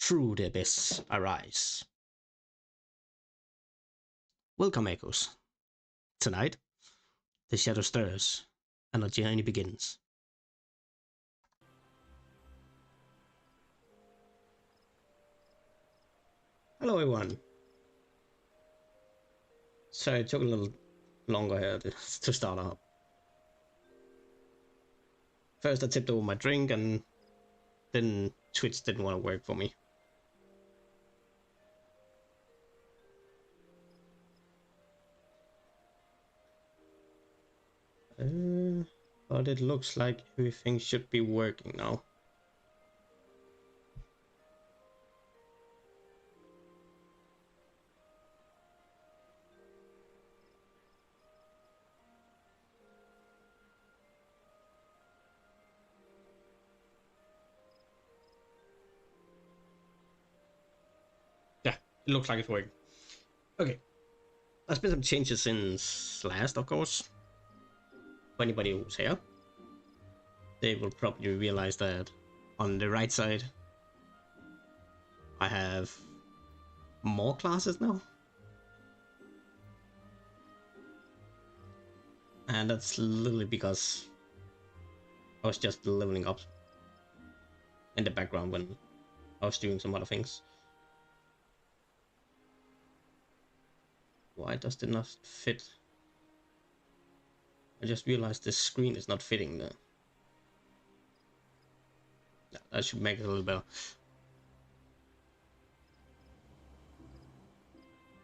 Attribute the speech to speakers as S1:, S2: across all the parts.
S1: through the abyss arise. Welcome, echoes. Tonight, the shadow stirs, and our journey begins. Hello, everyone. Sorry, it took a little longer here to start up. First, I tipped over my drink, and then Twitch didn't want to work for me. But it looks like everything should be working now. Yeah, it looks like it's working. Okay. There's been some changes since last, of course. For anybody who's here, they will probably realize that on the right side, I have more classes now. And that's literally because I was just leveling up in the background when I was doing some other things. Why does it not fit? I just realized this screen is not fitting there. That should make it a little better.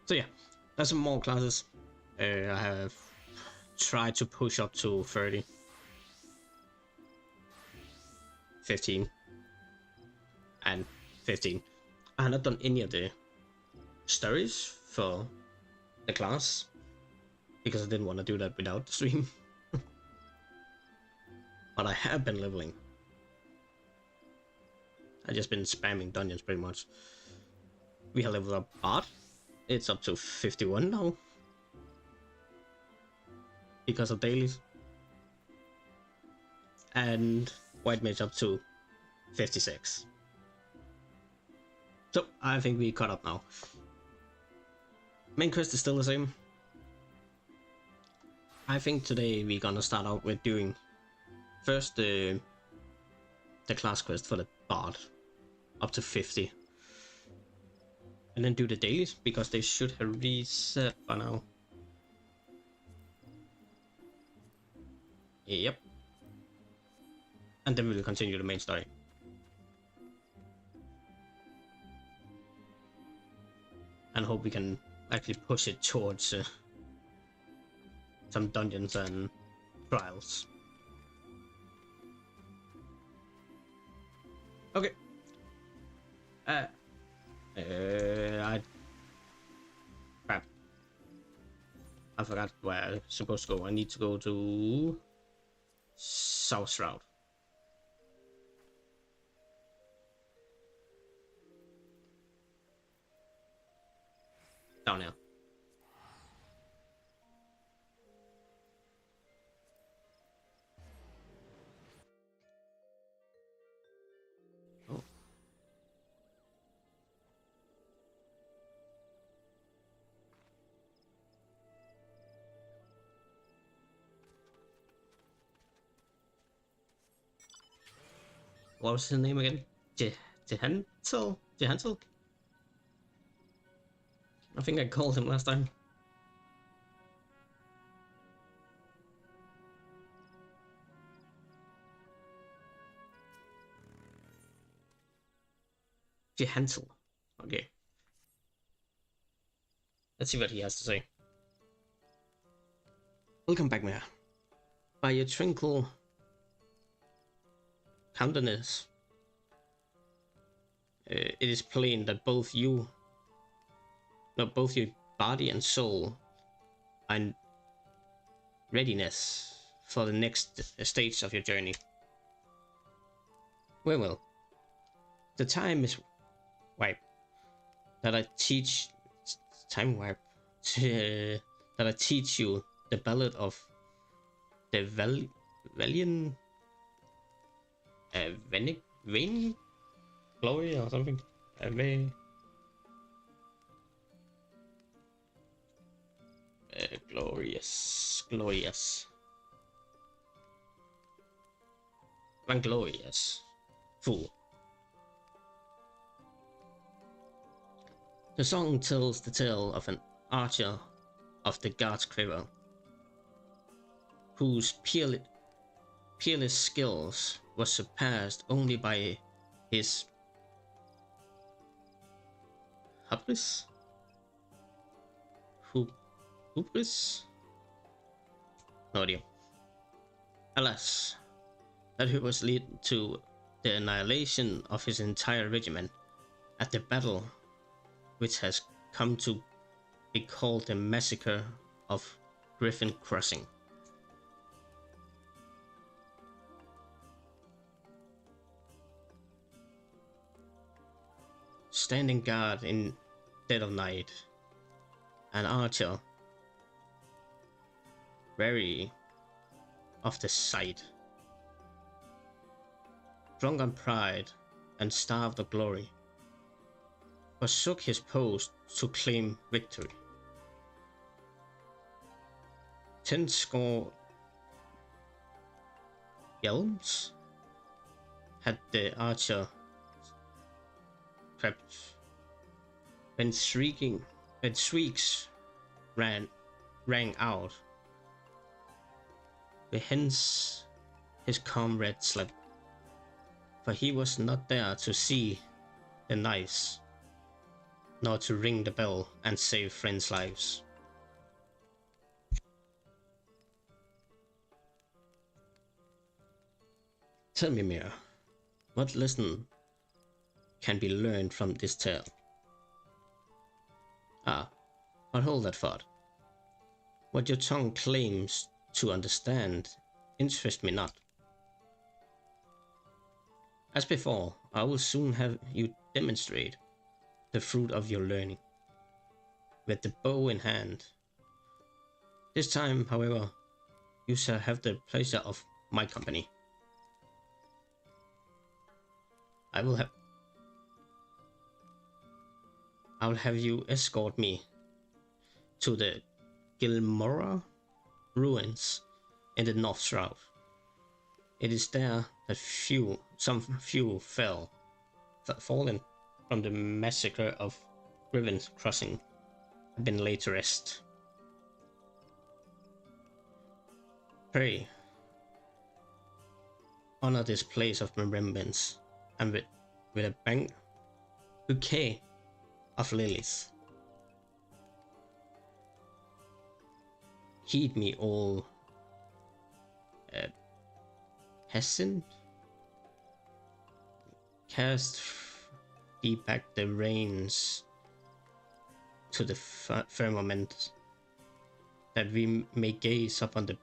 S1: So yeah, there's some more classes. I have tried to push up to 30, 15, and 15. I have not done any of the stories for the class because I didn't want to do that without the stream. But I have been leveling. I've just been spamming dungeons pretty much. We have leveled up Art. It's up to 51 now. Because of dailies. And White Mage up to 56. So I think we caught up now. Main quest is still the same. I think today we're gonna start out with doing first the class quest for the Bard up to 50. And then do the dailies because they should have reset by now. Yep. And then we will continue the main story. And hope we can actually push it towards some dungeons and trials. Okay. Crap. I forgot where I'm supposed to go. I need to go to South Route. Down here. Oh. What was his name again? Jehansel? Jehansel? I think I called him last time. Jehansel. Okay. Let's see what he has to say. Welcome back, Mayor. By your tranquil countenance, it is plain that both your body and soul are in readiness for the next stage of your journey. Well, the time is ripe that I teach that I teach you the ballad of the Valiant Vain Glory or something. Away. Glorious. Glorious. Glorious. Fool. The song tells the tale of an archer of the God's Quiver, whose peerless skills was surpassed only by his hubris? Hubris? No idea. Alas, that he was lead to the annihilation of his entire regiment at the battle which has come to be called the Massacre of Griffin Crossing. Standing guard in dead of night, an archer, weary of the sight, drunk on pride and starved of glory, forsook his post to claim victory. 10 score yelms had the archer crept when shrieks rang out. Hence his comrade slept, for he was not there to see the knives, nor to ring the bell and save friends' lives. Tell me, Mira, what lesson can be learned from this tale? Ah, but hold that thought. What your tongue claims to understand interests me not. As before, I will soon have you demonstrate the fruit of your learning, with the bow in hand. This time, however, you shall have the pleasure of my company. I'll have you escort me to the Gilmora ruins in the North Shroud. It is there that some few fallen from the massacre of Griffin Crossing have been laid to rest. Pray, honor this place of remembrance, and with a bouquet of lilies. Heed me all, peasant. Cast thee back the reins to the firmament, that we may gaze upon the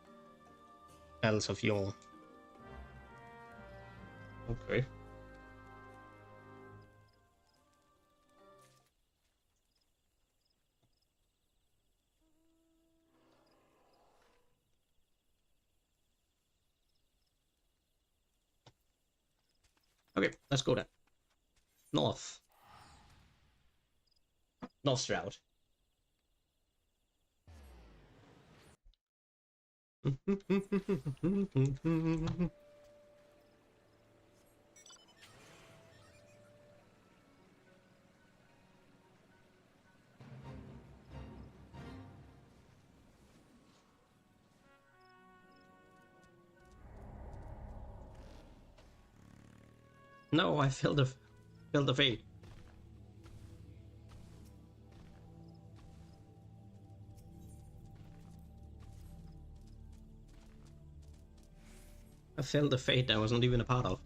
S1: battles of yore. Okay. Okay, let's go then. North Shroud. No, I feel the fate. I felt the fate I was not even a part of.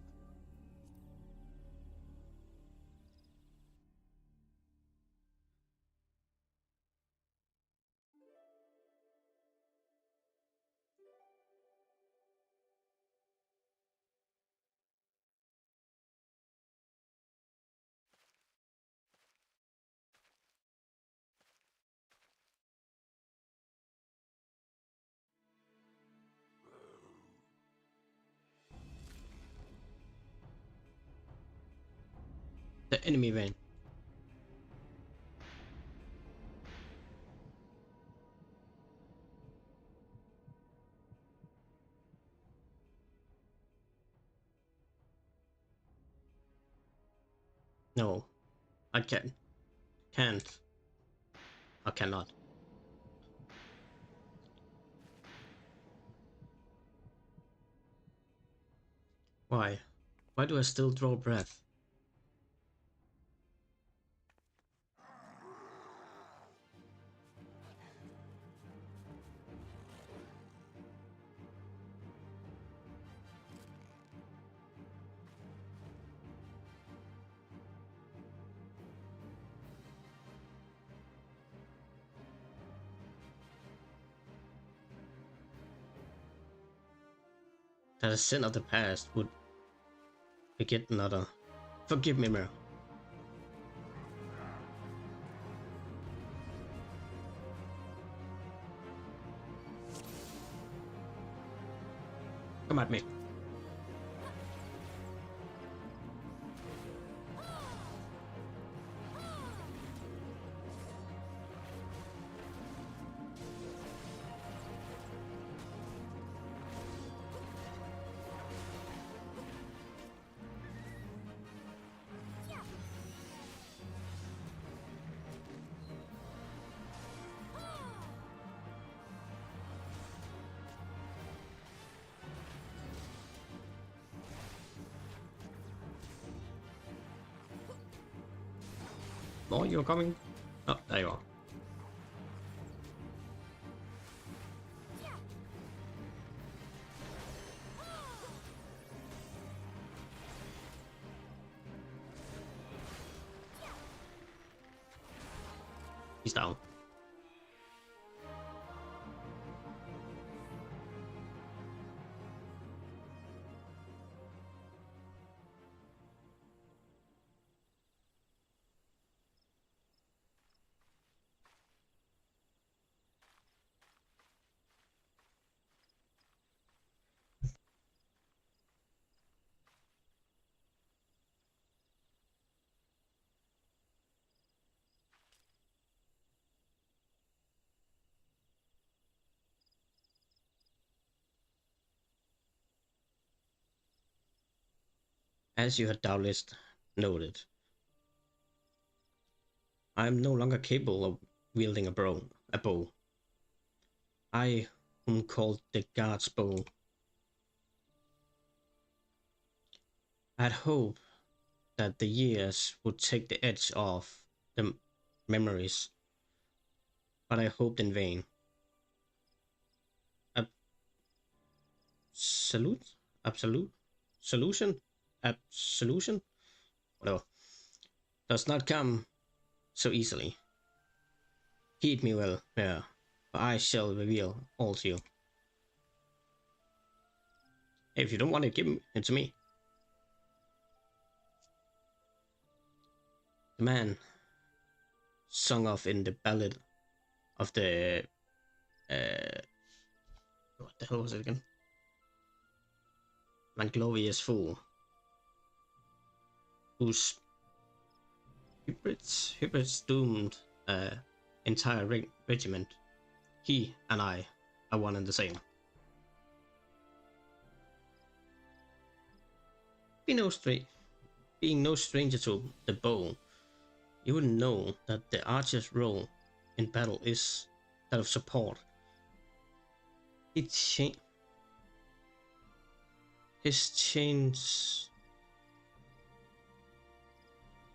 S1: The enemy van. No, I can't. I cannot. Why? Why do I still draw breath? That a sin of the past would beget another. Forgive me, Mir. Come at me. Oh, you're coming. Oh, there you are. He's down. As you had doubtless noted, I am no longer capable of wielding a bow. I, whom called the God's bow, I had hoped that the years would take the edge off the memories, but I hoped in vain. Absolute? Absolute? Solution? Absolution? Whatever. Does not come so easily. Heed me well, yeah, for I shall reveal all to you. If you don't want to give it to me. The man sung of in the ballad of the what the hell was it again? Manglorious Fool, whose hybrids doomed entire regiment. He and I are one and the same. Being no stranger to the bow, you wouldn't know that the archer's role in battle is that of support. His change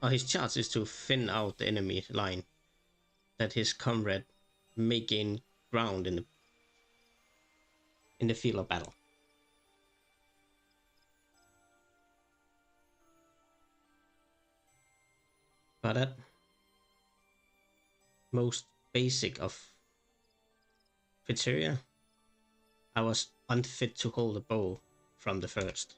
S1: his charge is to thin out the enemy line, that his comrade may gain ground in the field of battle. But that most basic of criteria, I was unfit to hold a bow from the first.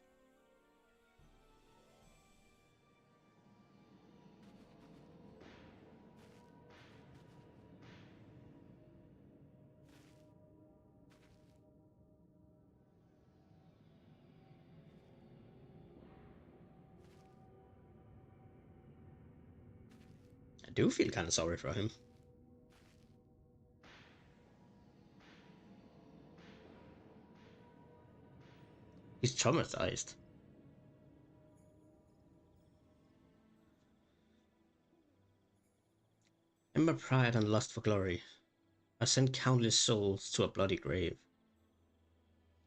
S1: I do feel kind of sorry for him. He's traumatized. In my pride and lust for glory, I sent countless souls to a bloody grave.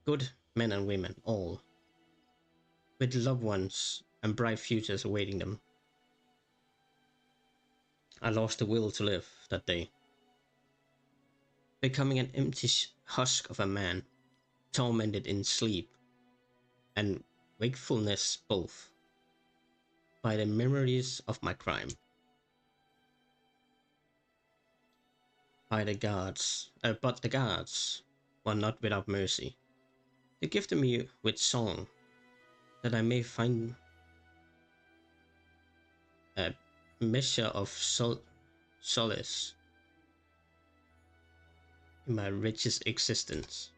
S1: Good men and women, all, with loved ones and bright futures awaiting them. I lost the will to live that day, becoming an empty husk of a man, tormented in sleep and wakefulness both by the memories of my crime. By the gods, but the gods were not without mercy. They gifted me with song, that I may find a measure of solace in my richest existence.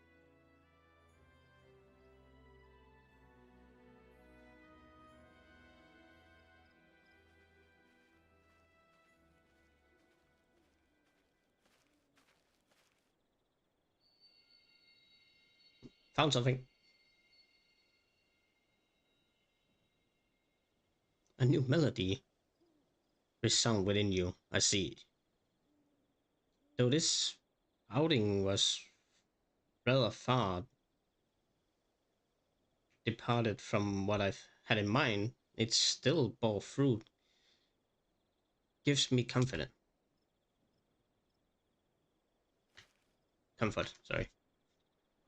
S1: Found something. A new melody resound within you, I see. Though this outing was rather far departed from what I've had in mind, it still bore fruit, gives me confidence. Comfort, sorry.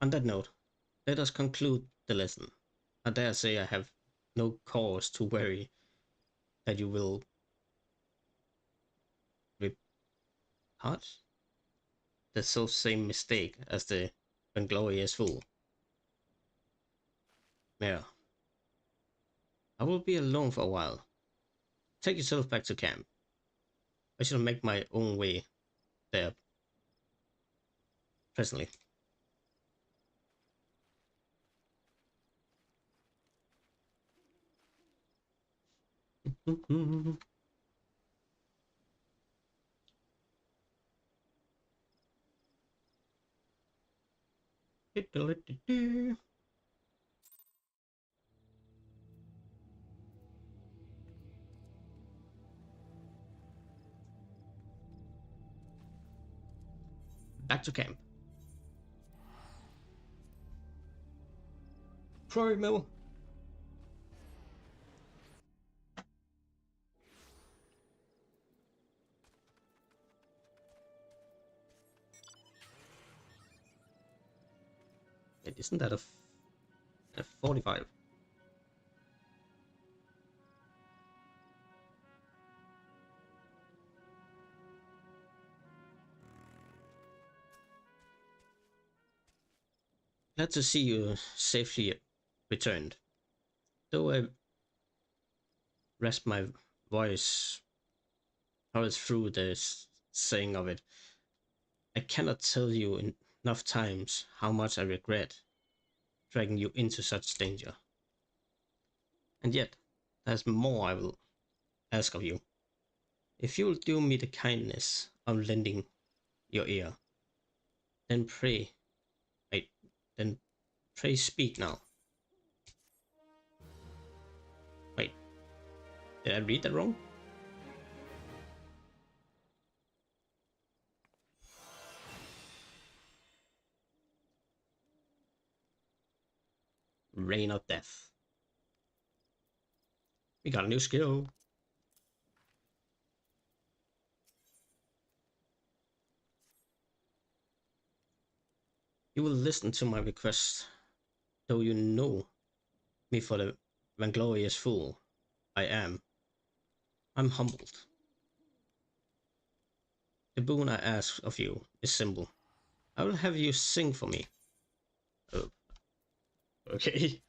S1: On that note, let us conclude the lesson. I dare say I have no cause to worry that you will repeat the self same mistake as the Vainglorious Fool. Yeah, I will be alone for a while. Take yourself back to camp. I shall make my own way there presently. Back to camp. Quarry mill. Wait, isn't that a 45? Glad to see you safely returned. Though I rest my voice through the saying of it, I cannot tell you enough times how much I regret dragging you into such danger. And yet, there's more I will ask of you. If you'll do me the kindness of lending your ear, then pray, wait, then pray speak now. Wait, did I read that wrong? Reign of Death. We got a new skill. You will listen to my request, though you know me for the vainglorious fool I am. I'm humbled. The boon I ask of you is simple. I will have you sing for me. Oh, okay.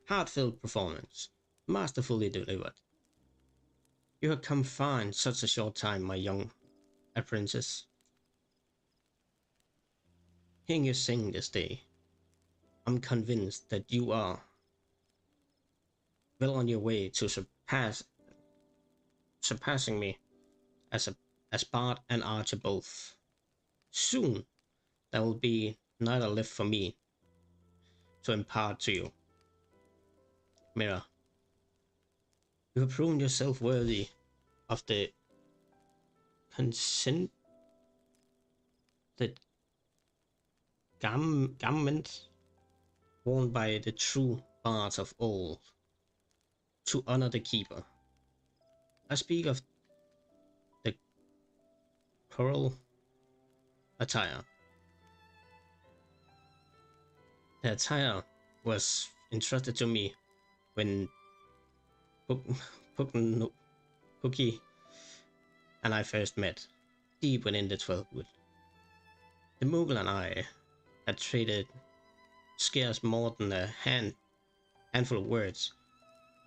S1: Heartfelt performance, masterfully delivered. You have come far in such a short time, my young apprentice. Hearing you sing this day, I'm convinced that you are well on your way to surpassing me as bard and archer both. Soon there will be neither left for me to impart to you. Mira, You have proven yourself worthy of the consent that garment worn by the true bards of old to honor the keeper. I speak of the coral attire. The attire was entrusted to me when Pookie and I first met, deep within the 12th wood. The Moogle and I had traded scarce more than a handful of words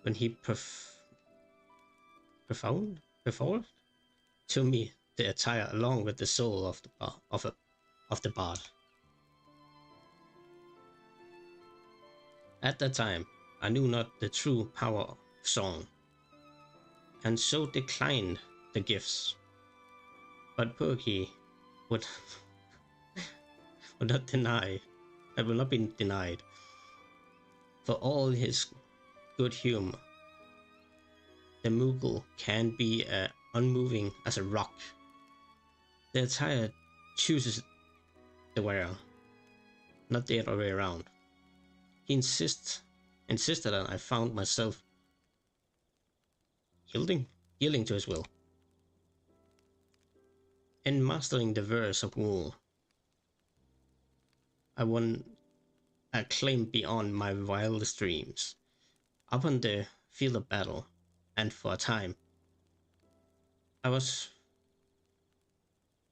S1: when he performed to me the attire along with the soul of the bard. At that time, I knew not the true power of song, and so declined the gifts. But Pookie would not deny, and will not be denied, for all his good humor. The Moogle can be unmoving as a rock. The attire chooses the wearer, not the other way around. He insisted that I found myself yielding to his will. In mastering the verse of wool, I won a claim beyond my wildest dreams. Upon the field of battle, and for a time, I was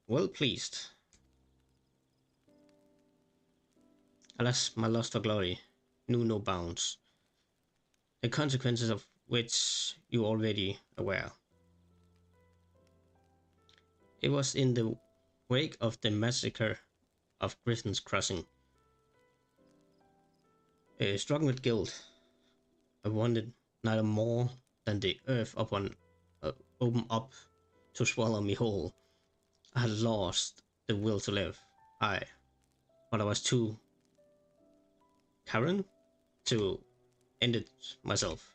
S1: well pleased. Alas, my lust for glory knew no bounds, the consequences of which you already aware. It was in the wake of the massacre of Griffin's Crossing. Struck with guilt, I wanted neither more than the earth open up to swallow me whole. I had lost the will to live. But I was too Karen to end it myself.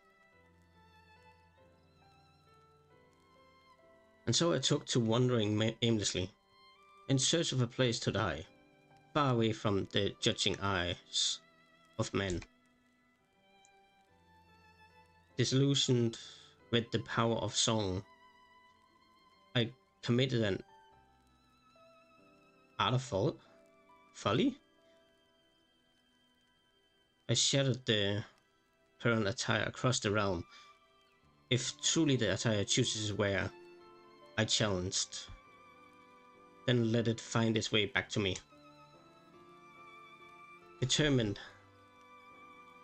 S1: And so I took to wandering aimlessly, in search of a place to die, far away from the judging eyes of men. Disillusioned with the power of song, I committed an art of folly. I shattered the current attire across the realm. If truly the attire chooses where, I challenged, then let it find its way back to me. Determined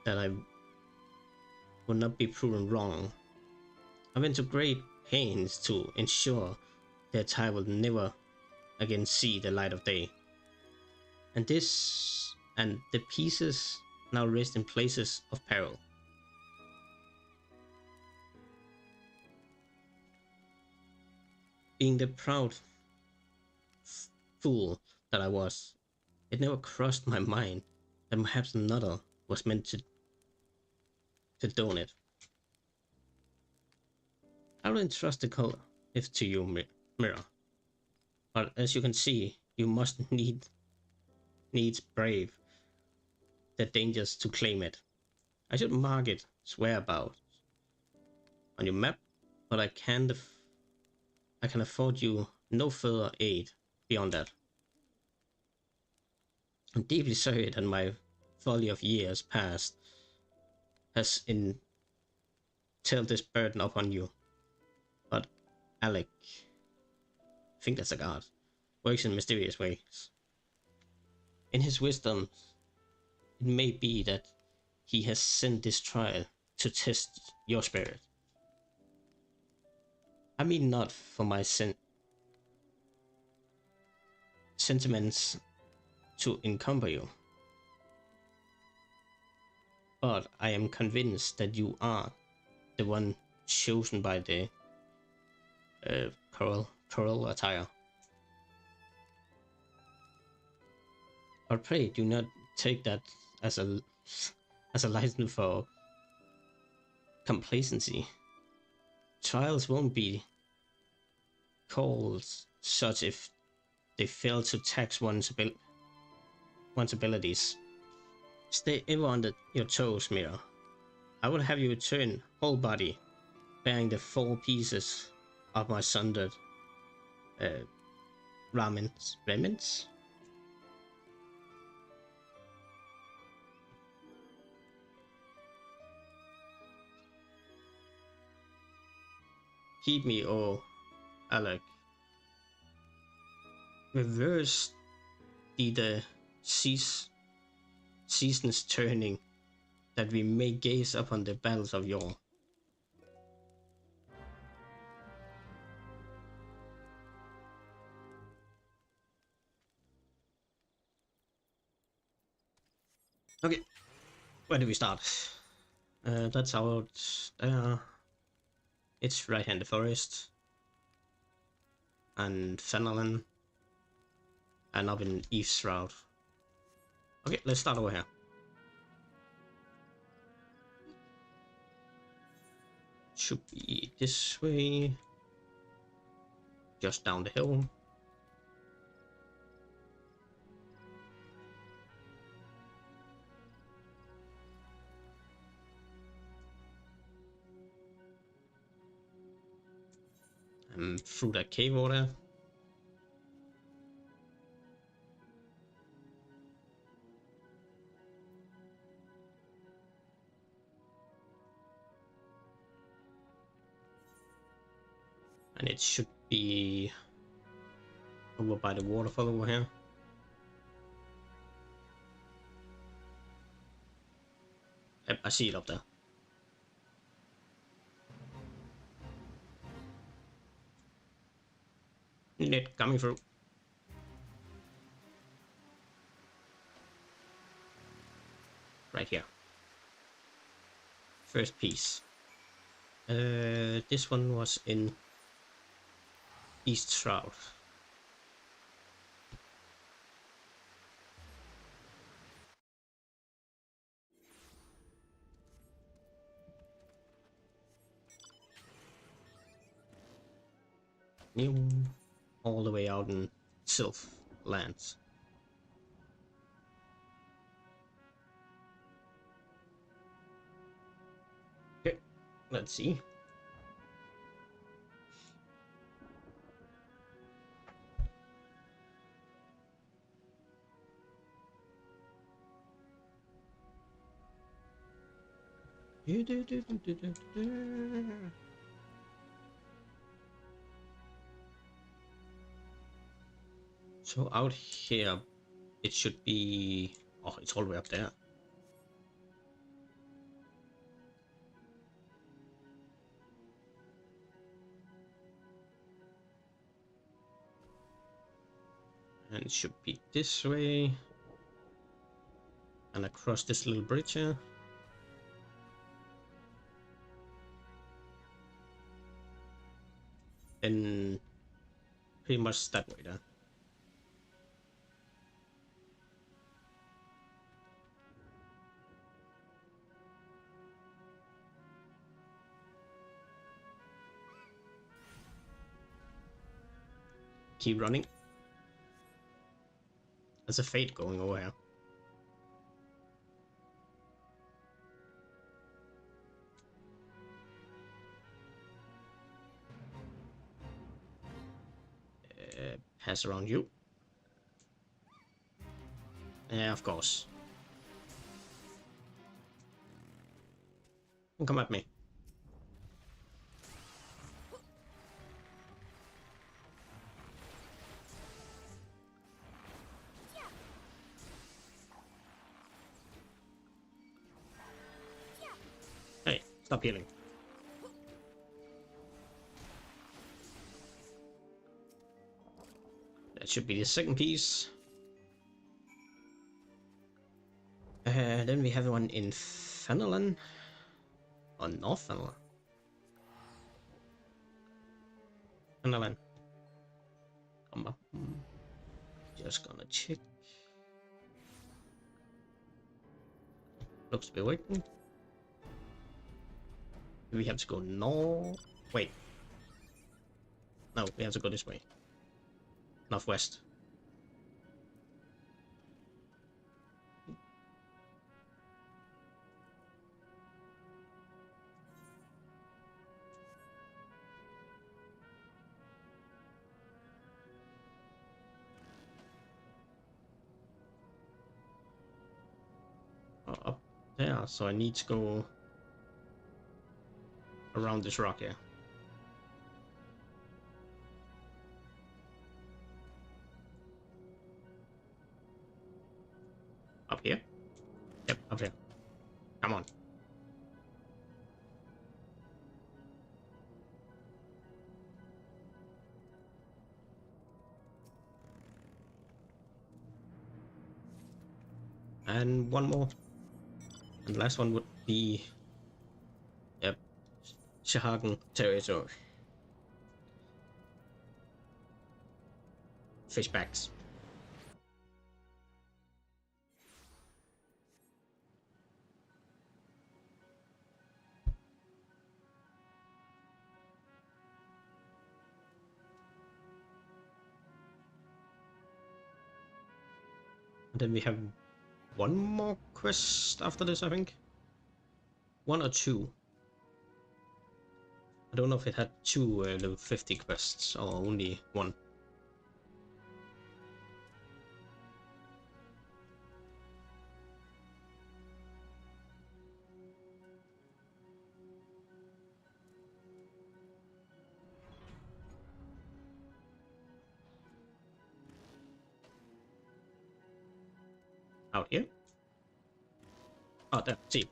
S1: that I would not be proven wrong, I went to great pains to ensure the attire will never again see the light of day. And the pieces now rest in places of peril. Being the proud fool that I was, it never crossed my mind that perhaps another was meant to don it. I will entrust the color if to you, Mirror. But as you can see, you must needs brave the dangers to claim it. I should mark its whereabouts on your map, but I can afford you no further aid beyond that. I'm deeply sorry that my folly of years past has entailed this burden upon you. But Alec, I think that's a god, works in mysterious ways. In his wisdom, it may be that he has sent this trial to test your spirit. I mean not for my sentiments to encumber you, but I am convinced that you are the one chosen by the coral attire. But pray do not take that as a license for complacency. trials won't be called such if they fail to tax one's abilities. Stay ever on your toes, Mira. I will have you return whole body, bearing the 4 pieces of my sundered remnants. Keep me, oh Alec. Reverse the seasons turning, that we may gaze upon the battles of yore. Okay, where do we start? That's out there. It's right here in the forest. And Fenelon. And up in Eve's Shroud. Okay, let's start over here. Should be this way. Just down the hill. And through that cave over there. And it should be over by the waterfall over here. Yep, I see it up there. Net coming through. Right here. First piece. This one was in East Shroud. All the way out in Sylph lands. Okay, let's see. So out here, it should be... Oh, it's all the way up there. And it should be this way. And across this little bridge here. And pretty much that way there. Keep running. There's a fate going over here. Pass around you. Yeah, of course. Come at me. Hey, stop healing. That should be the second piece. Then we have one in Fenelon. Or North Fenelon. Fenelon. Come on. Just gonna check. Looks to be working. We have to go north. Wait. No, we have to go this way. Northwest. Up there, so I need to go around this rock here. Up here? Yep, up here. Come on. And one more. And the last one would be... Yep. Shahagan territory. Fishbacks. And then we have one more quest after this, I think. One or two. I don't know if it had two level 50 quests or only one. Out here? Oh, there. See.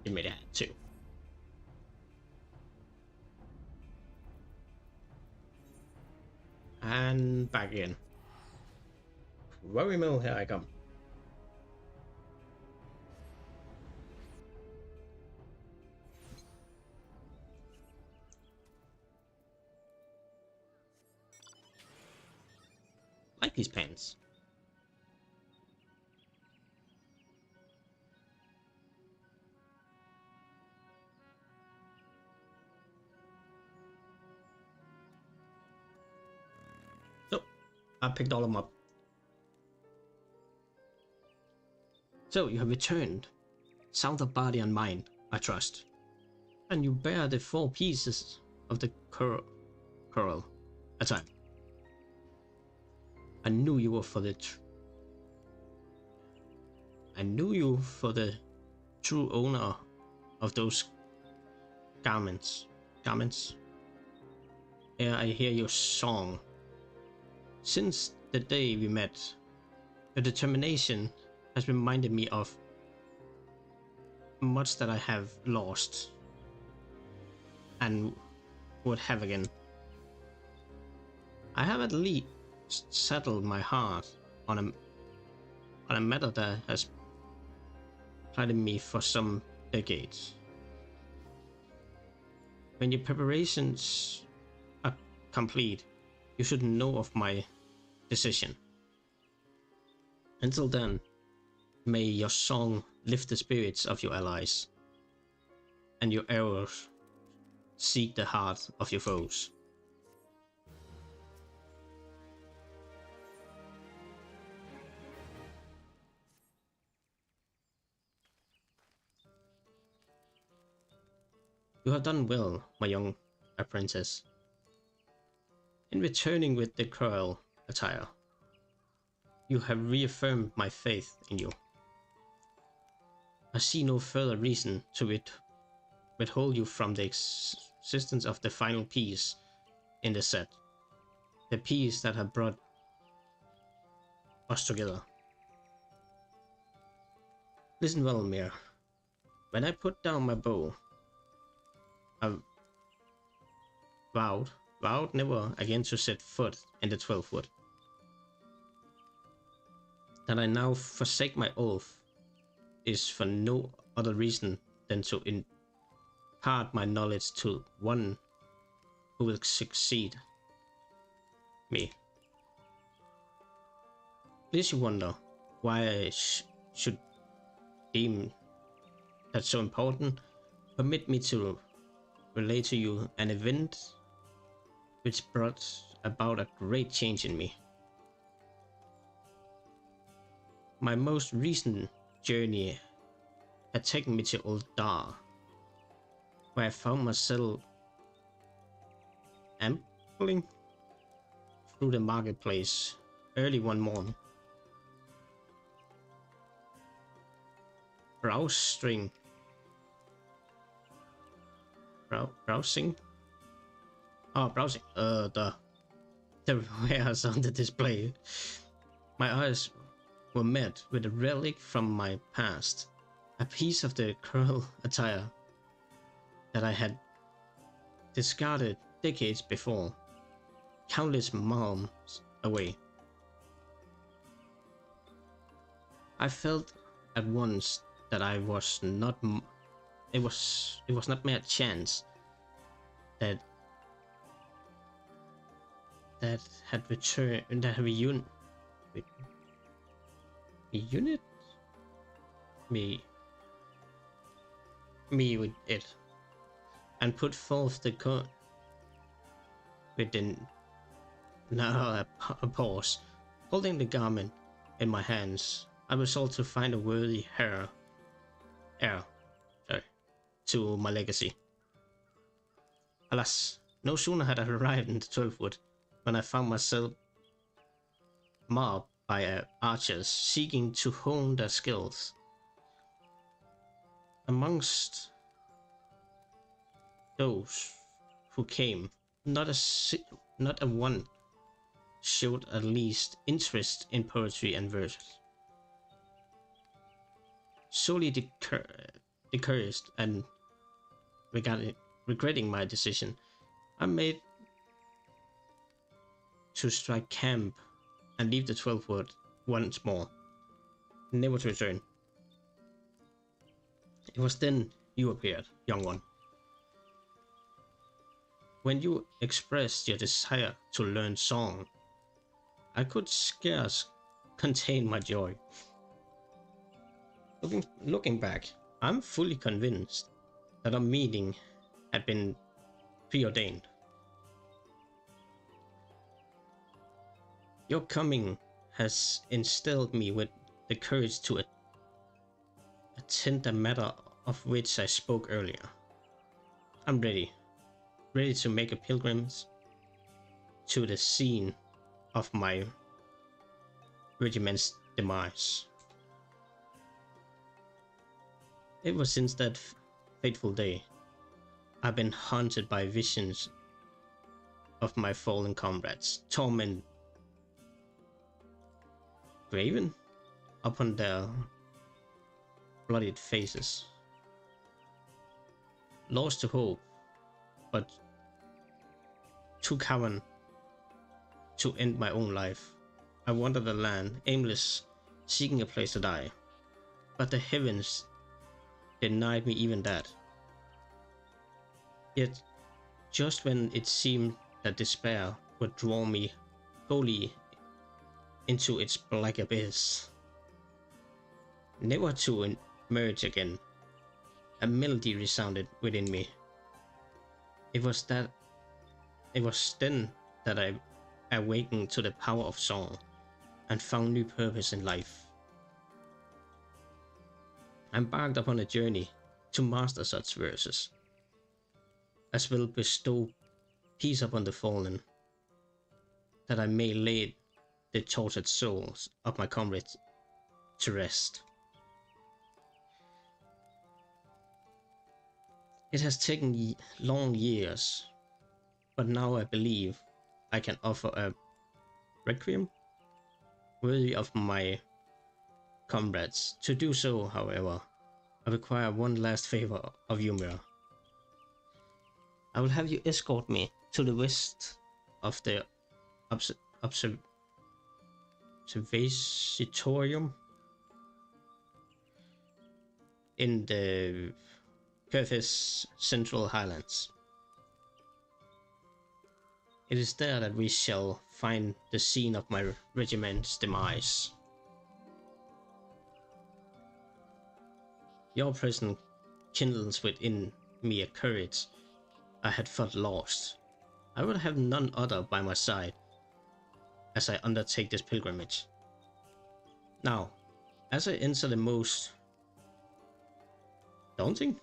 S1: You made it too. And back in. Worry mill, here I come. Like these pens. So, I picked all of them up. So, you have returned. Sound of body and mind, I trust. And you bear the 4 pieces of the coral. That's right. I knew you were for the true owner of those garments. Here I hear your song. Since the day we met, your determination has reminded me of much that I have lost and would have again. I have at least settled my heart on a matter that has plagued me for some decades. When your preparations are complete, you should know of my decision. Until then, may your song lift the spirits of your allies, and your arrows seek the heart of your foes. You have done well, my young apprentice, in returning with the cruel attire. You have reaffirmed my faith in you. I see no further reason to withhold you from the existence of the final piece in the set. The piece that had brought us together. Listen well, Mir. When I put down my bow, I vowed never again to set foot in the 12th wood. That I now forsake my oath is for no other reason than to impart my knowledge to one who will succeed me. Please you wonder why I should deem that so important. Permit me to relate to you an event which brought about a great change in me. My most recent journey had taken me to Old Dar, where I found myself ambling through the marketplace early one morning, browsing the wares on the display. My eyes were met with a relic from my past, a piece of the curl attire that I had discarded decades before, countless miles away. I felt at once that I was not. It was not mere chance that had returned, that had reunited me with it, and put forth the within now a pause. Holding the garment in my hands, I resolved to find a worthy heir to my legacy. Alas, no sooner had I arrived in the 12th wood when I found myself mobbed by archers seeking to hone their skills. Amongst those who came, not a one showed at least interest in poetry and verses. Solely discouraged and regretting my decision, I made to strike camp and leave the 12th wood once more, never to return. It was then you appeared, young one. When you expressed your desire to learn song, I could scarce contain my joy. Looking back, I'm fully convinced that our meeting had been preordained. Your coming has instilled me with the courage to attend the matter of which I spoke earlier. I'm ready to make a pilgrimage to the scene of my regiment's demise. Ever since that fateful day, I've been haunted by visions of my fallen comrades, torment graven upon their bloodied faces. Lost to hope, but too coward to end my own life, I wandered the land, aimless, seeking a place to die. But the heavens denied me even that. Yet, just when it seemed that despair would draw me wholly into its black abyss, never to emerge again, a melody resounded within me. It was then that I awakened to the power of song and found new purpose in life. I embarked upon a journey to master such verses, as will bestow peace upon the fallen, that I may lay the tortured souls of my comrades to rest. It has taken long years, but now I believe I can offer a requiem worthy of my comrades. To do so, however, I require one last favor of you, Mira. I will have you escort me to the west of the observatorium in the Perth's Central Highlands. It is there that we shall find the scene of my regiment's demise. Your presence kindles within me a courage I had felt lost. I would have none other by my side as I undertake this pilgrimage. Now, as I enter the most daunting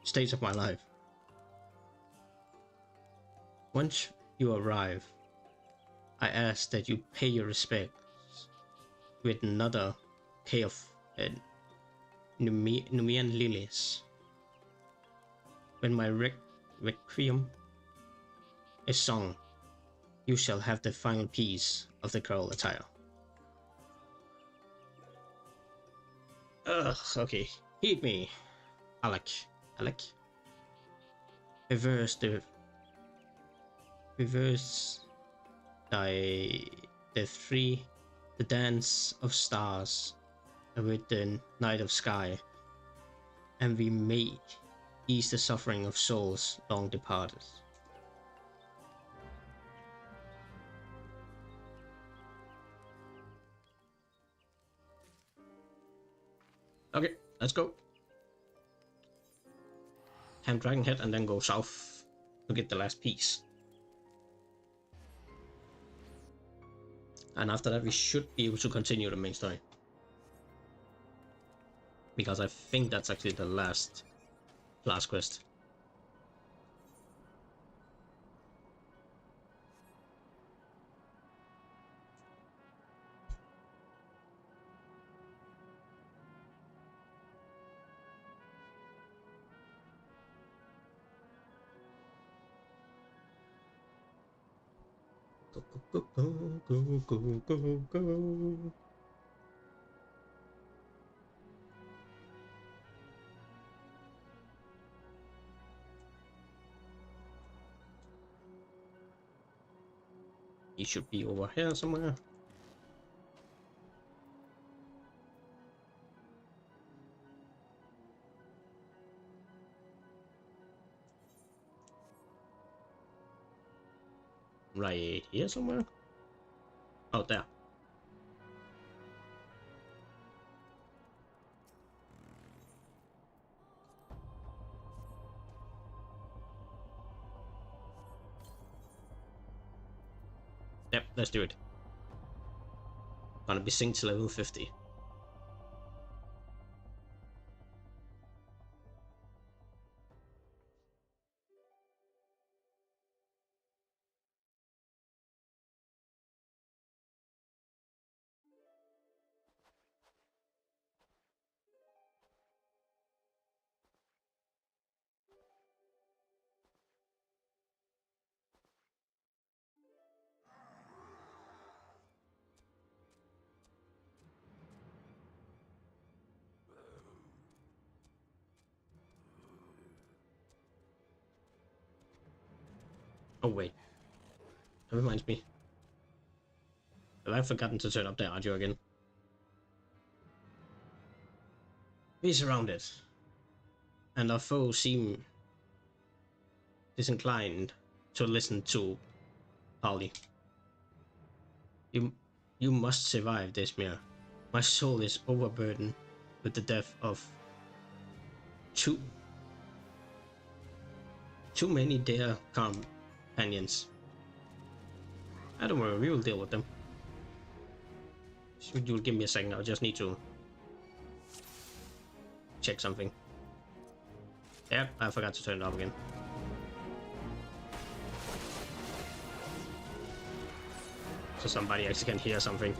S1: stage of my life, once you arrive, I ask that you pay your respects with another bouquet of Numian lilies. When my requiem is sung, you shall have the final piece of the girl attire. Ugh, okay. Heed me, Alec. Reverse the dance of stars with the night of sky, and we may ease the suffering of souls long departed. Okay, let's go. Camp Dragonhead and then go south to get the last piece. And after that we should be able to continue the main story. Because I think that's actually the last quest. Go. He should be over here somewhere. Right here somewhere. Oh, there. Yep, let's do it. Gonna be synced to level 50. Oh wait, that reminds me. Have I forgotten to turn up the audio again? We're surrounded, and our foes seem disinclined to listen to Polly. You must survive this, Mir. My soul is overburdened with the death of too many dear companions. I don't worry, we will deal with them. You'll give me a second, I just need to check something. Yep, I forgot to turn it off again. So somebody actually can hear something.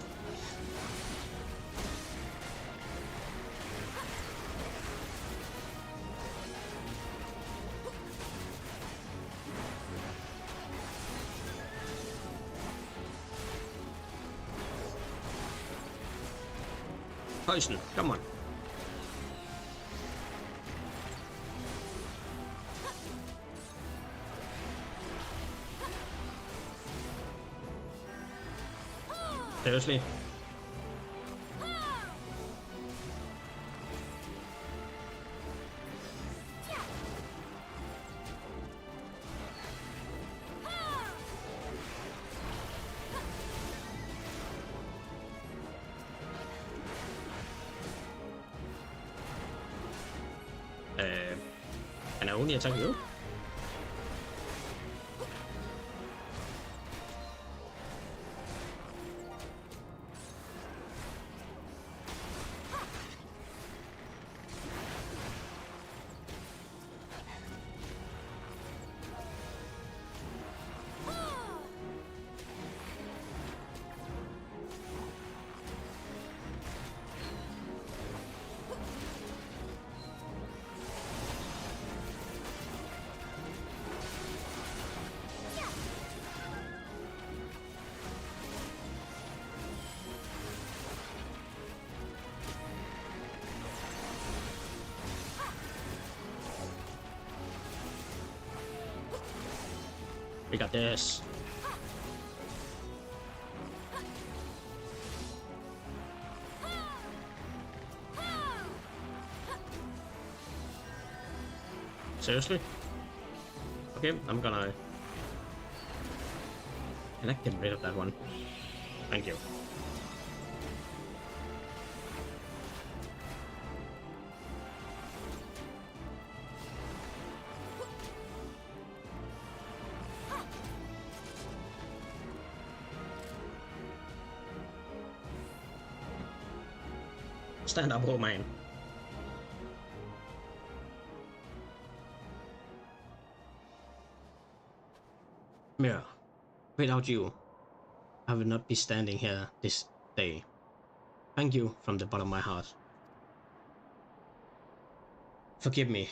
S1: Poison, come on. Seriously? Can I only attack you? We got this. Seriously? Okay, I'm gonna... Can I get rid of that one? Thank you. Stand up, old man. Mira, without you, I would not be standing here this day. Thank you from the bottom of my heart. Forgive me,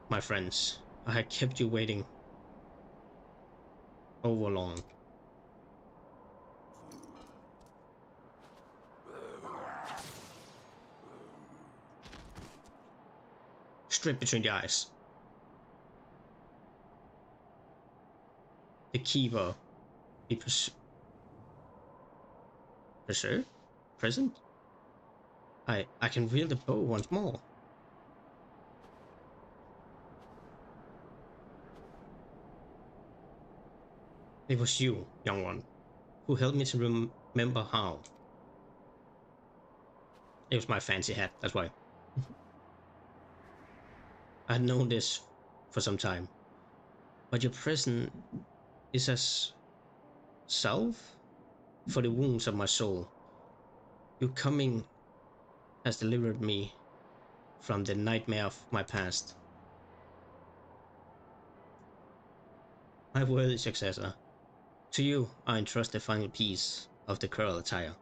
S1: my friends. I had kept you waiting over long. Straight between the eyes. The keeper be preserved? Present? I can wield the bow once more. It was you, young one, who helped me to remember how. It was my fancy hat, that's why. I had known this for some time, but your presence is as salve for the wounds of my soul. Your coming has delivered me from the nightmare of my past. My worthy successor, to you I entrust the final piece of the curl attire.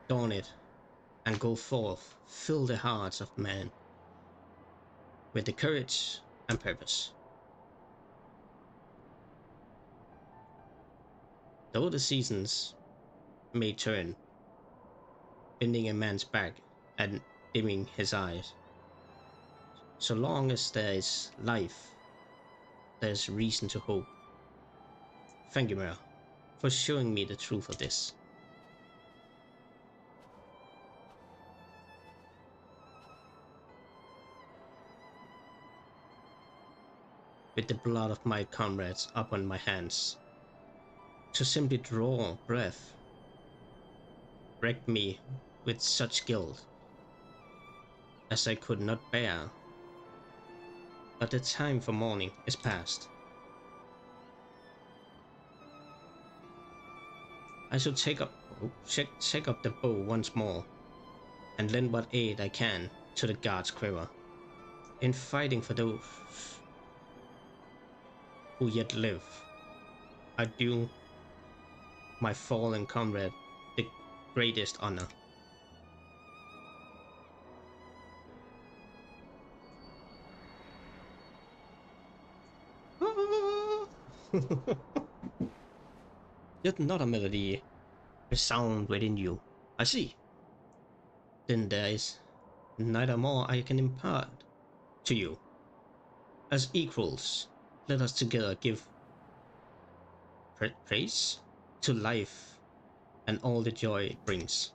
S1: Don it and go forth, fill the hearts of men with the courage and purpose. Though the seasons may turn, bending a man's back and dimming his eyes, so long as there is life, there is reason to hope. Thank you, Mira, for showing me the truth of this. With the blood of my comrades upon my hands, to simply draw breath wrecked me with such guilt as I could not bear. But the time for mourning is past. I shall take up the bow once more and lend what aid I can to the guard's quiver in fighting for those who yet live. I do my fallen comrade the greatest honor. Yet not a melody resound within you. I see. Then there is neither more I can impart to you. As equals, let us together give praise to life and all the joy it brings.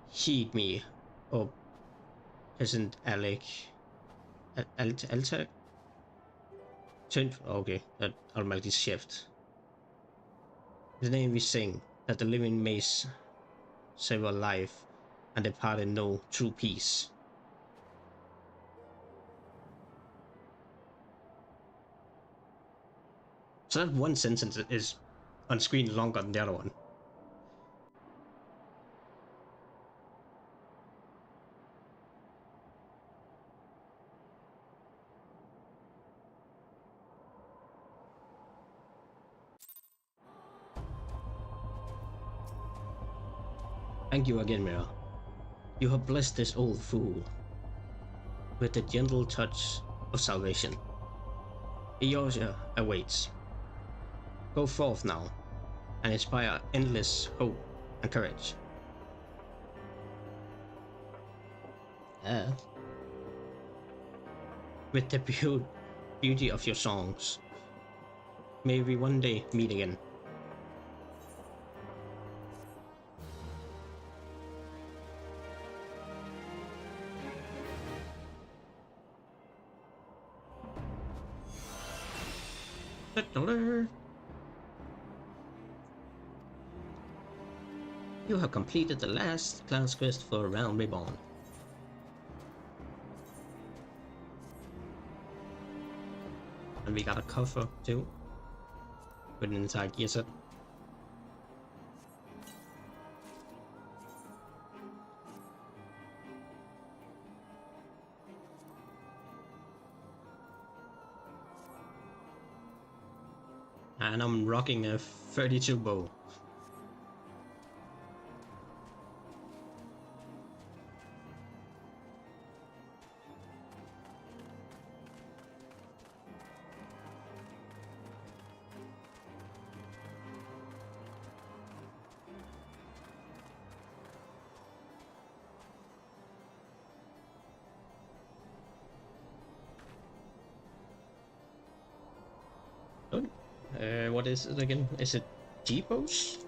S1: Heed me, O peasant Alec. Alta? Okay, that automatically shift. The name we sing, that the living may several life, and departed no true peace. So that one sentence is on screen longer than the other one. Thank you again, Mira. You have blessed this old fool with the gentle touch of salvation. Eosia awaits. Go forth now, and inspire endless hope and courage. With the beauty of your songs, may we one day meet again. You have completed the last class quest for Realm Reborn. And we got a cover too, with an entire gear set. And I'm rocking a 32 bow. What is it again? Is it G-bows?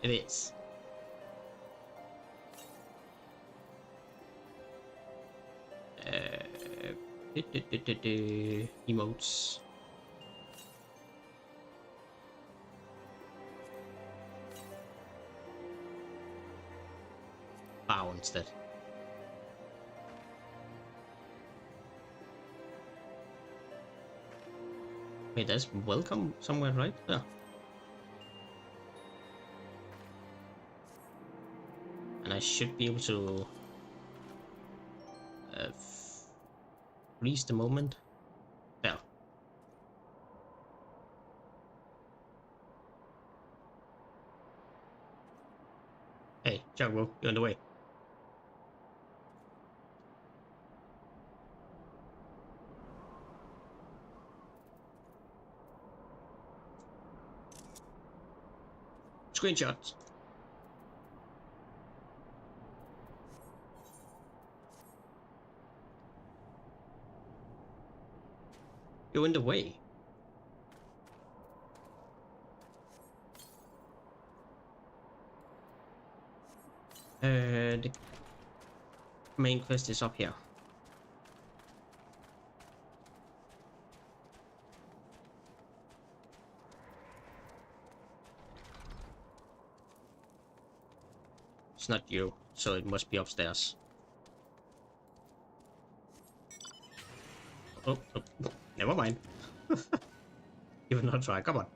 S1: It is. Emotes. Bow instead. Wait, there's welcome somewhere, right? Yeah. And I should be able to freeze the moment. Yeah. Hey, Jaguar, you're on the way. Screenshots. You're in the way. The main quest is up here. It's not you, so it must be upstairs. Oh, never mind. You will not try, come on.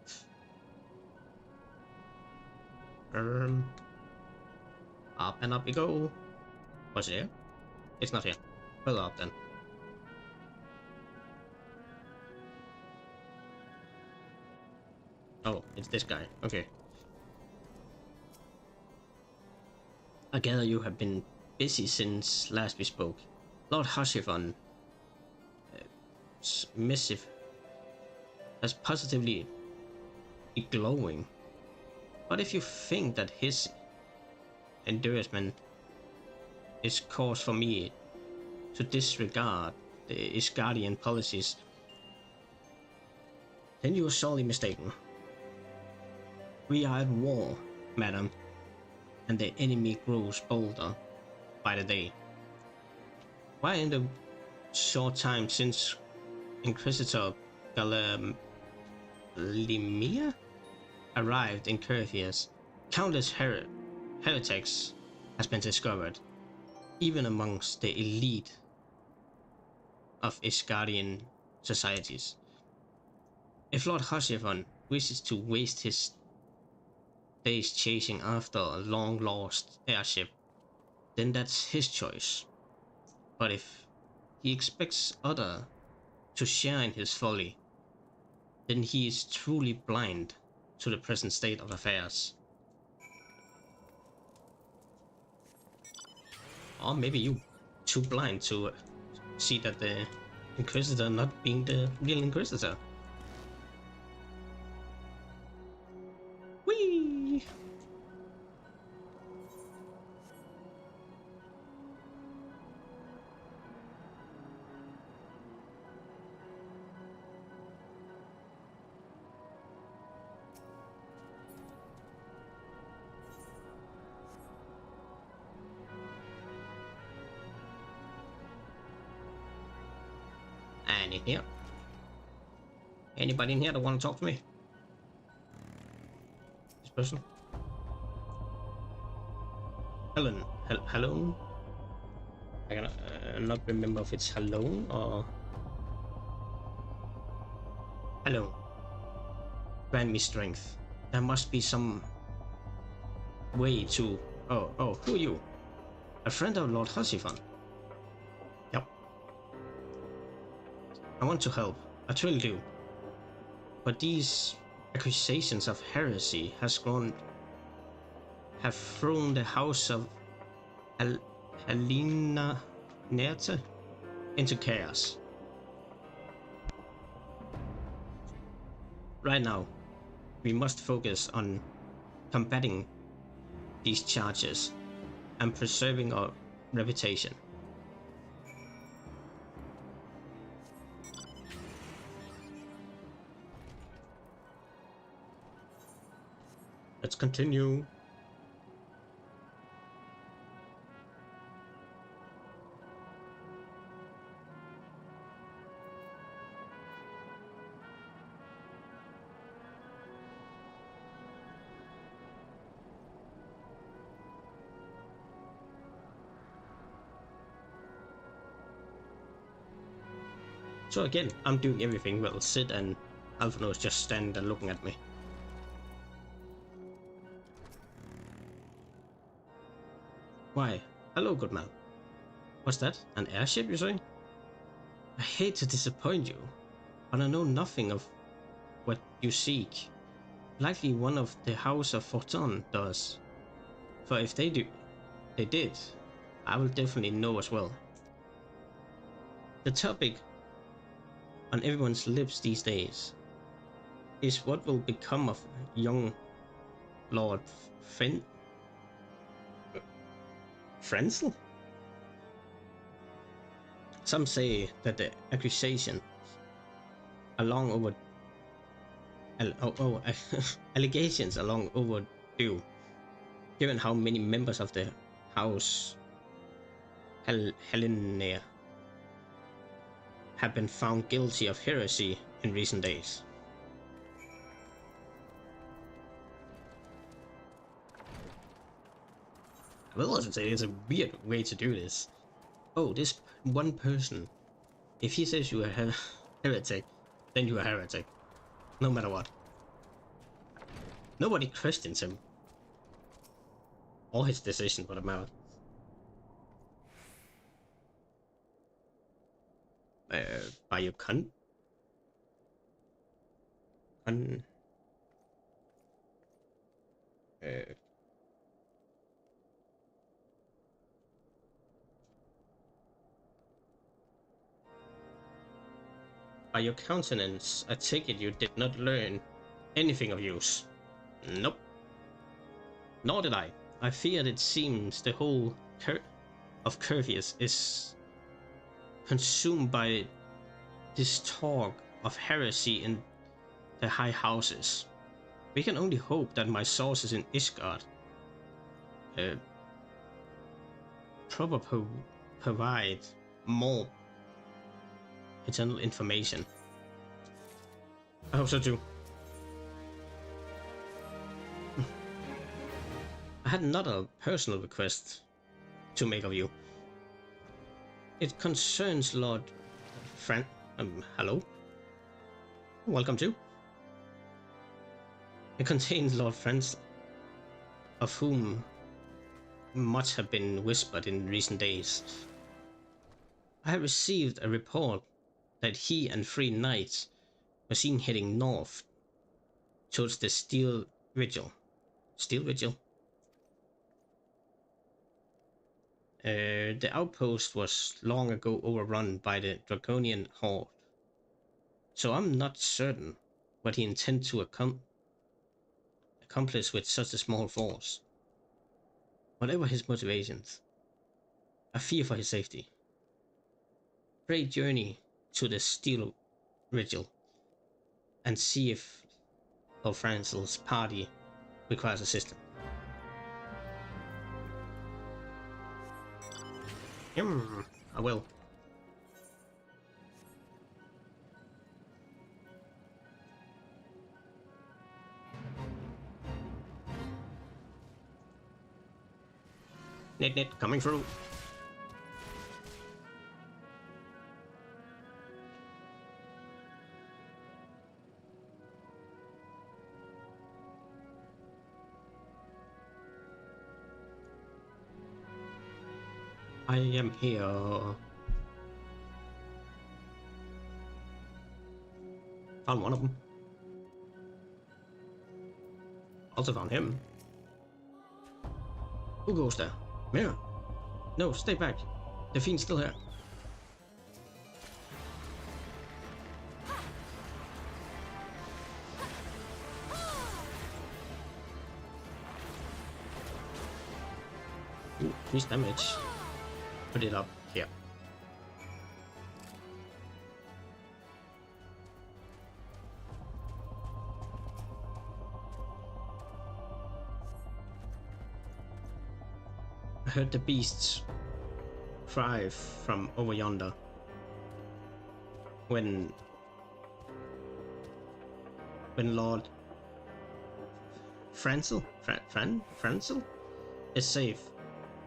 S1: Up and up we go. What's it here? It's not here. Well up then. Oh, it's this guy. Okay. I gather you have been busy since last we spoke. Lord Hashifon, missive, has positively been glowing. But if you think that his endorsement is cause for me to disregard the Isgardian policies, then you are sorely mistaken. We are at war, madam, and the enemy grows bolder by the day. Why in the short time since Inquisitor Galimir arrived in Curthius, Countless heretics has been discovered, even amongst the elite of Isgardian societies. If Lord Hoshivan wishes to waste his days chasing after a long-lost airship, then that's his choice. But if he expects others to share in his folly, then he is truly blind to the present state of affairs. Or maybe you too blind to see that the Inquisitor not being the real Inquisitor. Whee! And in here. Anybody in here that want to talk to me? This person? Helen. Hello? I cannot not remember if it's hello or... Hello. Grant me strength. There must be some way to... Oh, who are you? A friend of Lord Hosifan. Yep. I want to help. I truly do. But these accusations of heresy have thrown the house of Helena Nerte into chaos. Right now, we must focus on combating these charges and preserving our reputation. Let's continue. So again, I'm doing everything well. Sid and Alphonse just stand there looking at me. Why? Hello, good man. What's that? An airship, you say? I hate to disappoint you, but I know nothing of what you seek. Likely one of the House of Fortune does. For if they did, I will definitely know as well. The topic on everyone's lips these days is what will become of young Lord Frenzel? Some say that the accusation allegations are long overdue, given how many members of the House Helena have been found guilty of heresy in recent days. I will also say it's a weird way to do this. Oh, this one person, if he says you are a heretic, then you are a heretic. No matter what. Nobody questions him. Or his decision for the matter. By your by your countenance, I take it you did not learn anything of use. Nope. Nor did I. I feared it seems the whole of Curvius is consumed by this talk of heresy in the high houses. We can only hope that my sources in Isgard provide more internal information. I hope so too. I had another personal request to make of you. It concerns Lord hello? Welcome to. It contains Lord Franz, of whom much have been whispered in recent days. I have received a report that he and 3 knights were seen heading north towards the Steel Vigil. Steel Vigil? The outpost was long ago overrun by the Draconian Horde, so I'm not certain what he intends to accomplish with such a small force. Whatever his motivations, I fear for his safety. Pray journey to the Steel Vigil and see if Lord Franzel's party requires assistance. I will. Net coming through. I am here. Found one of them. Also found him. Who goes there? Mira? No, stay back. The fiend's still here. Ooh, increase damage. Put it up here. I heard the beasts cry from over yonder. When Lord Franzel is safe.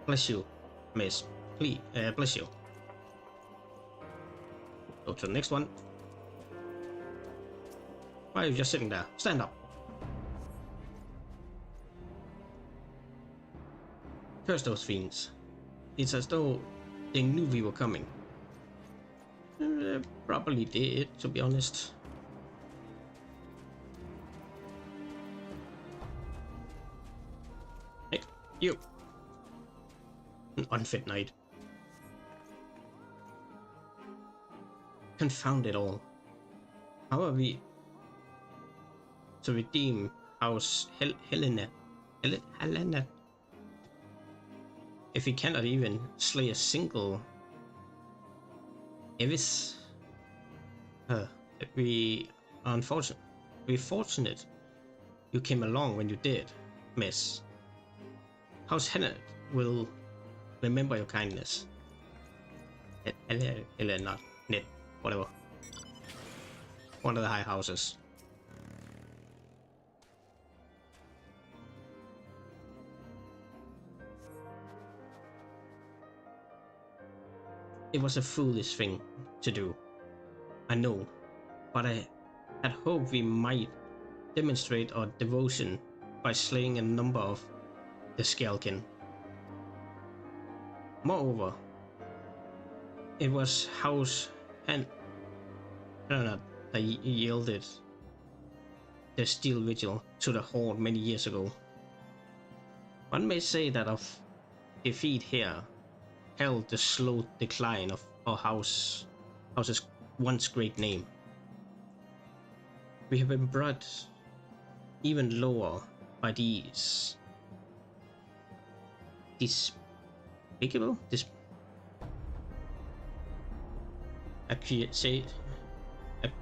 S1: Bless you, miss. Please, bless you. Go to the next one. Why are you just sitting there? Stand up. Curse those fiends. It's as though they knew we were coming. Probably did, to be honest. Hey, you. An unfit knight. Confound it all. How are we to redeem House Helena? If we cannot even slay a single Evis? We're fortunate you came along when you did, miss. House Helena will remember your kindness. Helena, Ned, whatever. One of the high houses. It was a foolish thing to do, I know, but I had hoped we might demonstrate our devotion by slaying a number of the Skalkin. Moreover, it was House Helena that yielded the Steel Vigil to the Horde many years ago. One may say that our defeat here held the slow decline of our house's once great name. We have been brought even lower by these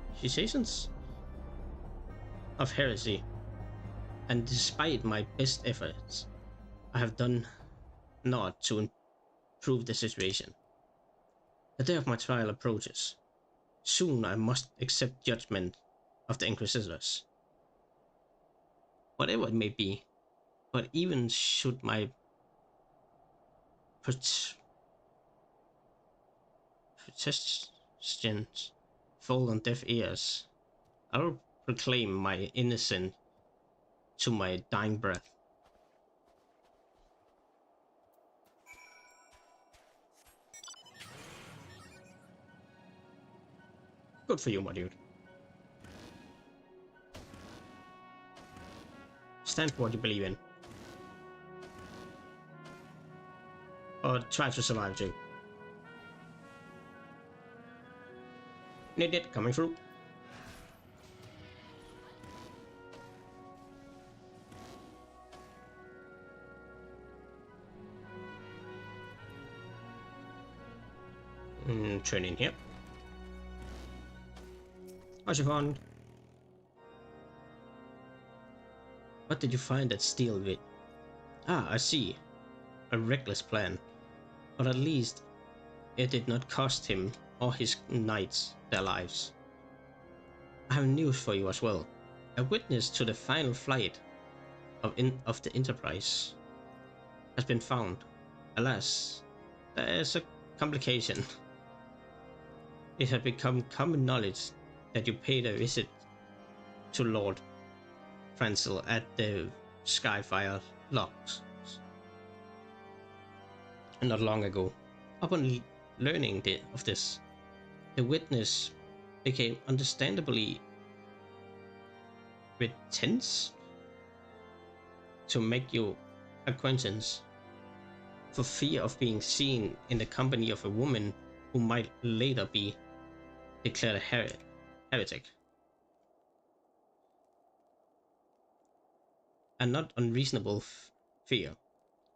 S1: accusations of heresy, and despite my best efforts, I have done naught to improve the situation. The day of my trial approaches. Soon I must accept judgment of the Inquisitors. Whatever it may be, But even should my protestions fall on deaf ears, I'll proclaim my innocence to my dying breath. Good for you, my dude. Stand for what you believe in. Or try to survive too. Need coming through. Turn in here. How's your fun? What did you find that steel with? Ah, I see. A reckless plan. But at least it did not cost him or his knights their lives. I have news for you as well. A witness to the final flight of the Enterprise has been found. Alas, there is a complication. It had become common knowledge that you paid a visit to Lord Franzel at the Skyfire locks not long ago. Upon learning of this, the witness became understandably tense to make your acquaintance for fear of being seen in the company of a woman who might later be declared a heretic. A not unreasonable fear,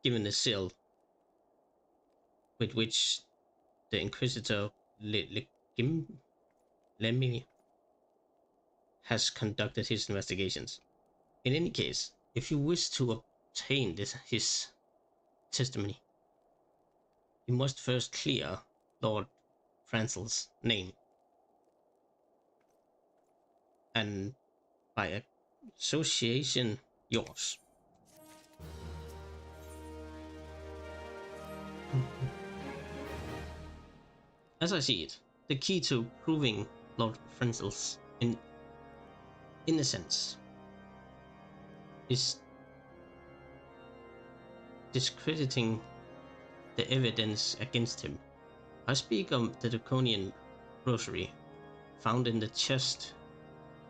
S1: given the zeal with which the Inquisitor Lemmy has conducted his investigations. In any case, if you wish to obtain his testimony, you must first clear Lord Franzel's name, and by association, yours. As I see it, the key to proving Lord Franzel's innocence is discrediting the evidence against him. I speak of the draconian rosary found in the chest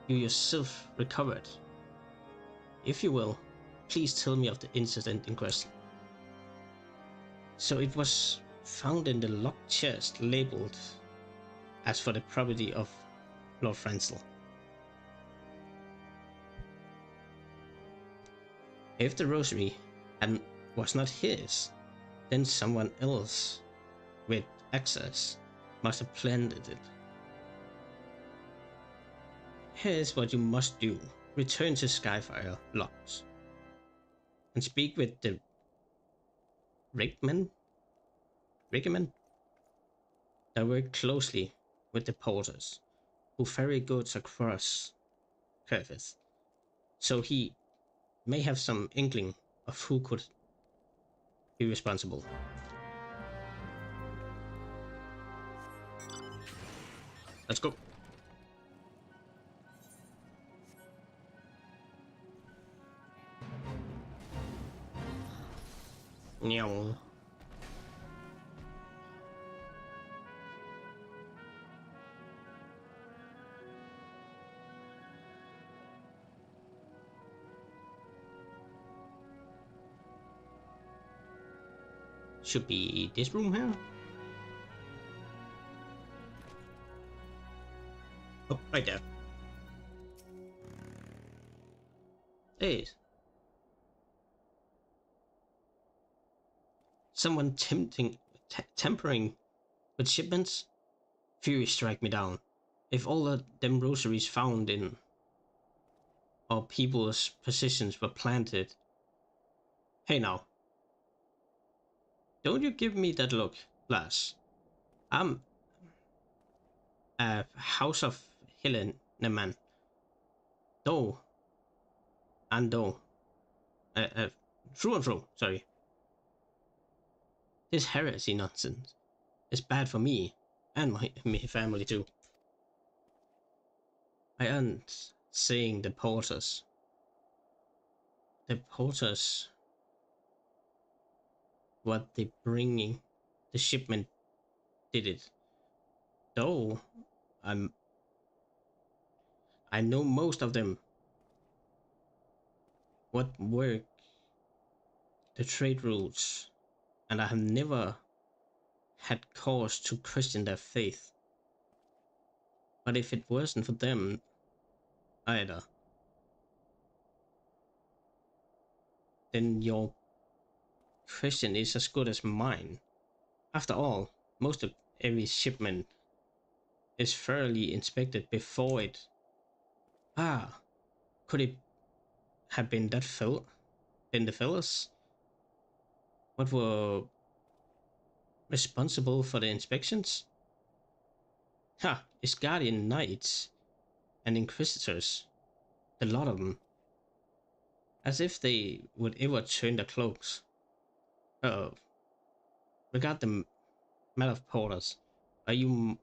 S1: you yourself recovered. If you will, please tell me of the incident in question. So it was found in the locked chest labeled as for the property of Lord Franzel. If the rosary was not his, then someone else with access must have planted it. Here's what you must do. Return to Skyfire locks and speak with the Rickman that work closely with the porters who ferry goods across Kerfith, so he may have some inkling of who could be responsible. Let's go. Meow. Should be this room here. Oh, right there. Hey. Someone tampering with shipments? Fury strike me down. If all of them rosaries found in our people's positions were planted. Hey now. Don't you give me that look, lass. I'm a House of Helen man. Though. And though. through and through, sorry. This heresy nonsense is bad for me and my family too. I aren't saying the porters. The porters, what they bringing, the shipment did it. Though I know most of them. What work the trade routes, and I have never had cause to question their faith. But if it wasn't for them either, then your question is as good as mine. After all, most of every shipment is thoroughly inspected before it. Ah, could it have been that been the fellas? What were responsible for the inspections? Ha, it's Guardian Knights and Inquisitors, the lot of them. As if they would ever turn their cloaks. Regard the matter of porters. Are you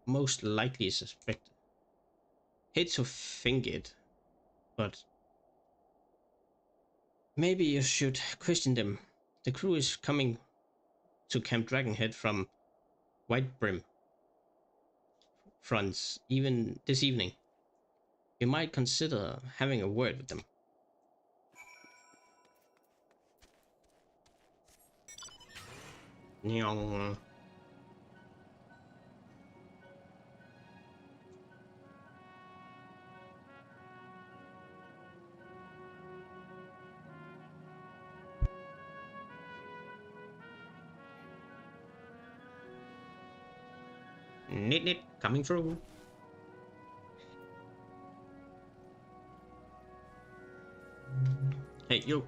S1: most likely suspected? Hate to think it, but maybe you should question them. The crew is coming to Camp Dragonhead from White Brim fronts even this evening. You might consider having a word with them. Nyong. Nit coming through. Hey, you.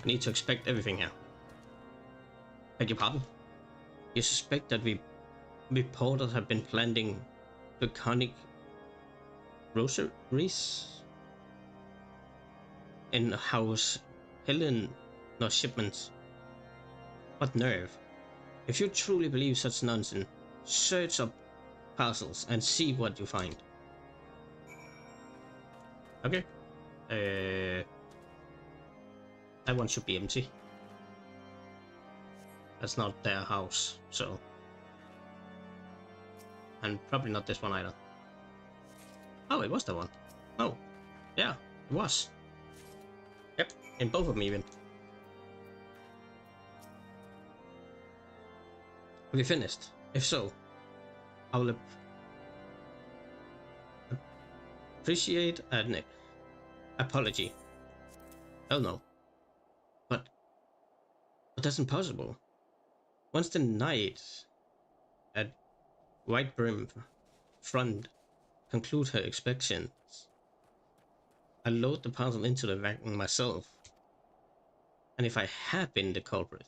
S1: I need to expect everything here. Beg your pardon? You suspect that we reporters have been planting draconic rosaries in House Helen no shipments? What nerve? If you truly believe such nonsense, search up parcels and see what you find. Okay. That one should be empty. That's not their house, so. And probably not this one either. Oh, it was that one. Oh, yeah, it was. Yep, in both of them even. Have you finished? If so, I will appreciate an apology. Oh no. But that's impossible. Once the knight at White Brim front conclude her inspections, I load the parcel into the wagon myself. And if I had been the culprit,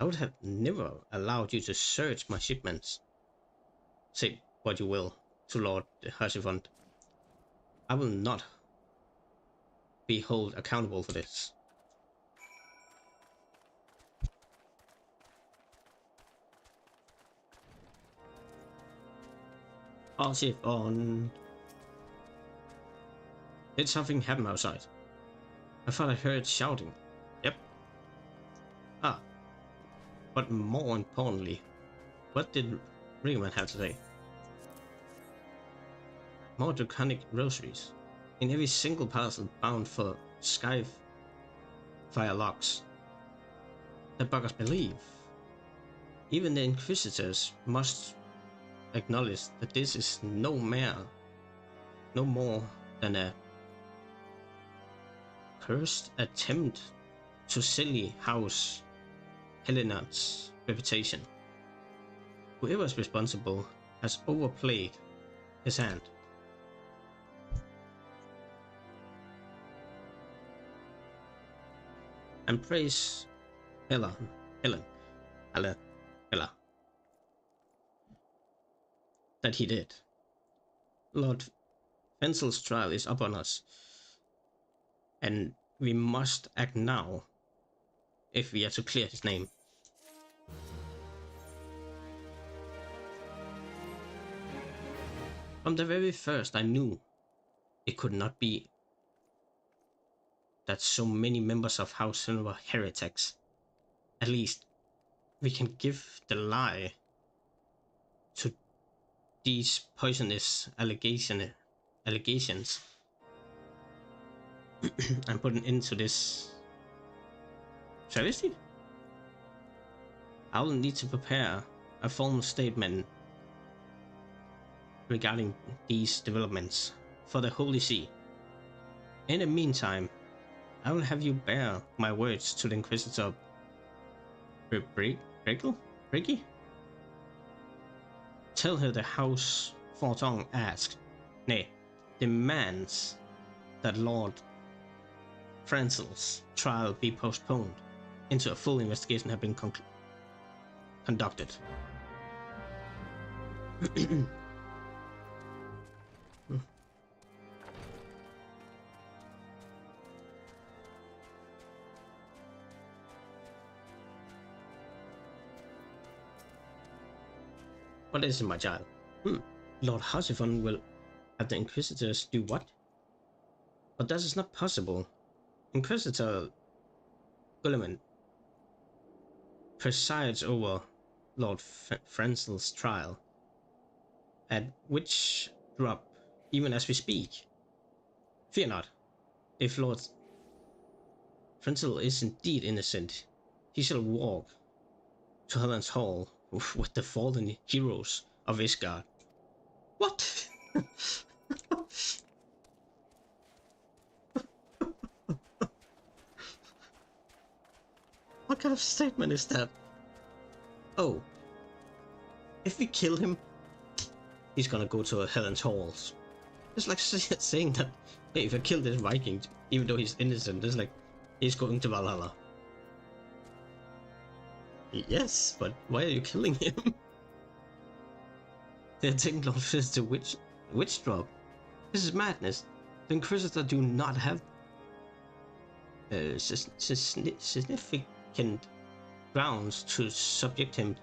S1: I would have never allowed you to search my shipments. Say what you will to Lord Hashifont. I will not be held accountable for this. Hashifont. Did something happen outside? I thought I heard shouting. Yep. Ah. But more importantly, what did Riggerman have to say? More draconic rosaries. In every single parcel bound for Skyfire locks. That buggers believe. Even the Inquisitors must acknowledge that this is no more than a cursed attempt to sully House Helena's reputation. Whoever's responsible has overplayed his hand. And praise Helen, that he did. Lord Fensel's trial is upon us, and We must act now if we are to clear his name. From the very first I knew it could not be that so many members of House Silver were heretics. At least, we can give the lie to these poisonous allegations and put an end to this travesty. I will need to prepare a formal statement regarding these developments for the Holy See. In the meantime, I will have you bear my words to the Inquisitor Briggy? Tell her the House Fortong asked, nay, demands that Lord Francel's trial be postponed until a full investigation have been conducted. What is it, my child? Lord Harsifon will have the Inquisitors do what? But that is not possible. Inquisitor Gulliman presides over Lord Francel's trial, at which drop even as we speak. Fear not. If Lord Francel is indeed innocent, he shall walk to Helen's Hall with the fallen heroes of Isgard. What? What kind of statement is that? Oh, if we kill him, he's gonna go to Helen's Halls. It's like saying that, hey, if I kill this Viking, even though he's innocent, it's like he's going to Valhalla. Yes, but why are you killing him? They're taking Lord Fizz to witch drop. This is madness. The Inquisitor do not have significant grounds to subject him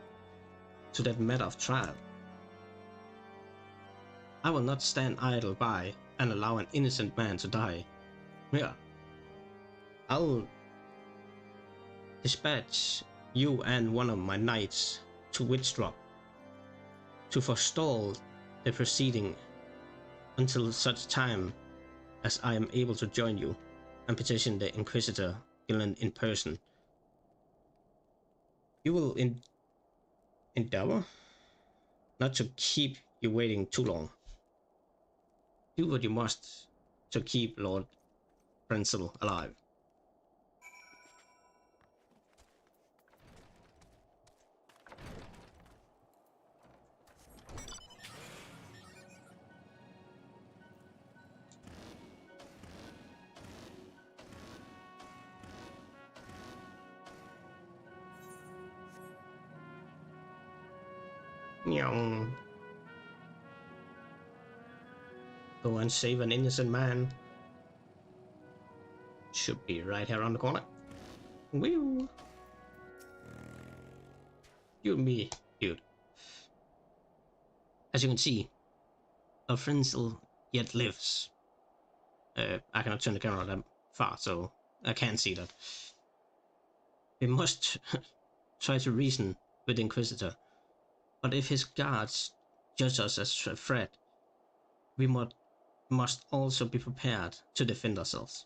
S1: to that matter of trial. I will not stand idle by and allow an innocent man to die. Yeah. I'll dispatch you and one of my knights to Witchdrop to forestall the proceeding until such time as I am able to join you and petition the Inquisitor Gillen in person. You will endeavor not to keep you waiting too long. Do what you must to keep Lord Francel alive. Go and save an innocent man. Should be right here around the corner. Woo! You and me, dude. As you can see, our Francel yet lives. I cannot turn the camera that far, so I can't see that. We must try to reason with the Inquisitor, but if his guards judge us as a threat, we must also be prepared to defend ourselves.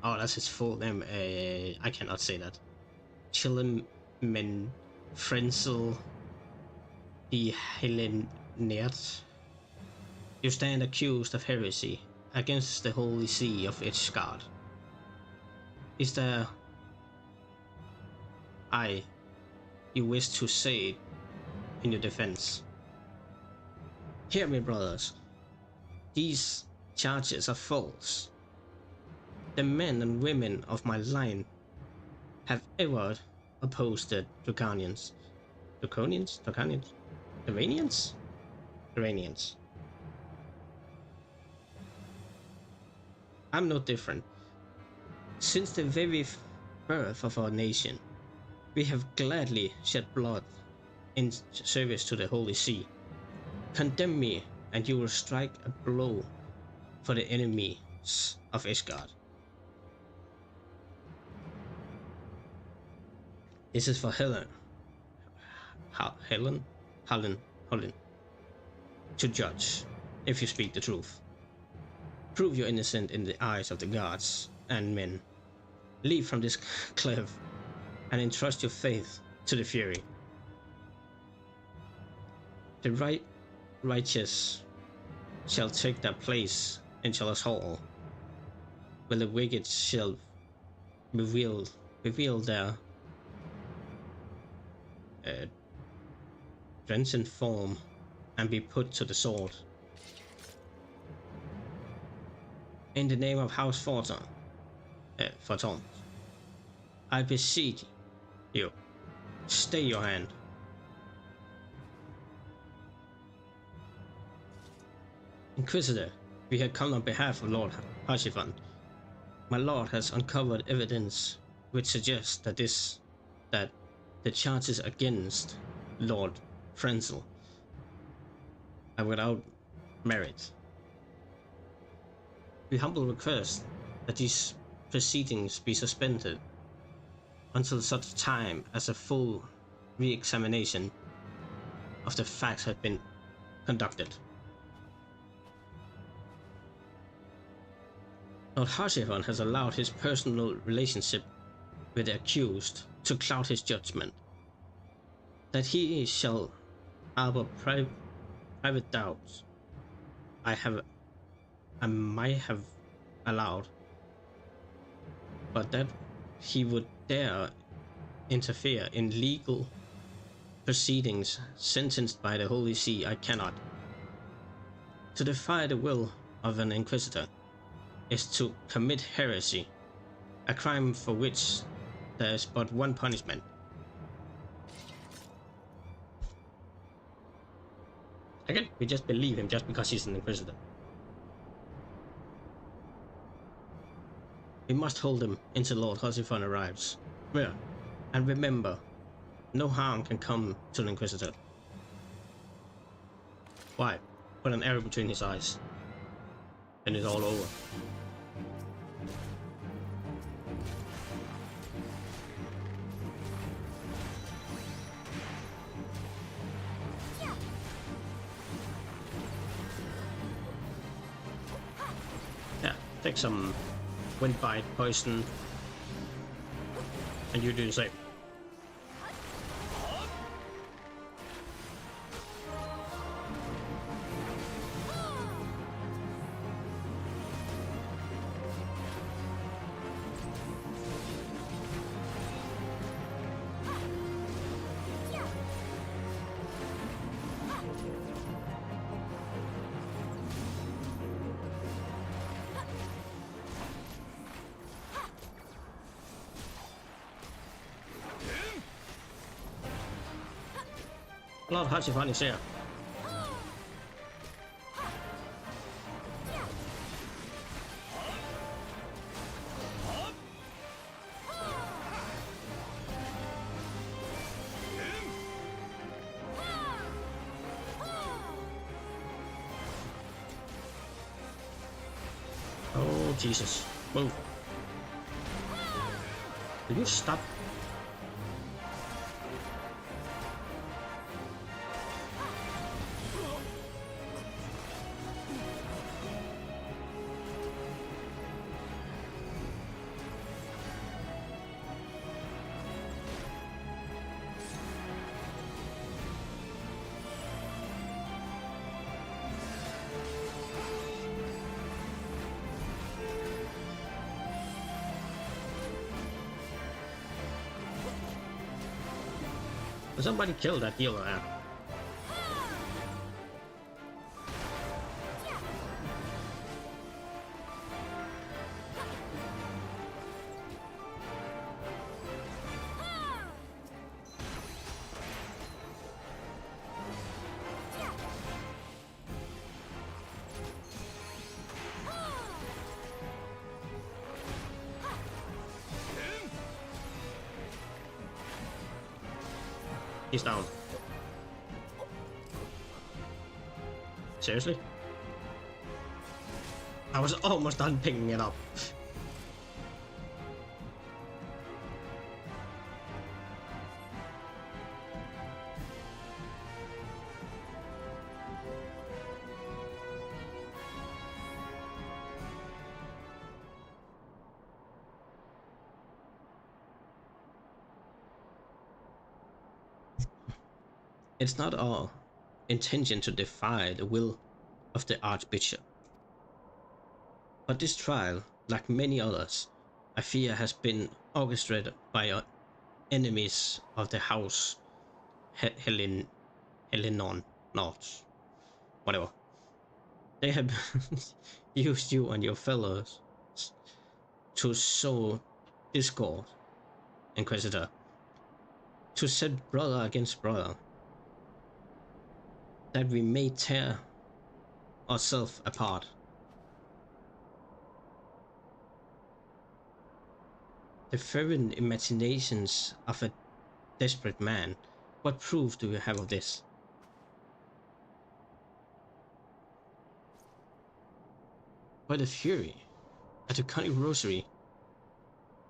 S1: Oh, that's his full name. I cannot say that. Chillemen Francel de Helenert. You stand accused of heresy against the Holy See of Isgard. Is there you wish to say in your defense? Hear me, brothers. These charges are false. The men and women of my line have ever opposed the Draconians. Draconians? Draconians? Iranians? Iranians. I'm no different. Since the very birth of our nation, we have gladly shed blood in service to the Holy See. Condemn me, and you will strike a blow for the enemies of Ishgard. This is for Helen, to judge, if you speak the truth. Prove you're innocent in the eyes of the gods and men. Leave from this cliff and entrust your faith to the Fury. The righteous shall take their place in Chalice Hall, where the wicked shall reveal their transcendent form and be put to the sword. In the name of House Forton, I beseech you, stay your hand. Inquisitor, we have come on behalf of Lord Harshivan. My lord has uncovered evidence which suggests that the charges against Lord Frenzel are without merit. We humbly request that these proceedings be suspended until such time as a full re-examination of the facts have been conducted. Lord Harshivan has allowed his personal relationship with the accused to cloud his judgment. That he shall harbor private doubts I might have allowed, but that he would dare interfere in legal proceedings sentenced by the Holy See, I cannot. To defy the will of an inquisitor is to commit heresy, a crime for which there is but one punishment. Again, we just believe him just because he's an inquisitor. We must hold him until Lord Harshivan arrives. Yeah. And remember, no harm can come to an inquisitor. Why? Put an arrow between his eyes, and it's all over. Yeah, take some wind bite poison, and you do the same. Lord Harshivan is here. Oh Jesus, move. Will you stop? Somebody kill that healer now. He's down. Seriously? I was almost done picking it up. It's not our intention to defy the will of the Archbishop. But this trial, like many others, I fear has been orchestrated by enemies of the House Helenon, not whatever. They have used you and your fellows to sow discord, Inquisitor, to set brother against brother, that we may tear ourselves apart. The fervent imaginations of a desperate man. What proof do you have of this? By the fury at the Conning Rosary.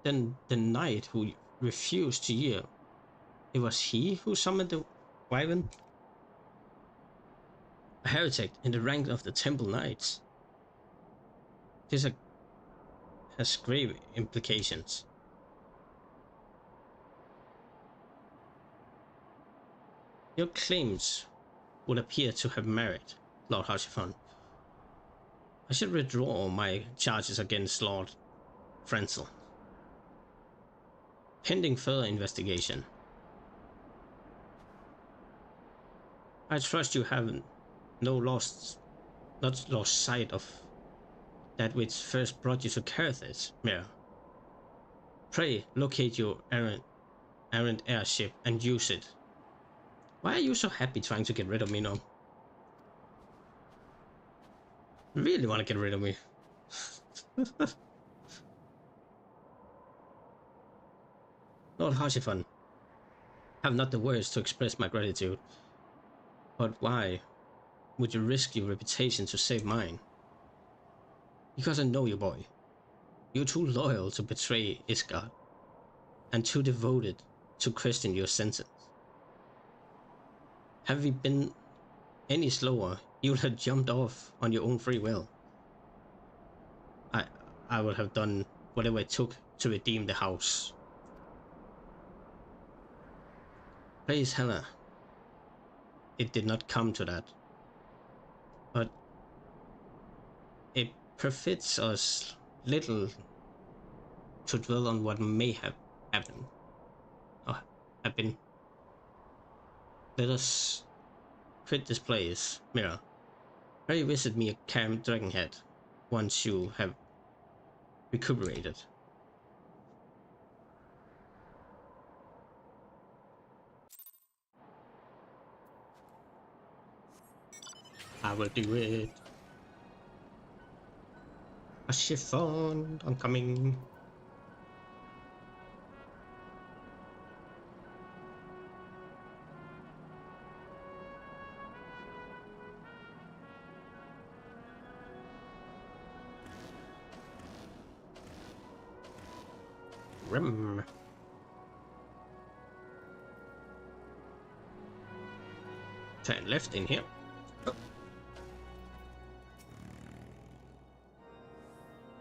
S1: Then the knight who refused to yield, it was he who summoned the wyvern? A heretic in the rank of the Temple Knights. This has grave implications. Your claims would appear to have merit, Lord Harsifon. I should withdraw my charges against Lord Frenzel, pending further investigation. I trust you have not lost sight of that which first brought you to Carthage, Mira. Pray locate your errant airship and use it. Why are you so happy trying to get rid of me now? You really want to get rid of me? Lord Harsifon, I have not the words to express my gratitude. But why would you risk your reputation to save mine? Because I know you, boy. You're too loyal to betray Isgard, and too devoted to question your sentence. Have we been any slower, you would have jumped off on your own free will. I would have done whatever it took to redeem the house. Praise Hela. It did not come to that. But it profits us little to dwell on what may have happened. Or have been. Let us quit this place, Mira. Pray visit me at Camp Dragonhead once you have recuperated. I will do it. A chiffon, I'm coming. Rim. Turn left in here. Oh.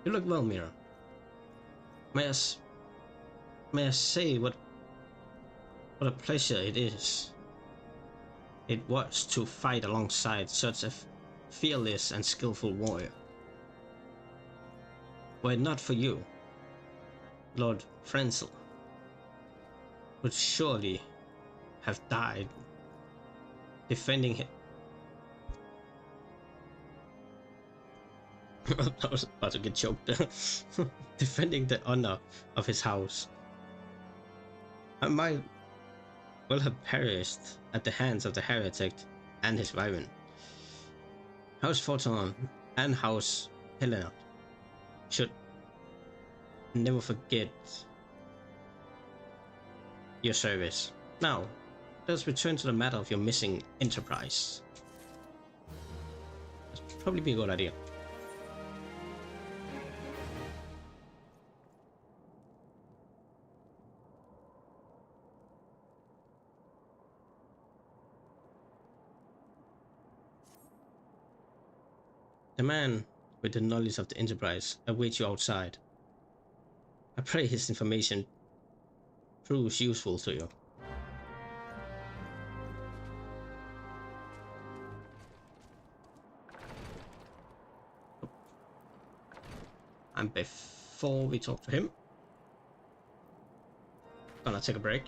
S1: You look well, Mira. May I say what a pleasure it is. It was to fight alongside such a fearless and skillful warrior. Were it not for you, Lord Frenzel would surely have died defending him. I was about to get choked. Defending the honor of his house. I might well have perished at the hands of the heretic and his wyvern. House Photon and House Helena should never forget your service. Now, let's return to the matter of your missing enterprise. That's probably be a good idea. The man with the knowledge of the enterprise awaits you outside. I pray his information proves useful to you. And before we talk to him, gonna take a break.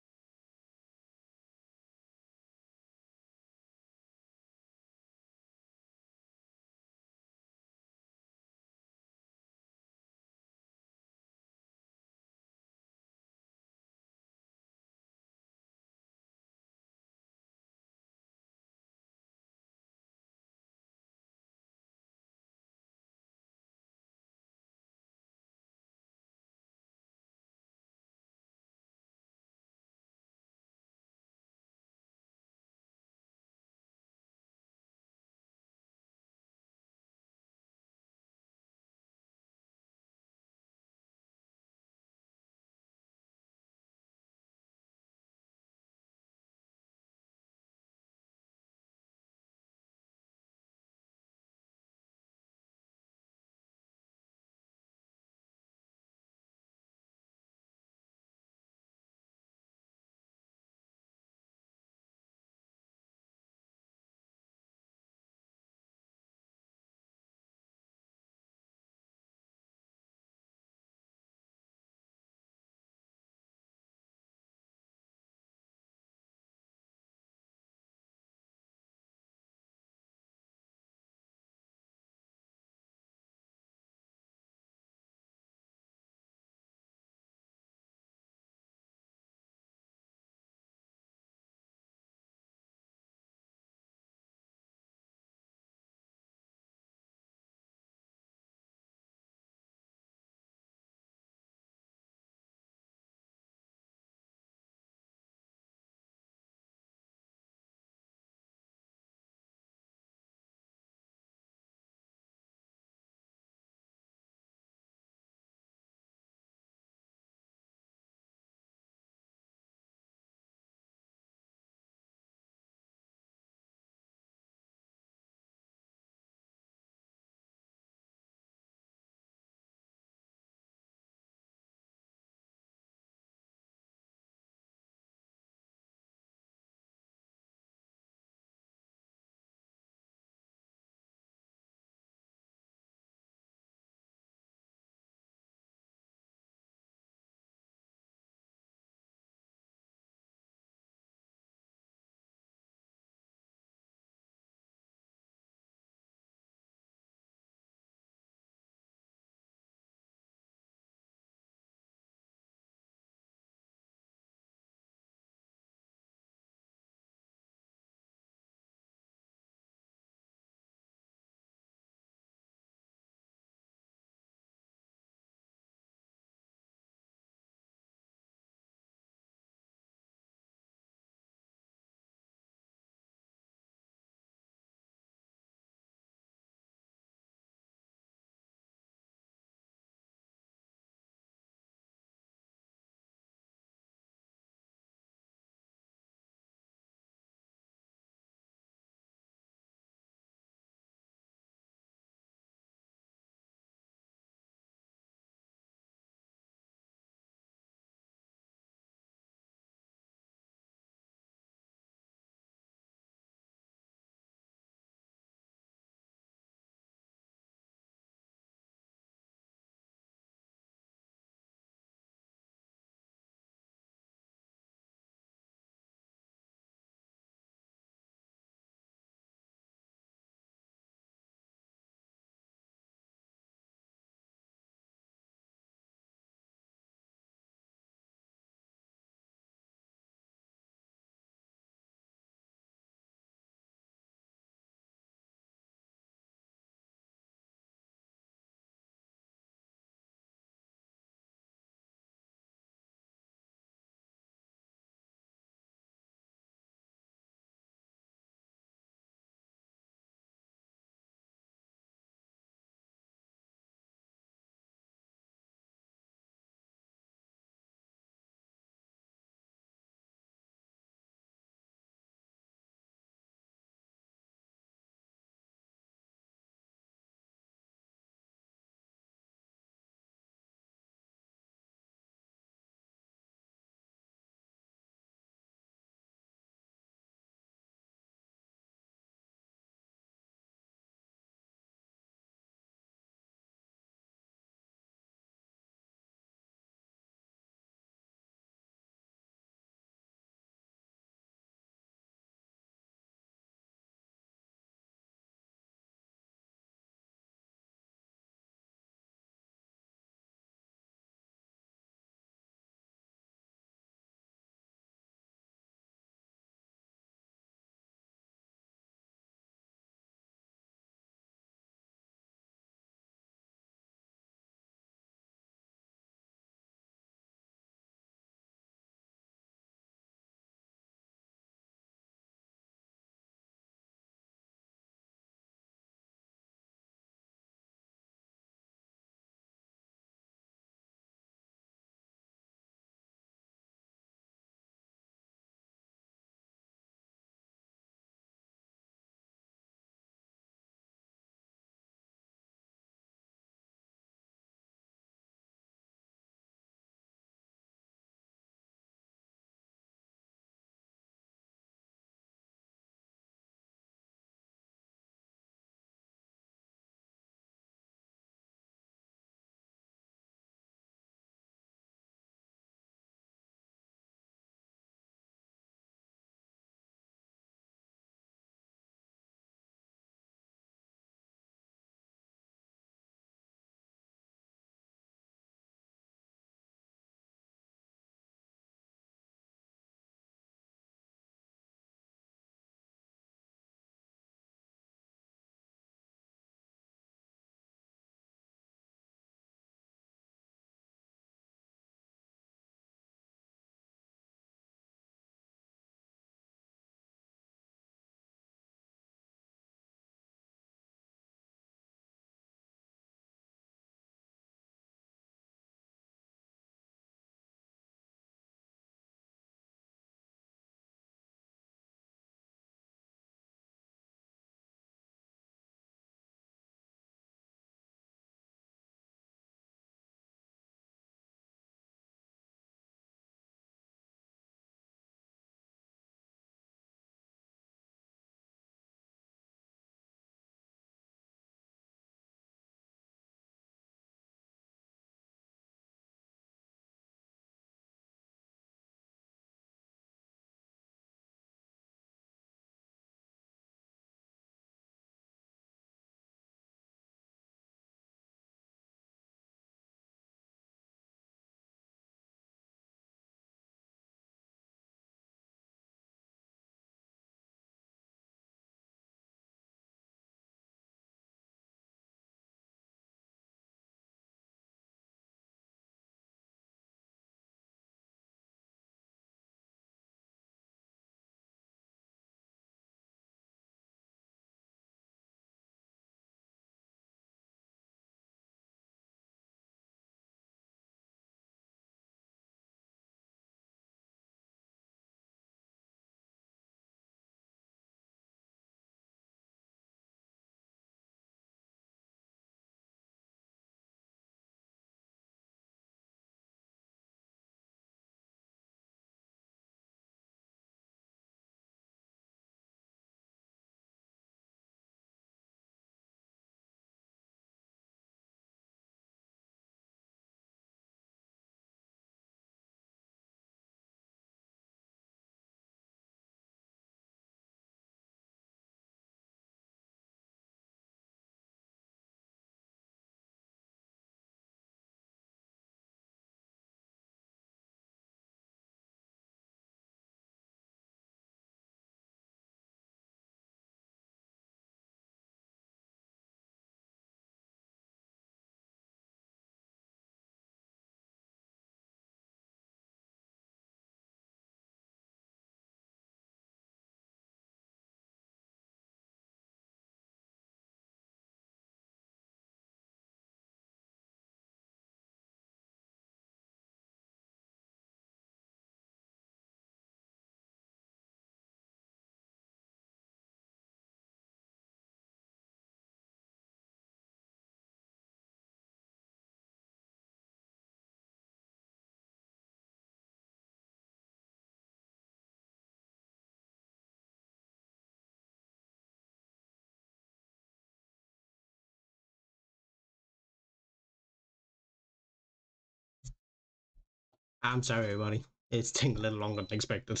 S1: I'm sorry, everybody. It's taking a little longer than expected.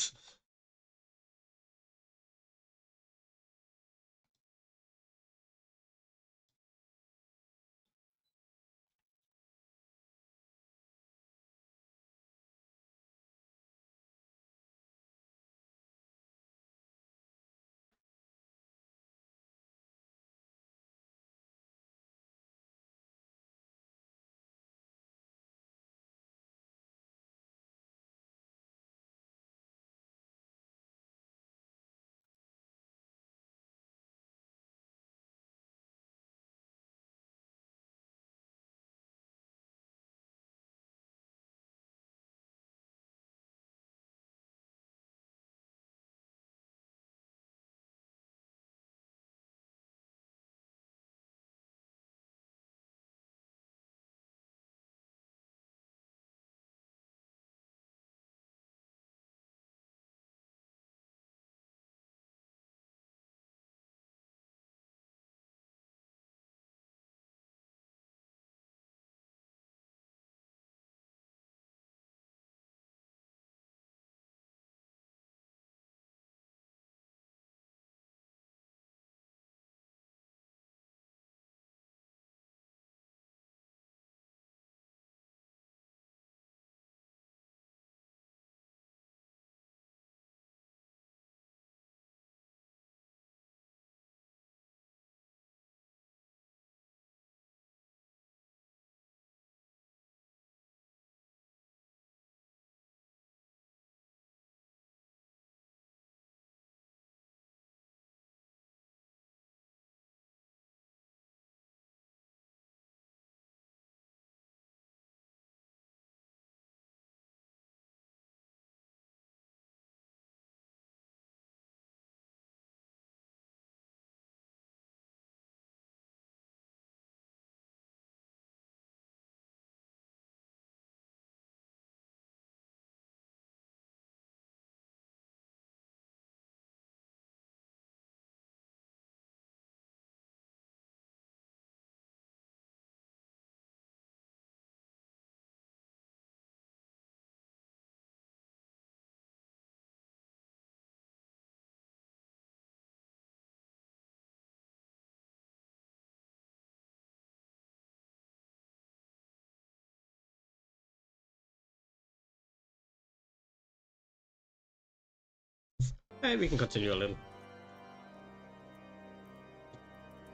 S1: Hey, we can continue a little.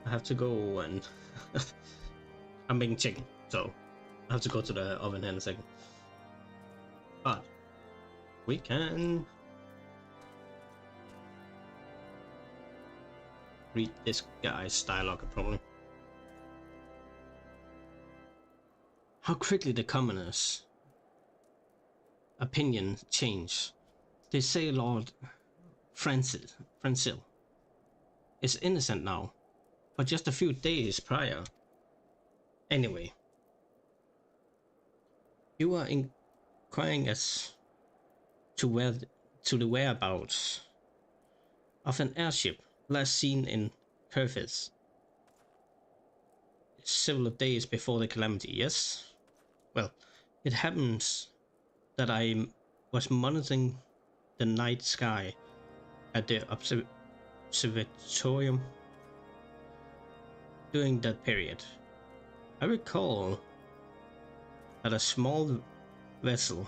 S1: I have to go and I'm making chicken, so I have to go to the oven in a second. But we can read this guy's dialogue probably. How quickly the commoners' opinion changed. They say Lord Francis is innocent now, but just a few days prior. Anyway, you are inquiring as to the whereabouts of an airship last seen in Perthis several days before the calamity, yes? Well, it happens that I was monitoring the night sky at the observatorium during that period. I recall that a small vessel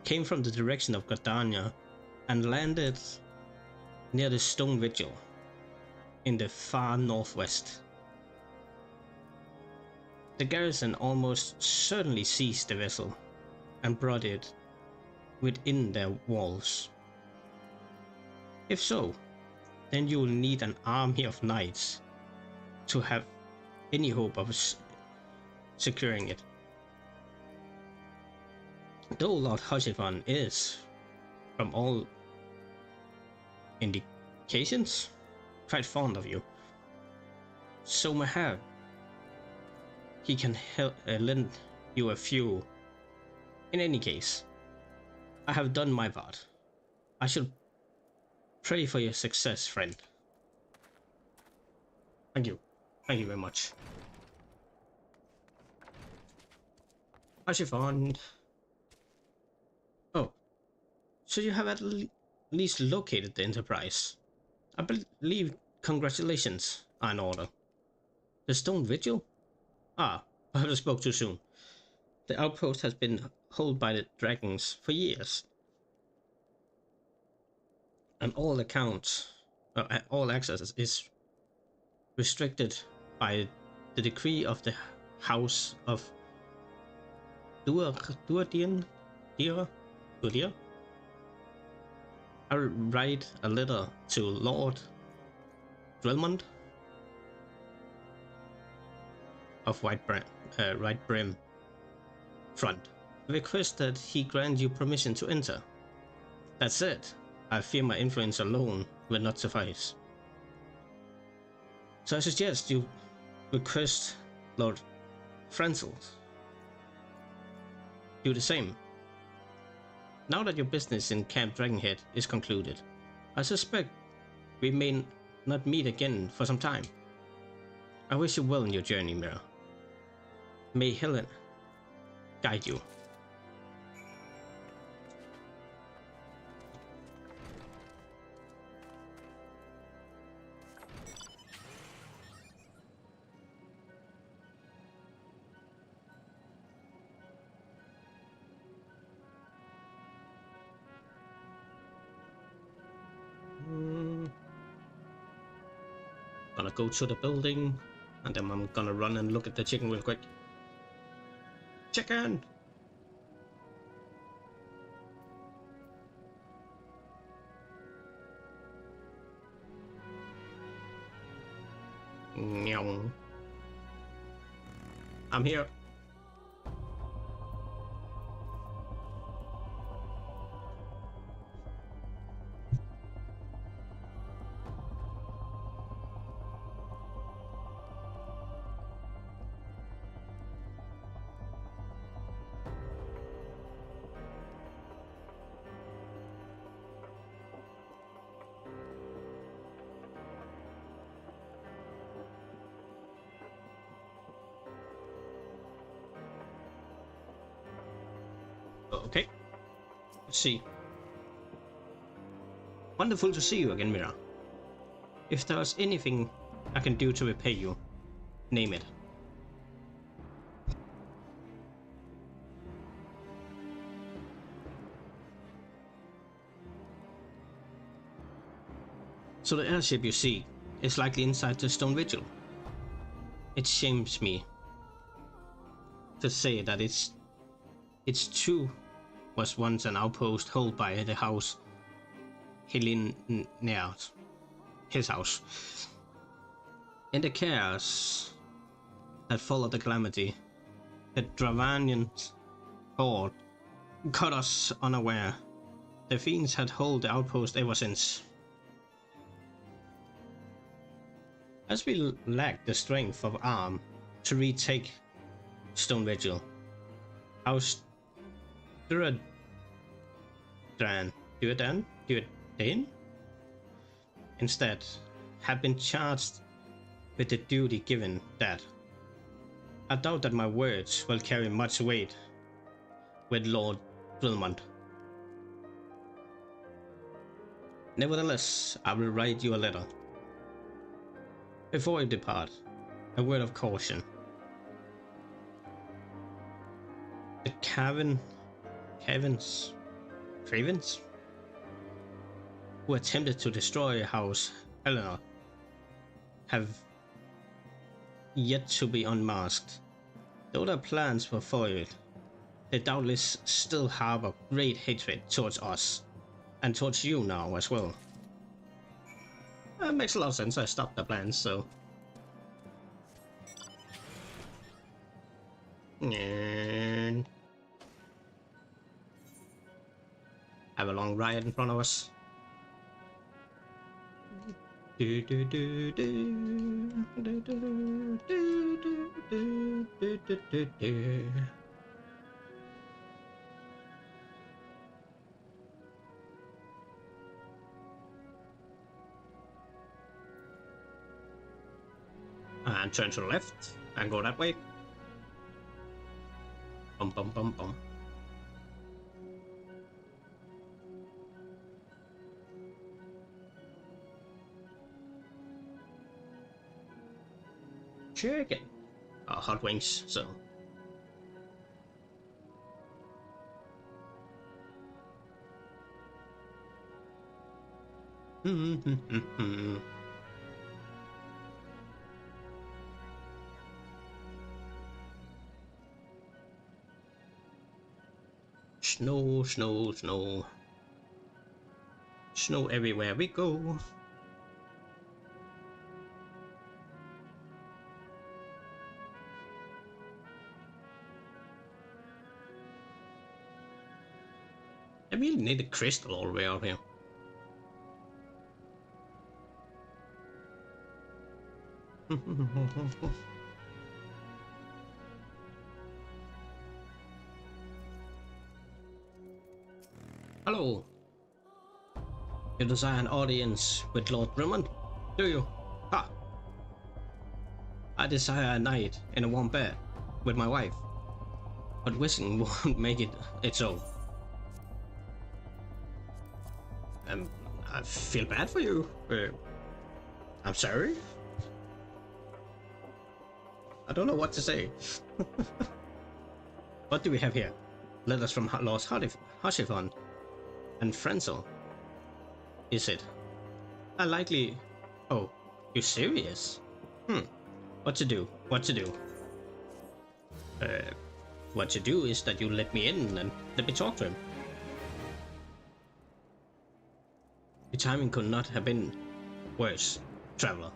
S1: came from the direction of Gardania and landed near the Stone Vigil in the far northwest. The garrison almost certainly seized the vessel and brought it within their walls. If so, then you will need an army of knights to have any hope of securing it. Though Lord Hushifan is, from all indications, quite fond of you, so mayhap he can lend you a few. In any case, I have done my part. I shall pray for your success, friend. Thank you. Thank you very much. Hushifan. So you have at least located the Enterprise. I believe congratulations are in order. The Stone Vigil? Ah, perhaps I spoke too soon. The outpost has been held by the dragons for years. And all accounts, all access is restricted by the decree of the House of Duadian? Duadir? I'll write a letter to Lord Drillmond of White Brim Front. Request that he grant you permission to enter. That's it. I fear my influence alone will not suffice. So I suggest you request Lord Frenzel do the same. Now that your business in Camp Dragonhead is concluded, I suspect we may not meet again for some time. I wish you well in your journey, Mira. May Helen guide you. Gonna go to the building, and then I'm gonna run and look at the chicken real quick. Chicken! Meow. I'm here. Okay. Let's see. Wonderful to see you again, Mira. If there's anything I can do to repay you, name it. So the airship you see is likely inside the Stone Vigil. It shames me to say that it's true was once an outpost held by the house Helineart, his house. In the chaos that followed the calamity, the Dravanian horde caught us unaware. The fiends had held the outpost ever since. As we lacked the strength of arm to retake Stone Vigil, our Duadan instead have been charged with the duty given that. I doubt that my words will carry much weight with Lord Drillmond. Nevertheless, I will write you a letter. Before I depart, a word of caution. The Cravens, who attempted to destroy House Eleanor, have yet to be unmasked. Though their plans were foiled, they doubtless still harbor great hatred towards us, and towards you now as well. That makes a lot of sense. I stopped the plans, so. And have a long ride in front of us. And turn to the left and go that way. Bum bum bum bum. chicken. Hot wings, so. Snow, snow, snow. Snow everywhere we go. I really need a crystal all the way out here. Hello. You desire an audience with Lord Drummond, do you? Ha! I desire a night in a warm bed with my wife, but wishing won't make it so. I feel bad for you. I'm sorry. I don't know what to say. What do we have here? Letters from Lords Harsifon and Frenzel. Is it? I likely... Oh, you serious? What to do? What to do? What to do is that you let me in and let me talk to him. The timing could not have been worse, traveler.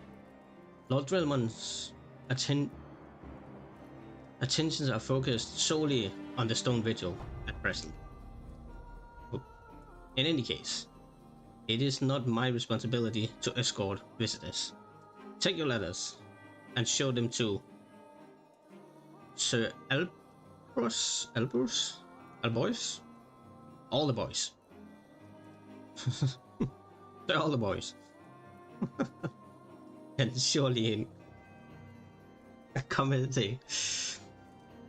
S1: Lord Drellman's attentions are focused solely on the stone vigil at present. In any case, it is not my responsibility to escort visitors. Take your letters and show them to Sir Albois? All the boys. They're all the boys. And surely in a comedy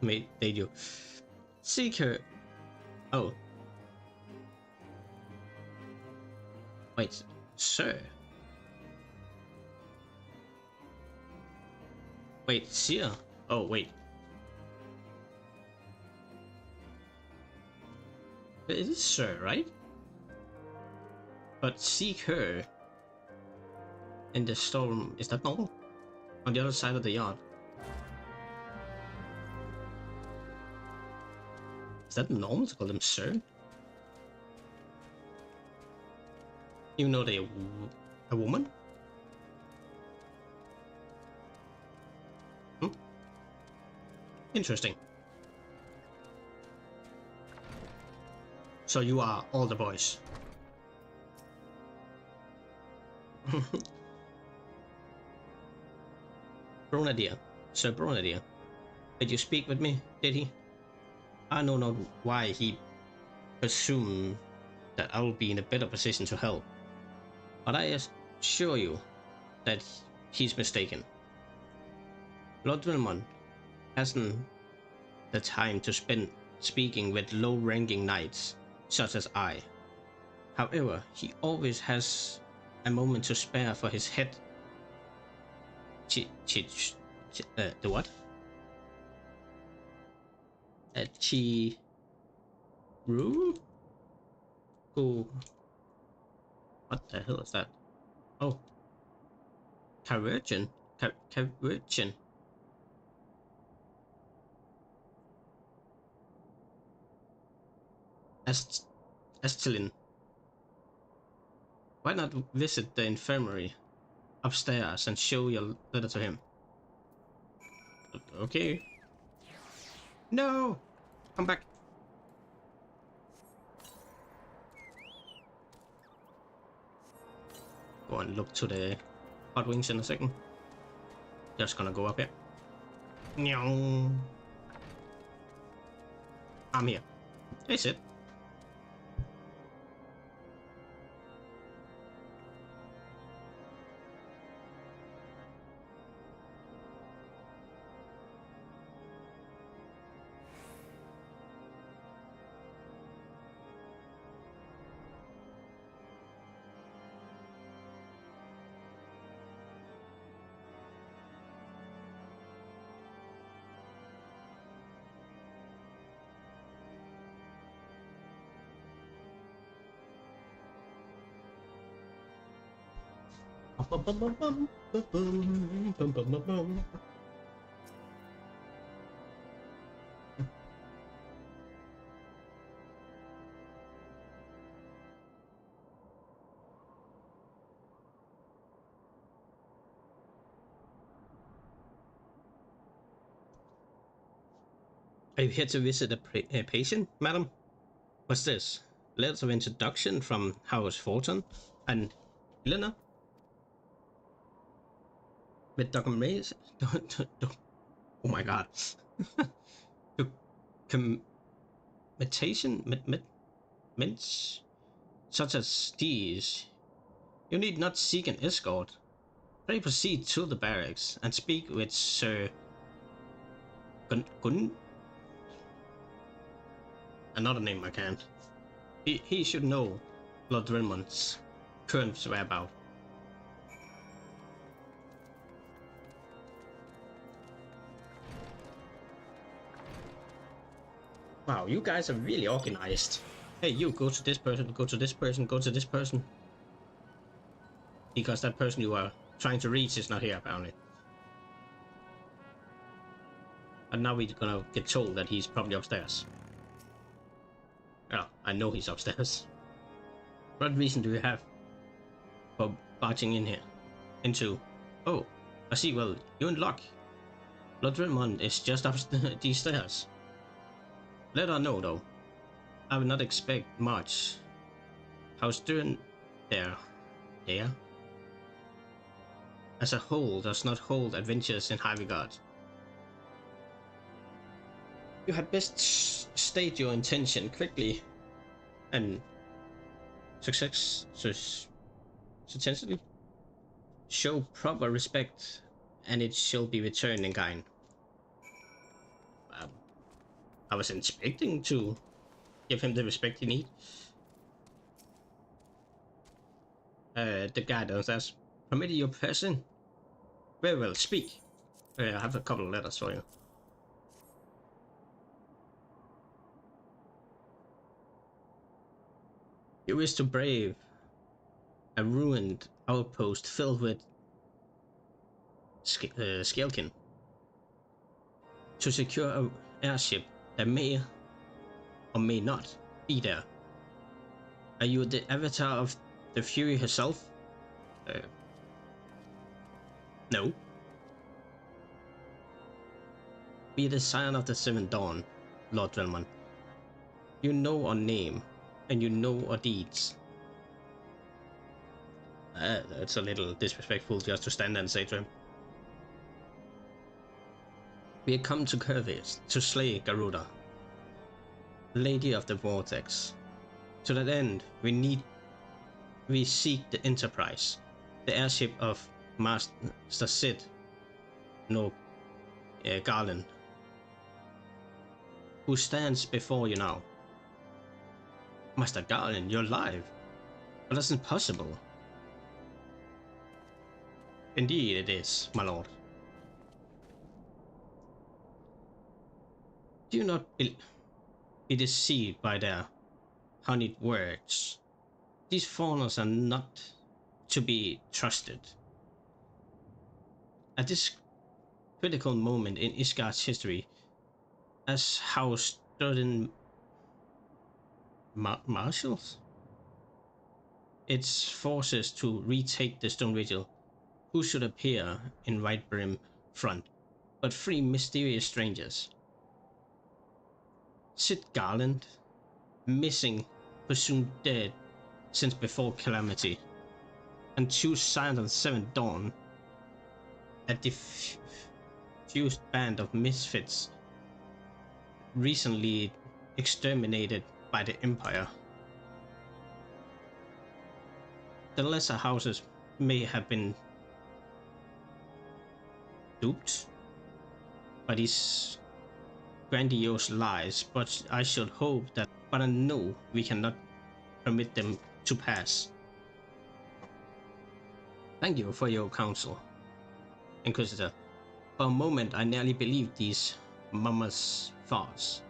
S1: made you seek her. Oh. Wait, sir. Wait, sir. Oh, wait. It is sir, right? But seek her in the storm, is that normal? On the other side of the yard. Is that normal to call them sir? Even though they're a woman? Interesting. So you are all the boys. Bronadier, Sir Bronadier, did you speak with me, did he? I know not why he presumed that I will be in a better position to help, but I assure you that he's mistaken. Lord Wilmot hasn't the time to spend speaking with low-ranking knights such as I. However, he always has a moment to spare for his head. The what? Room? Who? What the hell is that? Oh, Cavirgin. Cavirgin. Estelin. Why not visit the infirmary upstairs and show your letter to him? Okay. No! Come back. Go and look to the hot wings in a second. Just gonna go up here. I'm here. Hey, Sid. Are you here to visit a patient, madam? What's this? Letters of introduction from House Fulton and Helena? With documentation? Oh my god. Documentation? Mints? Such as these. You need not seek an escort. Pray proceed to the barracks and speak with Sir Gun? Another name I can't. He should know Lord Redmond's current whereabouts. Wow, you guys are really organized. Hey, you go to this person, go to this person, go to this person. Because that person you are trying to reach is not here, apparently. And now we're gonna get told that he's probably upstairs. Well, I know he's upstairs. What reason do you have for barging in here? Into... Oh, I see, well, you're in luck. Lord Redmond is just up these stairs. Let her know, though. I would not expect much. How's doing there? There? As a whole, does not hold adventures in high regard. You had best state your intention quickly and successfully. Show proper respect, and it shall be returned in kind. I was expecting to give him the respect he needs. The guy downstairs. Permit your person? Very well, speak. I have a couple of letters for you. You wish to brave a ruined outpost filled with Scalekin to secure an airship that may or may not be there. Are you the avatar of the Fury herself? No. Be the Scion of the Seventh Dawn, Lord Relmond. You know our name, and you know our deeds. It's a little disrespectful just to stand and say to him. We have come to Curvis to slay Garuda, Lady of the Vortex. To that end, we seek the Enterprise, the airship of Master Sid, Garland, who stands before you now. Master Garland, you're alive? But that's impossible. Indeed it is, my lord. Do not be deceived by their honeyed words. These foreigners are not to be trusted. At this critical moment in Isgard's history, as House Sturden marshals its forces to retake the Stone Vigil, who should appear in White Brim front, but three mysterious strangers. Sid Garland, missing, presumed dead since before Calamity, and two Scions of the Seventh Dawn, a diffused band of misfits recently exterminated by the Empire. The lesser houses may have been duped by these grandiose lies, but I should hope that, but I know we cannot permit them to pass. Thank you for your counsel, Inquisitor. For a moment I nearly believed this mama's farce.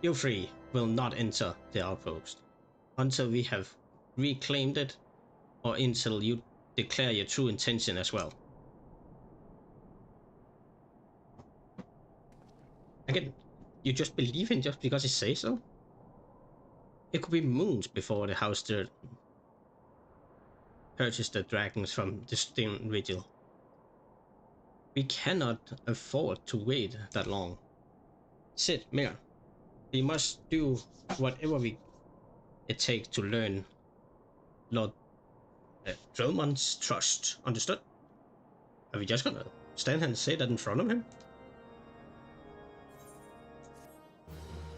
S1: You three will not enter the outpost until we have reclaimed it, or until you declare your true intention as well. Again, you just believe him just because he says so? It could be moons before the house dirt purchased the dragons from the stone vigil. We cannot afford to wait that long. Sid, Mayor, we must do whatever it takes to learn Lord Drellman's trust. Understood? Are we just gonna stand and say that in front of him?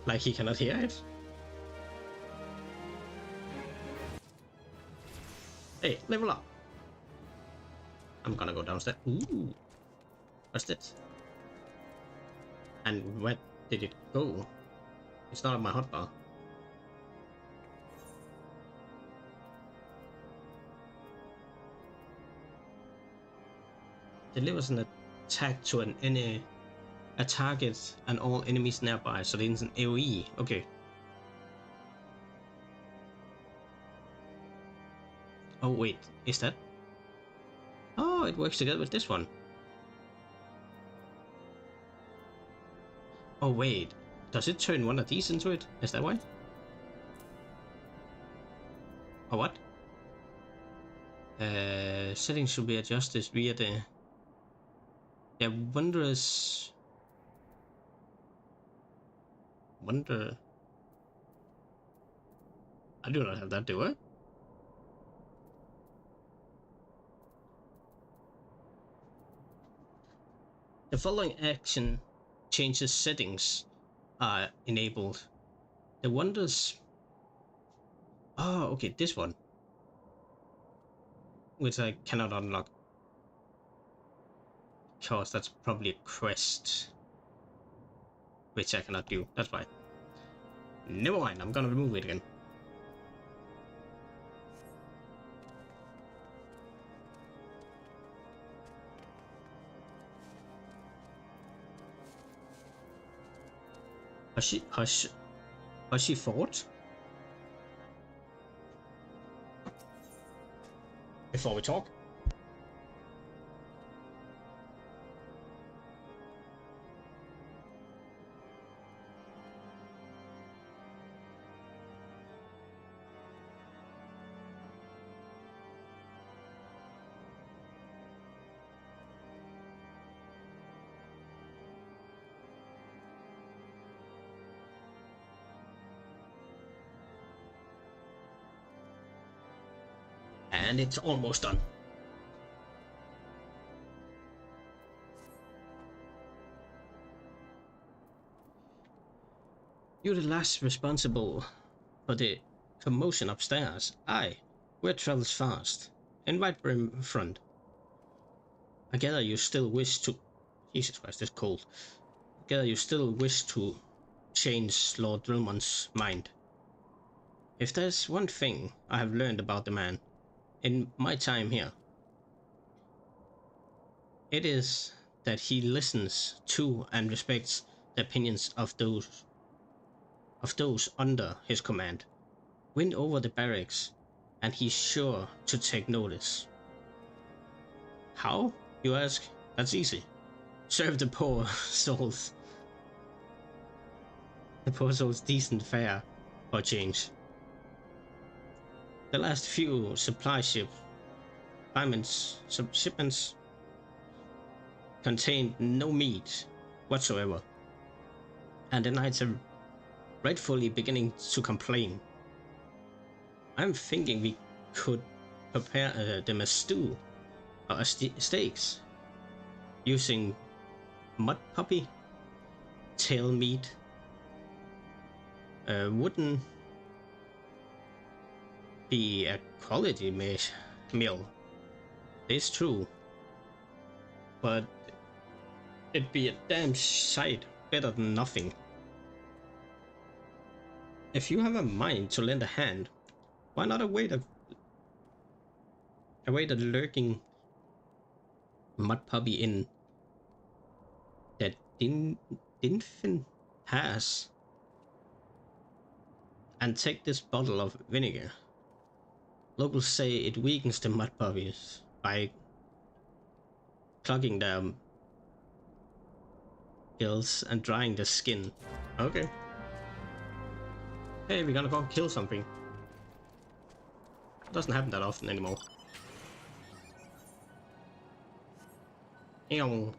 S1: Like he cannot hear it? Hey, level up. I'm gonna go downstairs. Ooh. What's this? And where did it go? It's not on my hotbar. Delivers an attack to a target and all enemies nearby, so it's an AoE. Okay. Oh wait, is that? Oh, it works together with this one. Oh wait, does it turn one of these into it? Is that why? Or what? Settings should be adjusted via the wondrous wonder. I do not have that, do I? The following action changes settings are enabled. The wonders. Oh, okay, this one, which I cannot unlock because that's probably a quest, which I cannot do. That's why. Never mind. I'm gonna remove it again. Has she fought? Before we talk? And it's almost done. You're the last responsible for the commotion upstairs. Aye, word travels fast. Invite Brim front. I gather you still wish to... Jesus Christ, it's cold. I gather you still wish to change Lord Drillman's mind. If there's one thing I have learned about the man in my time here, it is that he listens to and respects the opinions of those under his command. Win over the barracks, and he's sure to take notice. How, you ask? That's easy. Serve the poor souls. The poor souls decent fare for change. The last few supply shipments contained no meat whatsoever, and the knights are rightfully beginning to complain. I'm thinking we could prepare them a stew or steaks using mud puppy, tail meat, wouldn't be a quality meal. It's true, but it'd be a damn sight better than nothing. If you have a mind to lend a hand, why not await a lurking mud puppy in that Dinfin has, and take this bottle of vinegar. Locals say it weakens the mud puppies by clogging their gills and drying the skin. Okay. Hey, we're gonna go kill something. It doesn't happen that often anymore. Ew.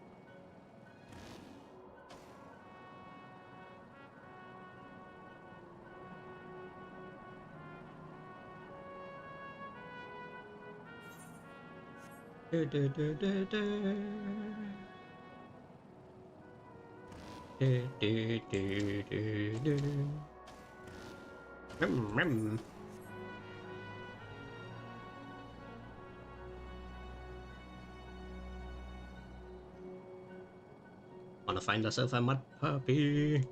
S1: Wanna find yourself a mud puppy.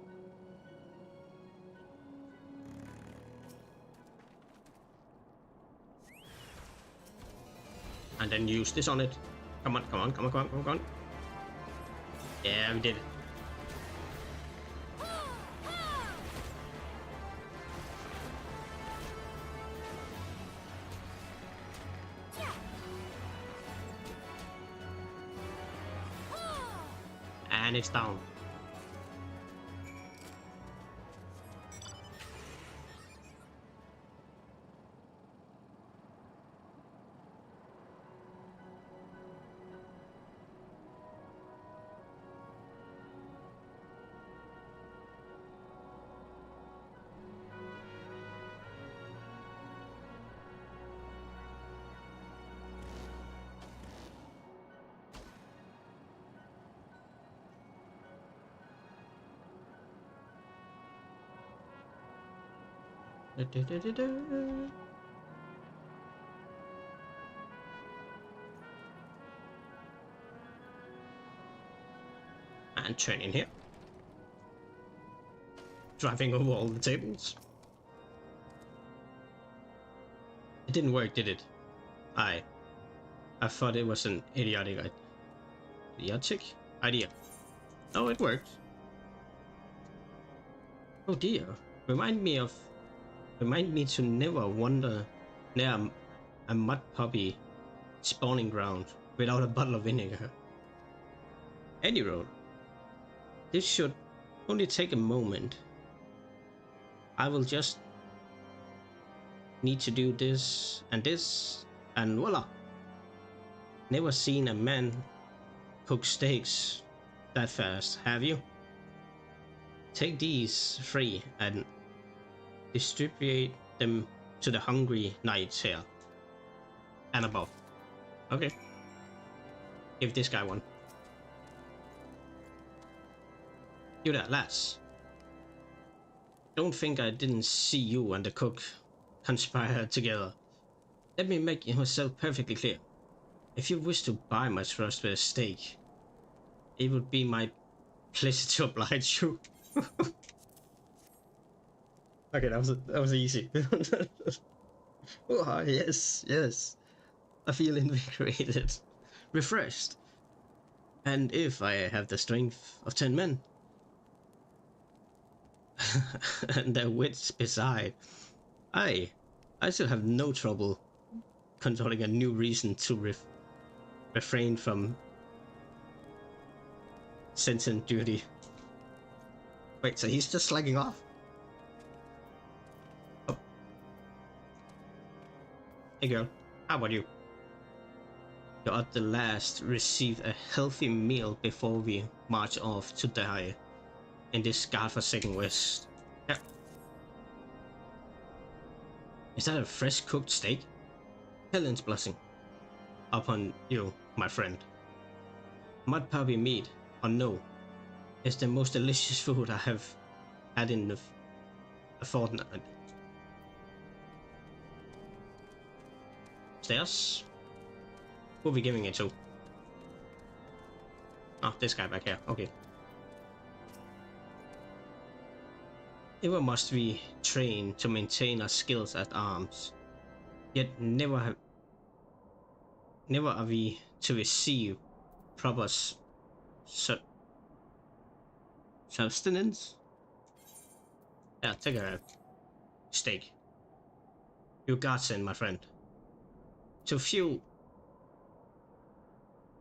S1: And then use this on it. Come on, come on, come on, come on, come on. Yeah, we did it. And it's down. And turn in here. Driving over all the tables. It didn't work, did it? I thought it was an idiotic idea. Oh, it worked. Oh dear. Remind me to never wander near a mud puppy spawning ground without a bottle of vinegar. Any road. This should only take a moment. I will just need to do this, and voila! Never seen a man cook steaks that fast, have you? Take these 3 and distribute them to the hungry knights here and above. Okay. Give this guy one. You there, lass. Don't think I didn't see you and the cook conspire together. Let me make myself perfectly clear. If you wish to buy my trust with a steak, it would be my pleasure to oblige you. Okay, that was easy. Oh, yes. I feel invigorated, refreshed. And if I have the strength of 10 men, and their wits beside, I still have no trouble controlling a new reason to refrain from sentient duty. Wait, so he's just slagging off? Oh. Hey girl, how about you? You're at the last receive a healthy meal before we march off to die in this godforsaken west. Yeah. Is that a fresh cooked steak? Helen's blessing upon you, my friend. Mud puppy meat, or no, is the most delicious food I have had in a fortnight. Stairs? Who are we giving it to? Oh, this guy back here. Okay. Ever must we train to maintain our skills at arms, yet never are we to receive proper sustenance? Yeah, take a steak. You godsend, my friend. to feel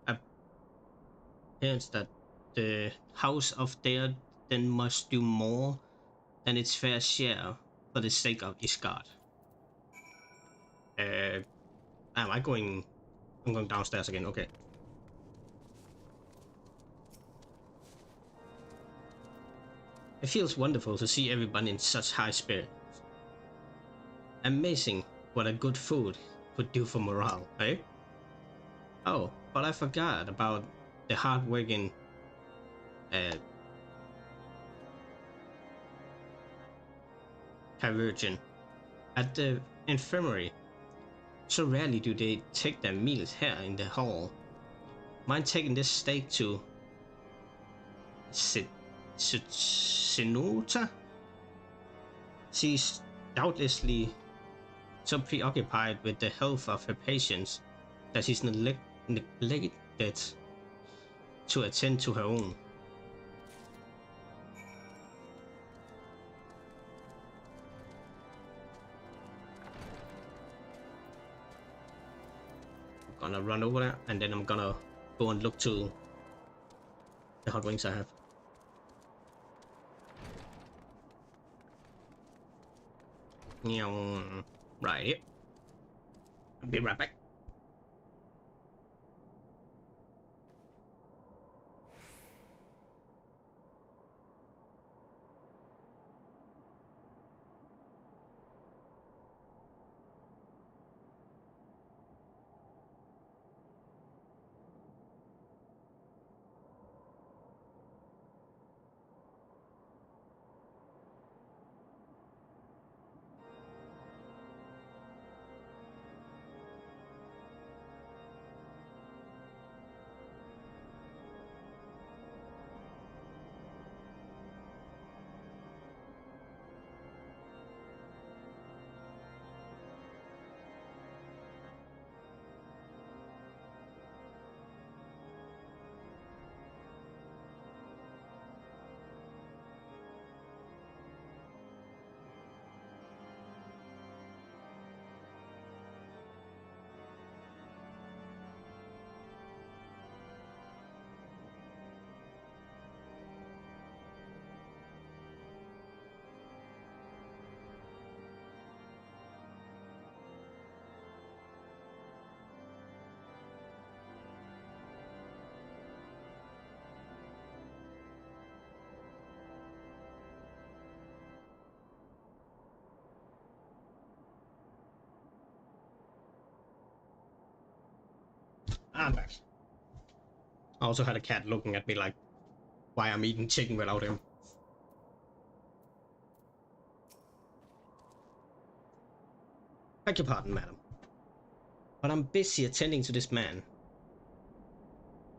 S1: appearance that the House of Dead then must do more than its fair share for the sake of Isgard. Am I going? I'm going downstairs again. Okay. It feels wonderful to see everyone in such high spirits. Amazing what a good food could do for morale, eh? Oh, but I forgot about the hard-working chirurgeon at the infirmary. So rarely do they take their meals here in the hall. Mind taking this steak to Sinuta? She's doubtlessly so preoccupied with the health of her patients that she's neglected to attend to her own. I'm gonna run over there and then I'm gonna go and look to the hot wings I have. Right. I'll be right back. I'm back. I also had a cat looking at me like, why I'm eating chicken without him. Beg your pardon, madam, but I'm busy attending to this man.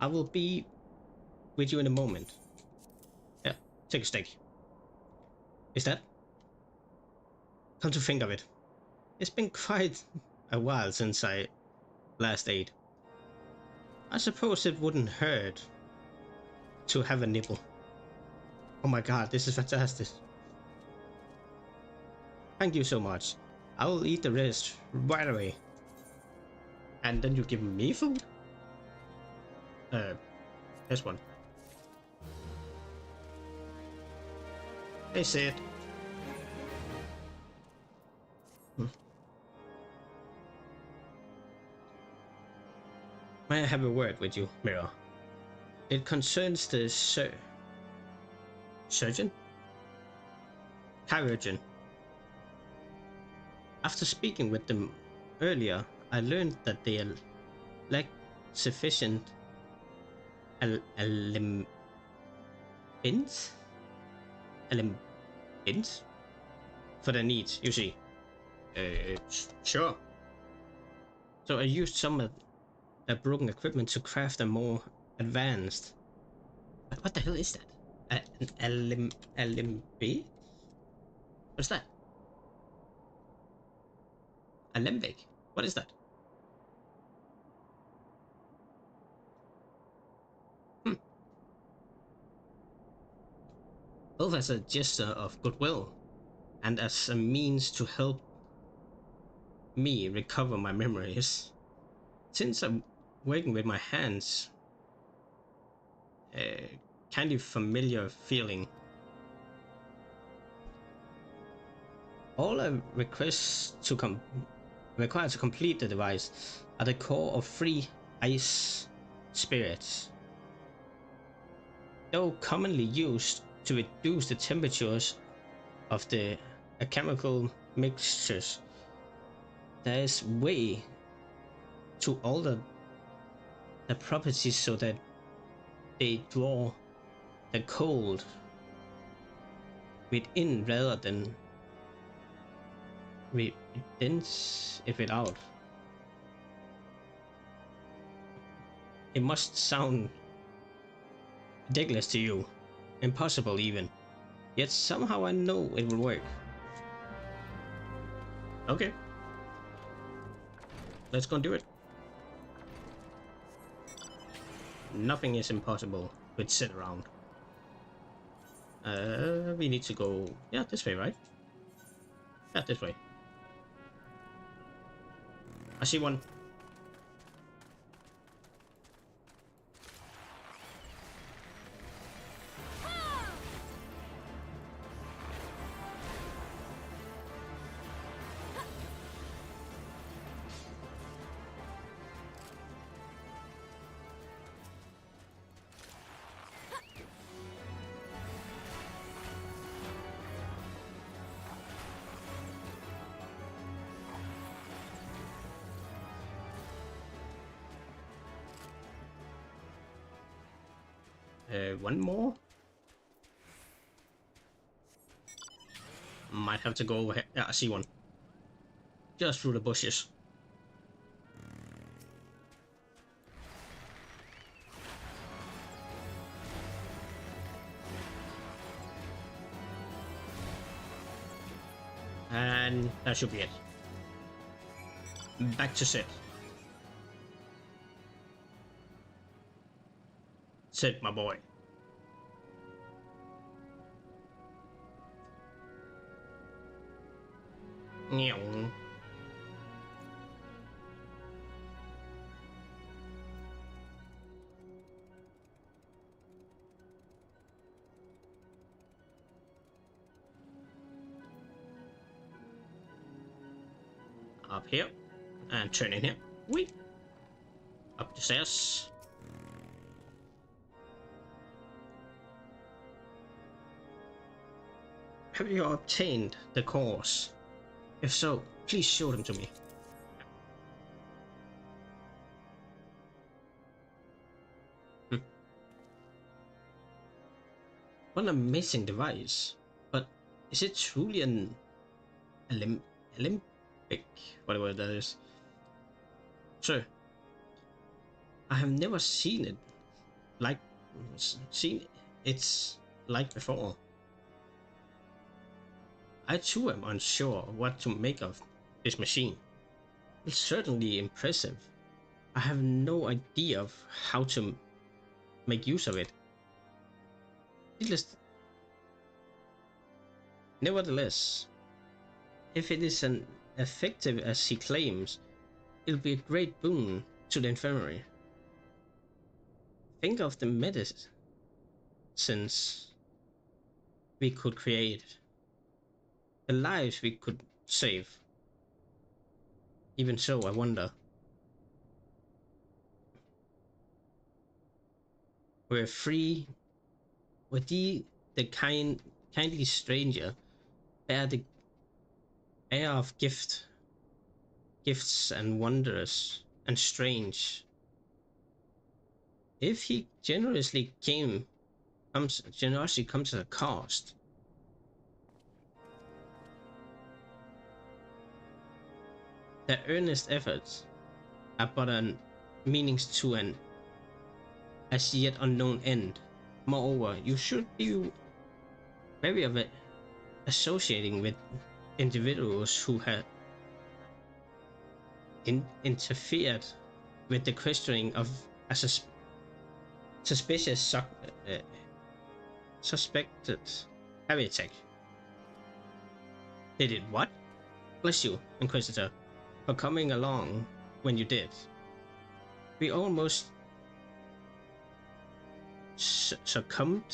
S1: I will be with you in a moment. Yeah, take a steak. Is that? Come to think of it, it's been quite a while since I last ate. I suppose it wouldn't hurt to have a nibble. Oh my god, this is fantastic. Thank you so much. I will eat the rest right away. And then you give me food? This one. Hey, Sid. May I have a word with you, Mirror? It concerns the surgeon? Chirurgeon. After speaking with them earlier, I learned that they lack sufficient limbins for their needs, you see. Sure. So I used some of the broken equipment to craft a more advanced. What the hell is that? An LMB? What's that? Alembic? What is that? Both as a gesture of goodwill and as a means to help me recover my memories. since I'm working with my hands, kind of familiar feeling. All I request to required to complete the device are the core of 3 ice spirits. Though commonly used to reduce the temperatures of the chemical mixtures, there is way to alter the properties so that they draw the cold within rather than dense it out. It must sound ridiculous to you, impossible even, yet somehow I know it will work. Okay, let's go and do it. Nothing is impossible with sit around. We need to go, yeah, this way, right? Yeah, this way. I see one. One more? Might have to go over here. Yeah, I see one. Just through the bushes. And that should be it. Back to sit. Sit, my boy. Meow. Up here and turn in here. Whee! Up the stairs. Have you obtained the cores? If so, please show them to me. What an amazing device. But is it truly an Olympic, whatever that is? Sir, I have never seen it like before. I too am unsure what to make of this machine. It's certainly impressive. I have no idea of how to make use of it. Nevertheless, if it is as effective as he claims, it'll be a great boon to the infirmary. Think of the medicines we could create, the lives we could save. Even so, I wonder, were the kindly stranger bear the air of gifts and wondrous and strange? If he generously comes at a cost. Their earnest efforts are but an meanings to an as yet unknown end. Moreover, you should be wary of it associating with individuals who have interfered with the questioning of a suspected heretic. They did what? Bless you, Inquisitor, for coming along when you did. We almost succumbed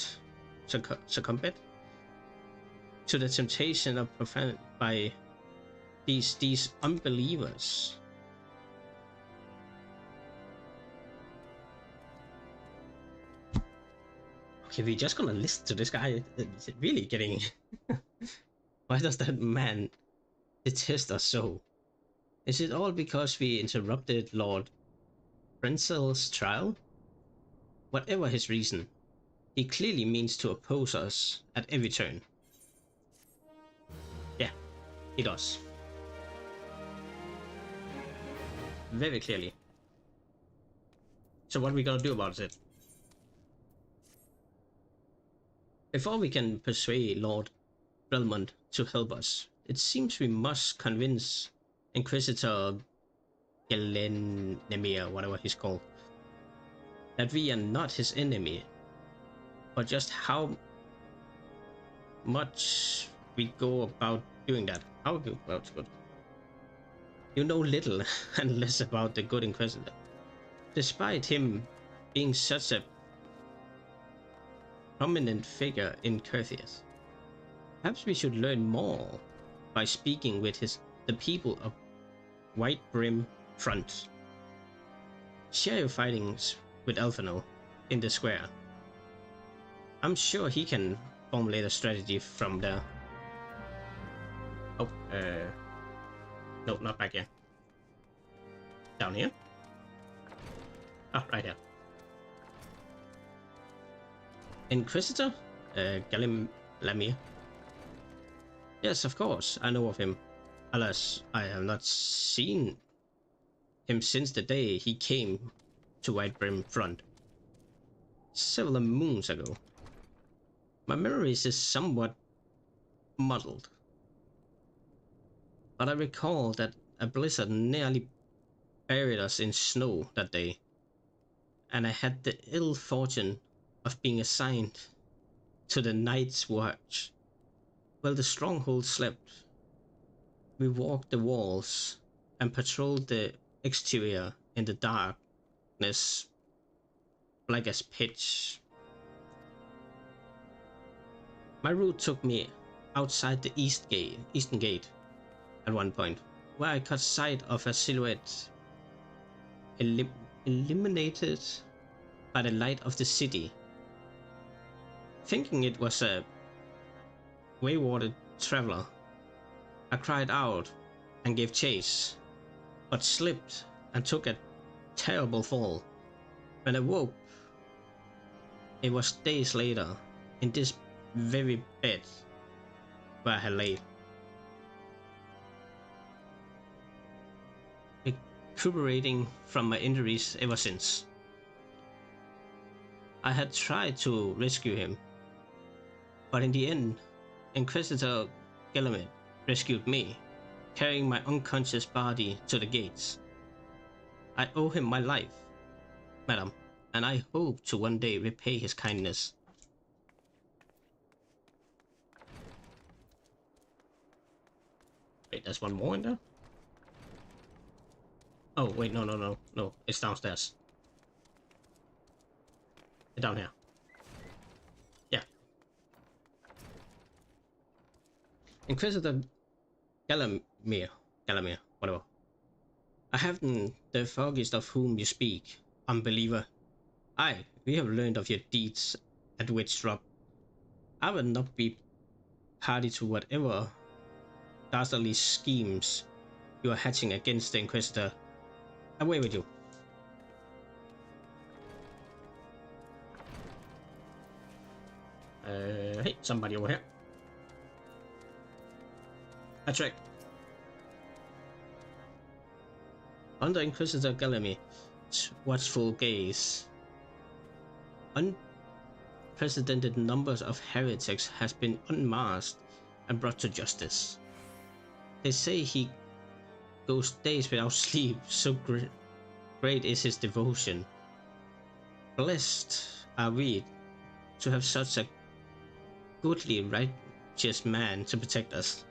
S1: to the temptation of profanity by these unbelievers. Okay, we're just gonna listen to this guy. It's really getting... Why does that man detest us so? Is it all because we interrupted Lord Prenzel's trial? Whatever his reason, he clearly means to oppose us at every turn. Yeah, he does. Very clearly. So what are we gonna do about it? Before we can persuade Lord Belmont to help us, it seems we must convince Inquisitor Gelenemir, whatever he's called, that we are not his enemy, but just how much we go about doing that. How we go about it. You know little and less about the good Inquisitor, despite him being such a prominent figure in Curthius. Perhaps we should learn more by speaking with the people of White Brim Front. Share your findings with Elfino in the square. I'm sure he can formulate a strategy from there. Oh, no, not back here. Down here? Oh, right here. Inquisitor? Galimlamir? Yes, of course, I know of him. Alas, I have not seen him since the day he came to White Brim Front. Several moons ago. My memories is somewhat muddled, but I recall that a blizzard nearly buried us in snow that day, and I had the ill fortune of being assigned to the night's watch. While the stronghold slept, we walked the walls and patrolled the exterior in the darkness, black as pitch. My route took me outside the eastern gate at one point, where I caught sight of a silhouette illuminated by the light of the city. Thinking it was a wayward traveler, I cried out and gave chase, but slipped and took a terrible fall. When I woke, it was days later in this very bed where I had laid, recuperating from my injuries ever since. I had tried to rescue him, but in the end, Inquisitor Gelamed rescued me, carrying my unconscious body to the gates. I owe him my life, madam, and I hope to one day repay his kindness. Wait, there's one more in there? Oh, wait, no, it's downstairs. Down here. Yeah. Inquisitor Galamir, whatever. I haven't the foggiest of whom you speak, unbeliever. Aye, we have learned of your deeds at Witch Drop. I will not be party to whatever dastardly schemes you are hatching against the Inquisitor. Away with you. Hey, somebody over here. Patrick. Under Inquisitor Galamir's watchful gaze, unprecedented numbers of heretics has been unmasked and brought to justice. They say he goes days without sleep, so great is his devotion. Blessed are we to have such a goodly, righteous man to protect us.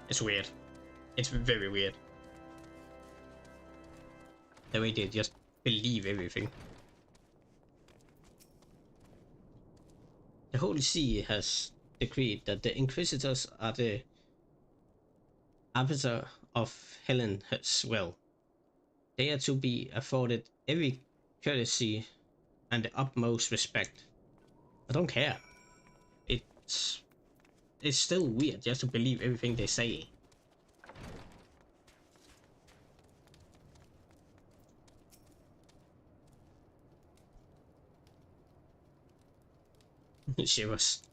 S1: It's weird. It's very weird. The way they just believe everything. The Holy See has decreed that the Inquisitors are the arbiter of Helen's will. They are to be afforded every courtesy and the utmost respect. I don't care. It's still weird just to believe everything they say. Shivers.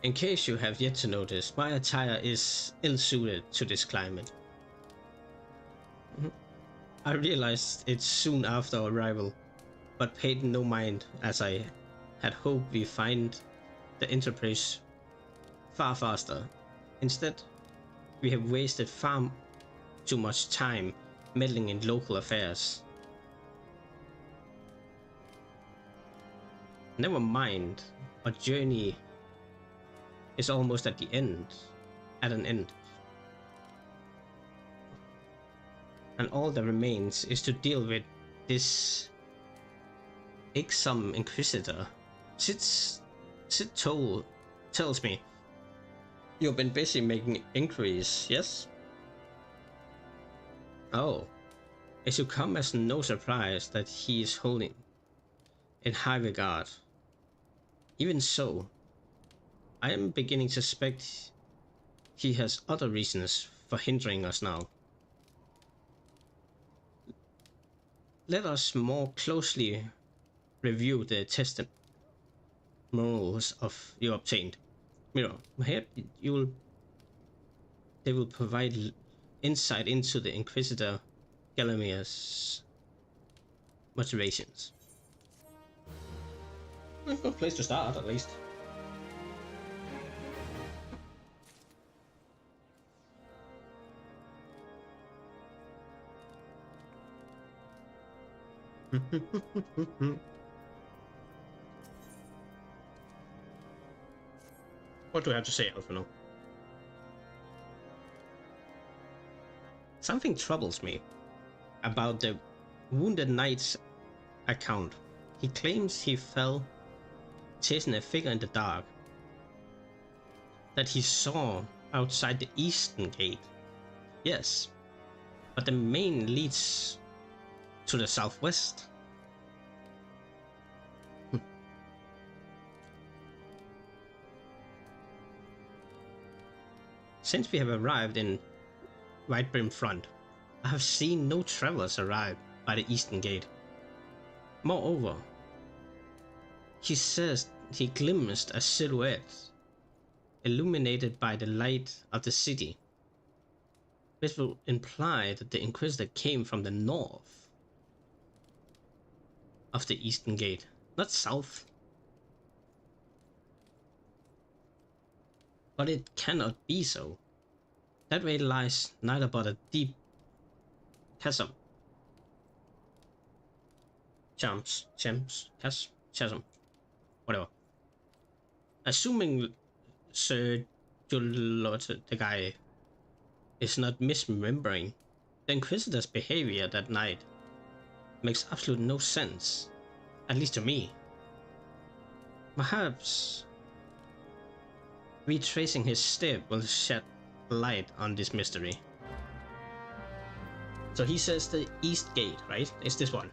S1: In case you have yet to notice, my attire is ill-suited to this climate. I realized it soon after arrival, but paid no mind as I had hoped we find the Enterprise far faster. Instead, we have wasted far too much time meddling in local affairs. Never mind, our journey is almost at an end. And all that remains is to deal with this Ixum Inquisitor. Sid tells me you've been busy making inquiries, yes? Oh, it should come as no surprise that he is holding in high regard. Even so, I am beginning to suspect he has other reasons for hindering us now. Let us more closely review the testimonials of you obtained. Here, they will provide insight into the Inquisitor Galamir's motivations. A good place to start, at least. What do I have to say, Alphino? Something troubles me about the Wounded Knight's account. He claims he fell chasing a figure in the dark that he saw outside the eastern gate. Yes, but the main leads to the southwest. Since we have arrived in White Brim Front, I have seen no travelers arrive by the eastern gate. Moreover, he says he glimpsed a silhouette illuminated by the light of the city, which will imply that the Inquisitor came from the north of the eastern gate, not south. But it cannot be so. That way lies neither but a deep chasm. Chasm. Whatever. Assuming Sir Julot, the guy, is not misremembering, the Inquisitor's behavior that night makes absolute no sense, at least to me. Perhaps retracing his step will shed light on this mystery. So he says the east gate, right? It's this one.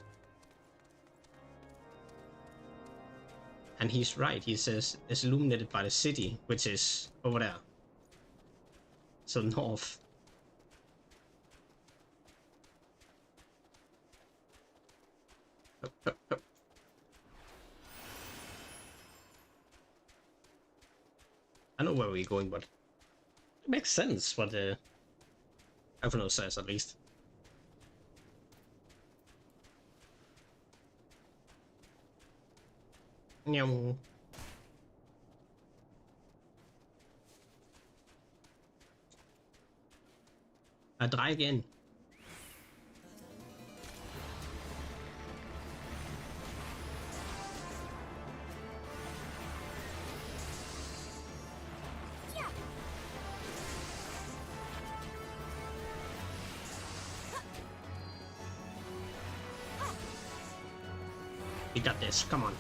S1: And he's right, he says it's illuminated by the city, which is over there. So north. I know where we're going, but it makes sense what the Alphino says, at least. Meow. Drej igen. We got this. Come on.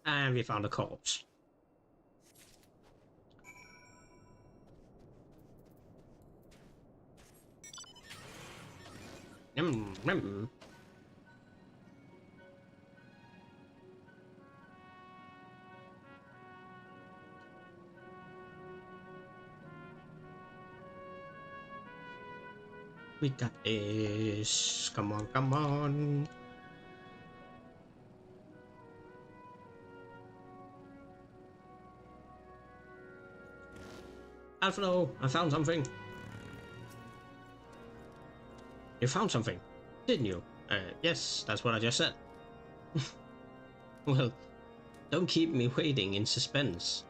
S1: And we found a corpse. We got this. Come on, come on. Alfredo, I found something. You found something, didn't you? Yes, that's what I just said. Well, don't keep me waiting in suspense.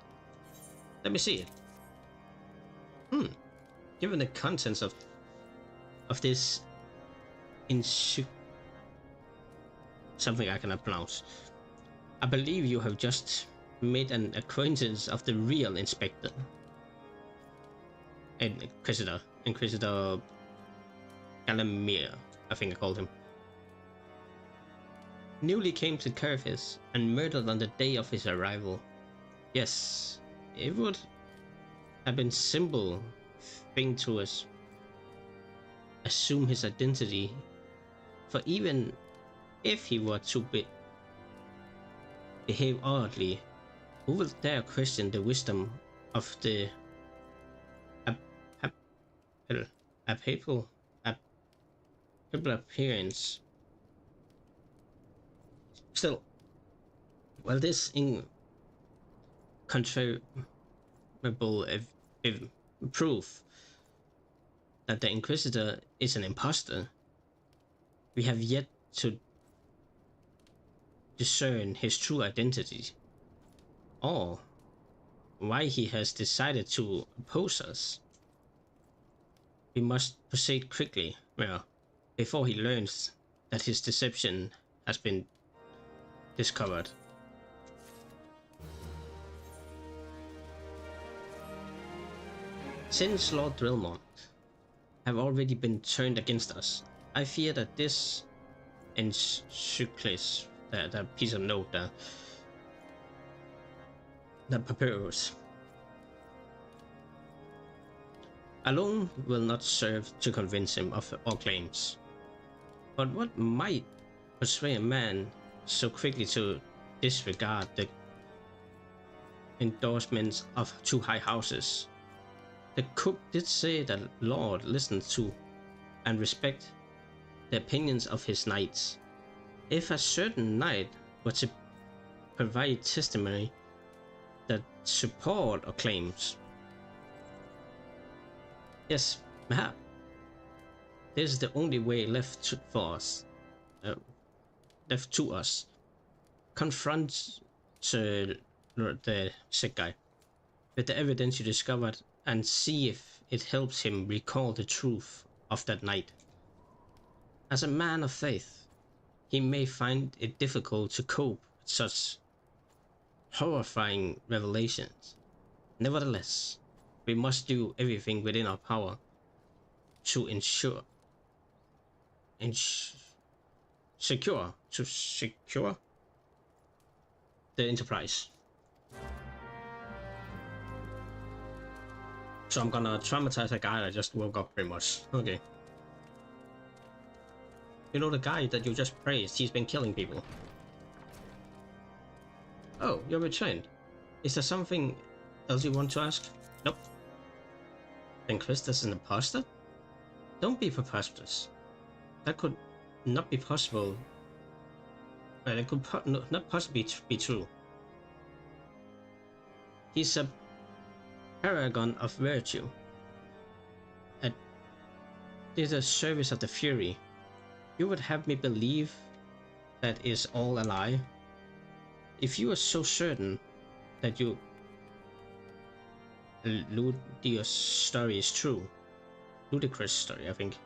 S1: Let me see it. Given the contents of this something I cannot pronounce, I believe you have just made an acquaintance of the real Inspector. Inquisitor Galamir, I think I called him. Newly came to Kerfis and murdered on the day of his arrival. Yes, it would have been simple thing to us assume his identity, for even if he were to behave oddly, who will dare question the wisdom of the appearance? Still, while this incontrovertible proof that the Inquisitor is an impostor, we have yet to discern his true identity, or why he has decided to oppose us. We must proceed quickly, well, before he learns that his deception has been discovered. Since Lord Drillmont have already been turned against us, I fear that this encyclis, that piece of note, that papyrus, alone will not serve to convince him of all claims. But what might persuade a man so quickly to disregard the endorsements of two high houses? The cook did say that Lord listened to and respect the opinions of his knights. If a certain knight were to provide testimony that support or claims, yes, mayhap this is the only way left for us, left to us. Confront the sick guy with the evidence you discovered and see if it helps him recall the truth of that night. As a man of faith, he may find it difficult to cope with such horrifying revelations. Nevertheless, we must do everything within our power to secure the Enterprise. So I'm gonna traumatize a guy that just woke up pretty much. Okay. You know the guy that you just praised, he's been killing people. Oh, you're returned. Is there something else you want to ask? Nope. Then Chris is an imposter? Don't be preposterous. That could not be possible. Well, it could not possibly be true. He's a paragon of virtue. At the service of the Fury. You would have me believe that is all a lie? If you are so certain that your ludicrous story is true, ludicrous story, I think,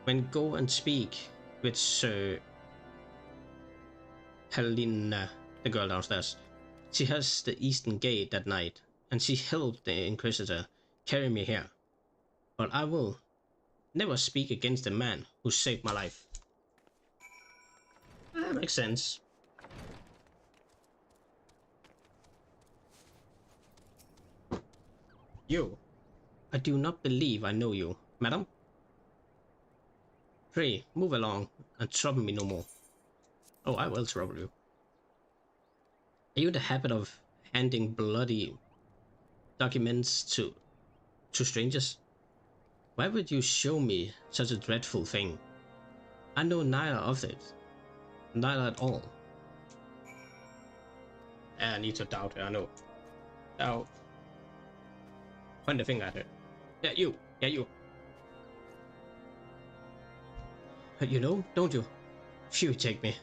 S1: then go and speak with Sir Helena, the girl downstairs. She has the eastern gate that night, and she helped the Inquisitor carry me here. But I will never speak against the man who saved my life. That makes sense. You. I do not believe I know you, madam. Pray, move along and trouble me no more. Oh, I will trouble you. Are you in the habit of handing bloody documents to strangers? Why would you show me such a dreadful thing? I know neither of it. Neither at all. I need to doubt her, I know. Doubt. Point the finger at her. Yeah, you. Yeah, you. You know, don't you? Phew, take me.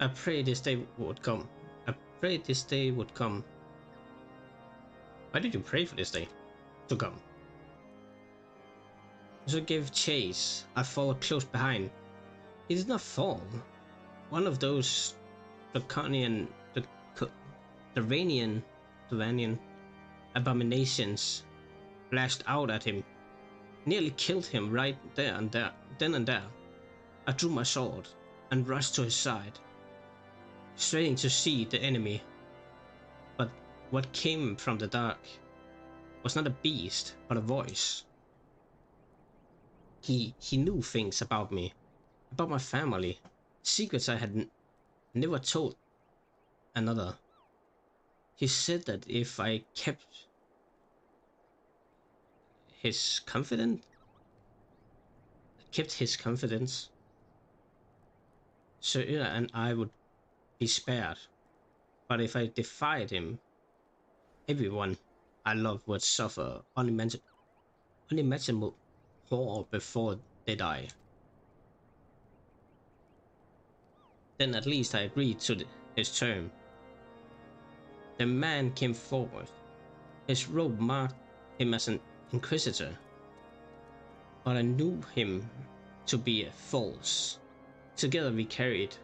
S1: I pray this day would come. I pray this day would come. Why did you pray for this day to come? So give chase. I followed close behind. He did not fall. One of those draconian, Duranian abominations flashed out at him, nearly killed him right there and there, then and there. I drew my sword and rushed to his side, straining to see the enemy. But what came from the dark was not a beast, but a voice. He knew things about me, about my family, secrets I had never told another. He said that if I kept his confidence, Sir Ira and I would be spared. But if I defied him, everyone I loved would suffer unimaginable horror before they die. Then at least I agreed to his term. The man came forward. His robe marked him as an inquisitor, but I knew him to be false. Together we carried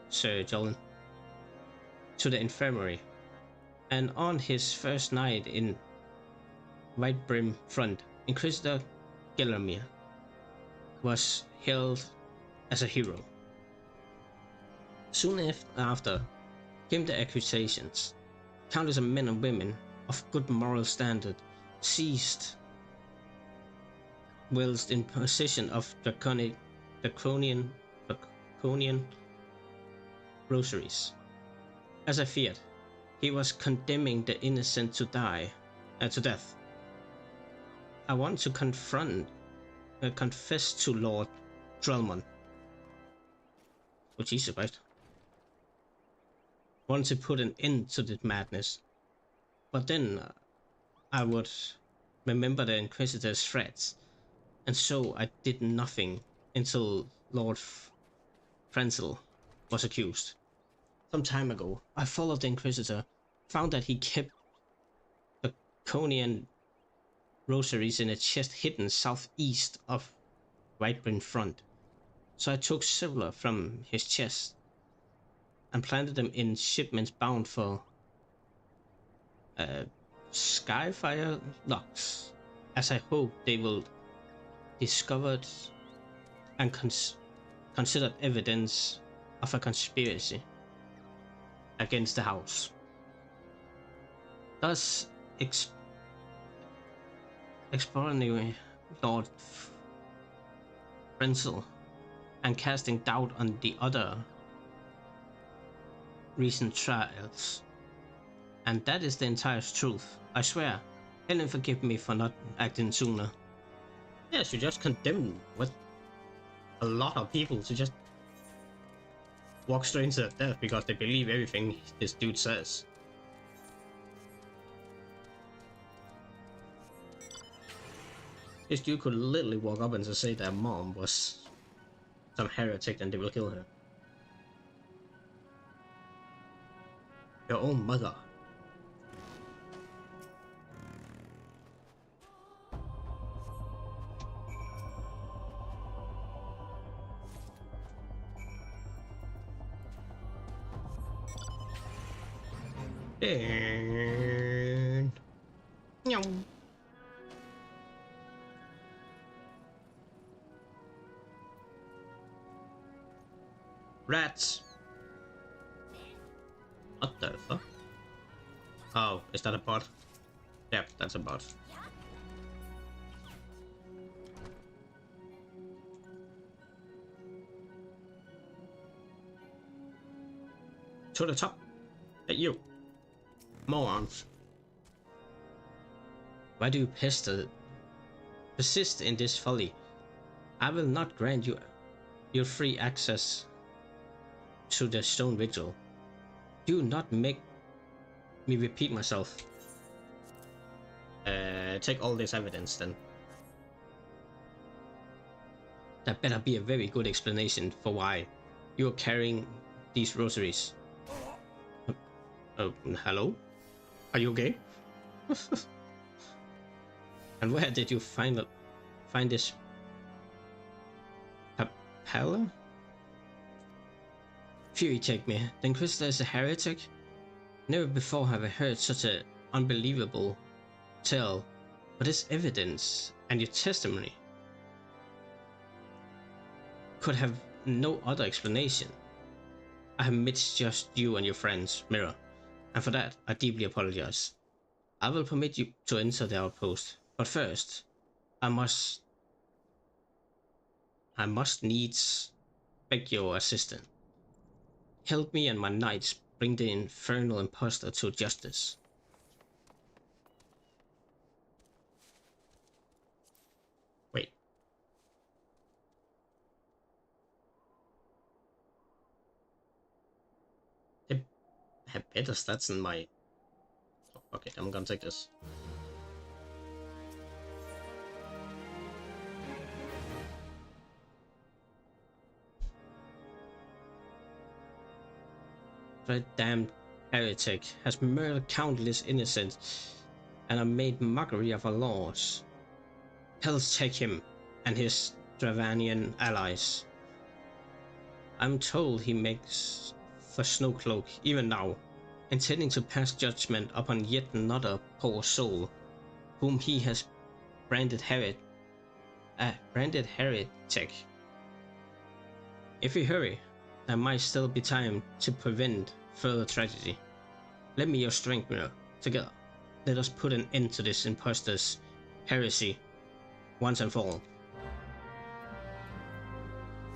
S1: Sir Jolin to the infirmary, and on his first night in White Brim Front, Inquisitor Gellermere was hailed as a hero. Soon after came the accusations. Countless of men and women of good moral standard seized whilst in possession of draconian rosaries. As I feared, he was condemning the innocent to death. I want to confess to Lord Drelmon. Oh, Jesus Christ. Want to put an end to the madness. But then I would remember the Inquisitor's threats, and so I did nothing until Lord Frenzel was accused. Some time ago, I followed the Inquisitor, found that he kept the Conian rosaries in a chest hidden southeast of Whiteburn Front. So I took several from his chest and planted them in shipments bound for Skyfire locks, as I hope they will discovered and considered evidence of a conspiracy against the house. Thus, exploring Lord Frenzel and casting doubt on the other recent trials. And that is the entire truth. I swear. Helen, forgive me for not acting sooner. Yes, you just condemned with a lot of people to just walk straight into death because they believe everything this dude says. This dude could literally walk up and just say their mom was some heretic and they will kill her. Your own mother. And... Meow. Rats! What the fuck? Oh, is that a bot? Yep, that's a bot. To the top! Hey, you! Morons! Why do you persist in this folly? I will not grant you your free access to the stone vigil. Do not make me repeat myself. Take all this evidence then. That better be a very good explanation for why you're carrying these rosaries. Hello? Are you okay? And where did you find this papella? Fury take me. The Inquisitor is a heretic? Never before have I heard such an unbelievable tale, but this evidence and your testimony could have no other explanation. I have misjudged you and your friends, Mirror, and for that I deeply apologize. I will permit you to enter the outpost, but first, I must needs beg your assistance. Help me and my knights bring the infernal impostor to justice. Wait. They have better stats than my... Okay, I'm gonna take this. That damned heretic has murdered countless innocents and have made mockery of our laws. Hells take him and his Dravanian allies. I'm told he makes for Snowcloak even now, intending to pass judgment upon yet another poor soul, whom he has branded heretic. If we hurry, there might still be time to prevent further tragedy. Lend me your strength, Mirror. Together, let us put an end to this impostor's heresy once and for all.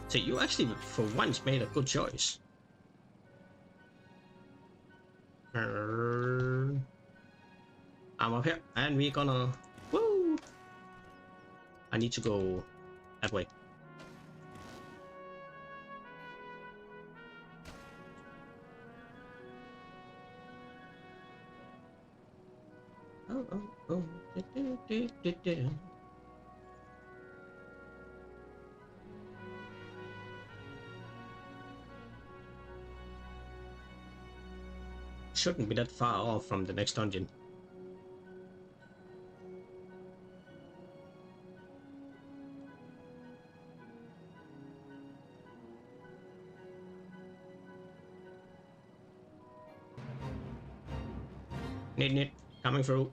S1: So you actually, for once, made a good choice. I'm up here, and we're gonna... Woo! I need to go that way. Oh. Shouldn't be that far off from the next dungeon. Need, coming through.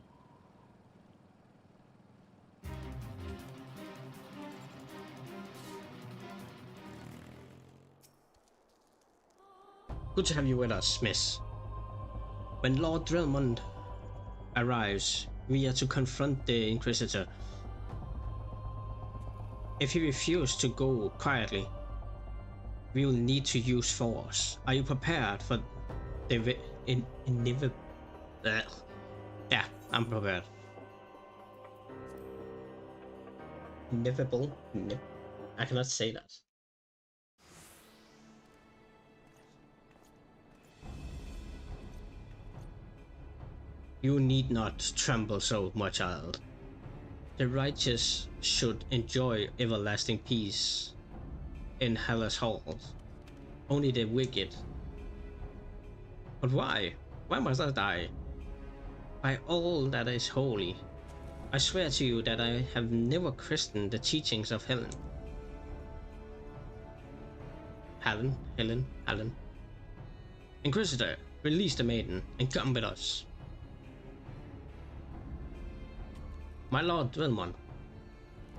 S1: Good to have you with us, miss. When Lord Drellmond arrives, we are to confront the Inquisitor. If he refuses to go quietly, we will need to use force. Are you prepared for the inevitable? Yeah, I'm prepared. Inevitable? I cannot say that. You need not tremble so, my child. The righteous should enjoy everlasting peace in Hellas halls. Only the wicked. But why? Why must I die? By all that is holy, I swear to you that I have never questioned the teachings of Helen. Helen. Inquisitor, Release the maiden and come with us. My lord Dwelmon,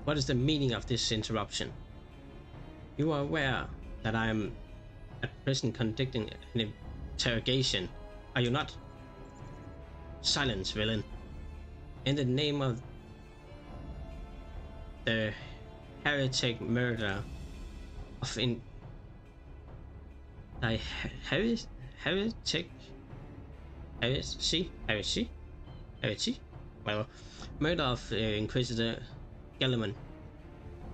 S1: what is the meaning of this interruption? You are aware that I am at present conducting an interrogation, are you not? Silence, villain. In the name of the heretic murder of heretic heresy, well, murder of Inquisitor Gellerman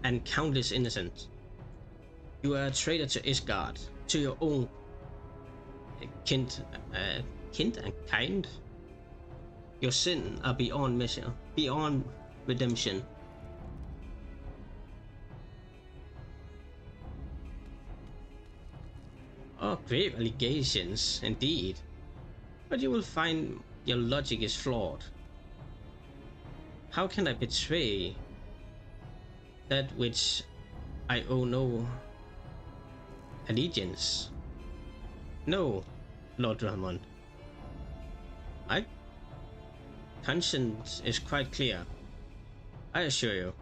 S1: and countless innocents. You are a traitor to Isgard, to your own kind and kind. Your sins are beyond measure, beyond redemption. Oh, grave allegations, indeed. But you will find your logic is flawed. How can I betray that which I owe no allegiance? No, Lord Ramon. My conscience is quite clear, I assure you.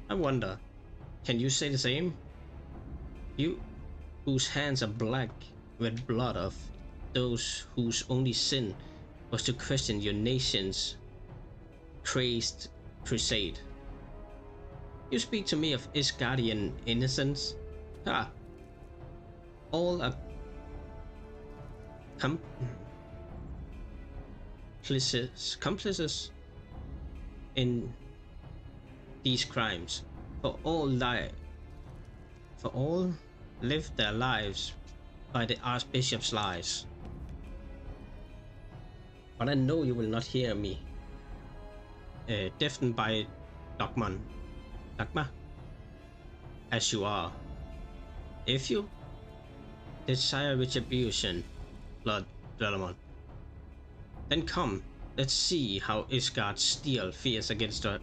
S1: I wonder, can you say the same? You whose hands are black with blood of those whose only sin was to question your nation's crazed crusade. You speak to me of Isgardian innocence? Ah, all are complices in these crimes, for all live their lives by the Archbishop's lies. But I know you will not hear me, deafened by dogma, as you are. If you desire retribution, Lord Dwelamon, then come, let's see how Isgard's steel fears against the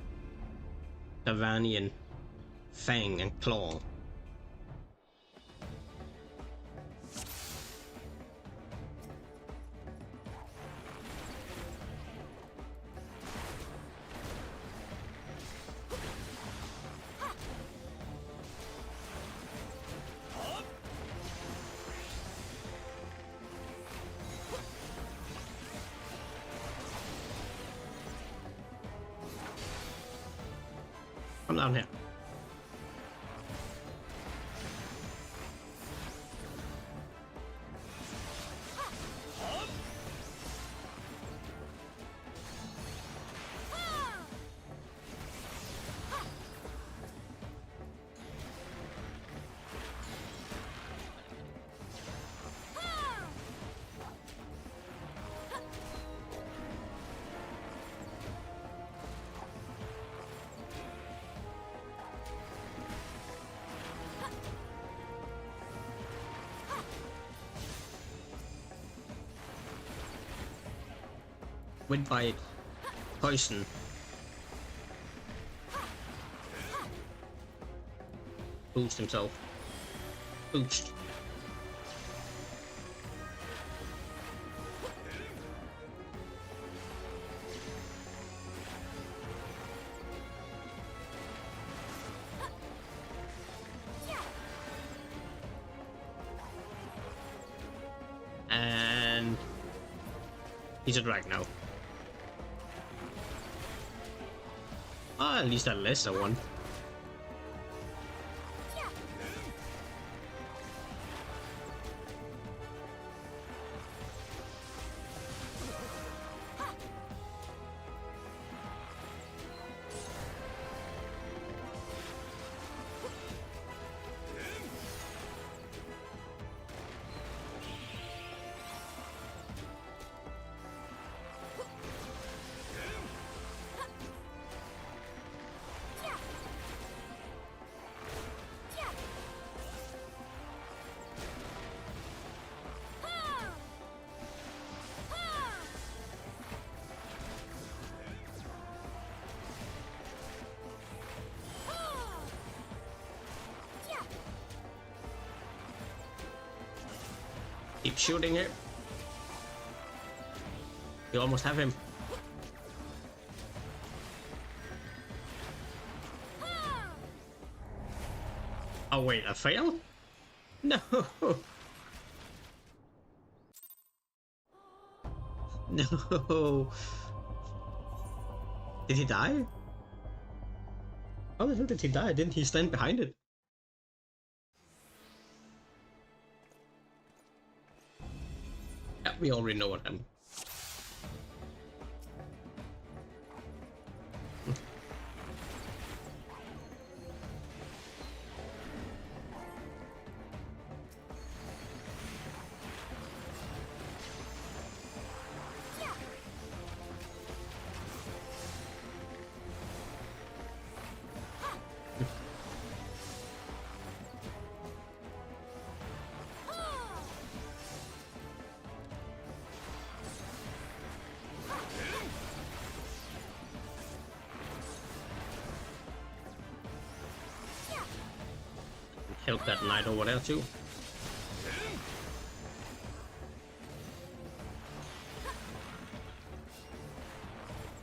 S1: Davanian fang and claw. Come down here. Wind bite, poison. Boost himself. Boost. And he's a drag now. Ah, at least that lesser one. Keep shooting it. You almost have him. Oh wait, I failed? No! No! Did he die? How the hell did he die? Didn't he stand behind it? Yeah, we already know what happened. Help that knight over there too.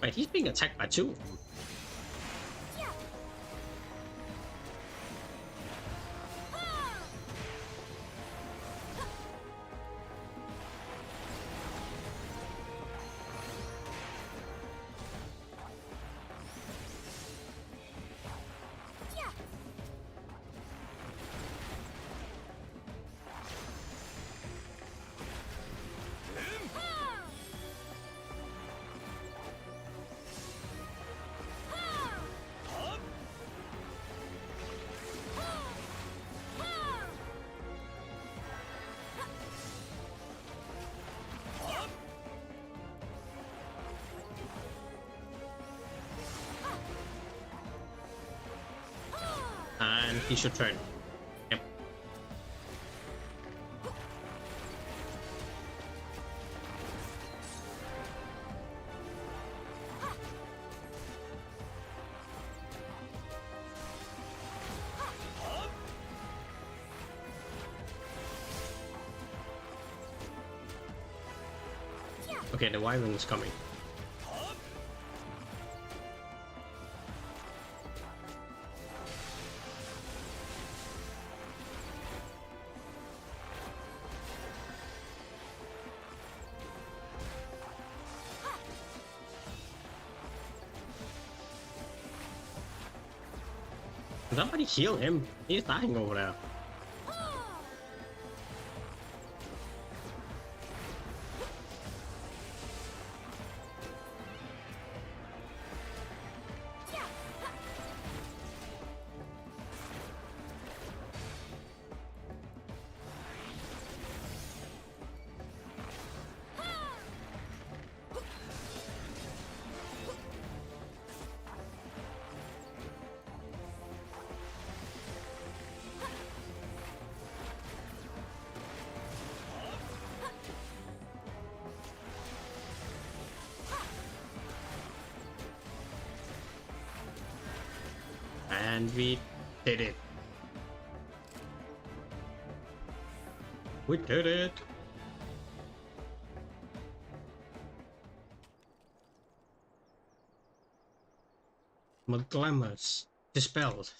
S1: Wait, he's being attacked by two. And he should turn. Yep. Okay, the wyvern is coming. Somebody heal him. He's dying over there. And we did it. We did it. Glamours dispelled.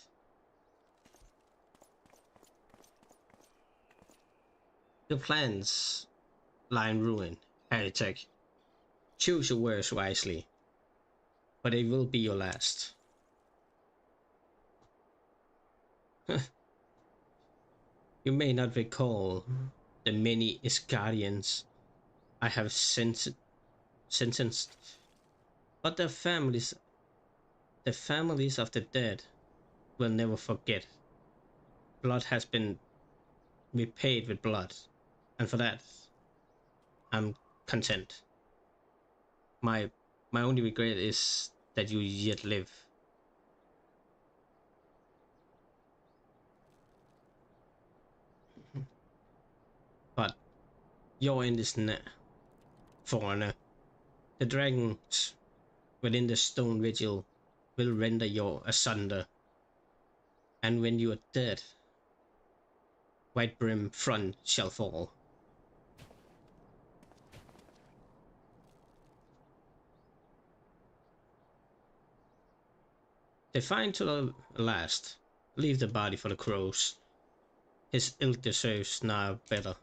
S1: Your plans lie in ruin, heretic. Choose your words wisely, but they will be your last. You may not recall the many Iscarians I have sentenced, but the families of the dead will never forget. Blood has been repaid with blood, and for that I'm content. My only regret is that you yet live. But your end is near, foreigner. The dragons within the stone vigil will render you asunder, and when you are dead, White Brim front shall fall. Defiant to the last. Leave the body for the crows. His ilk deserves now better.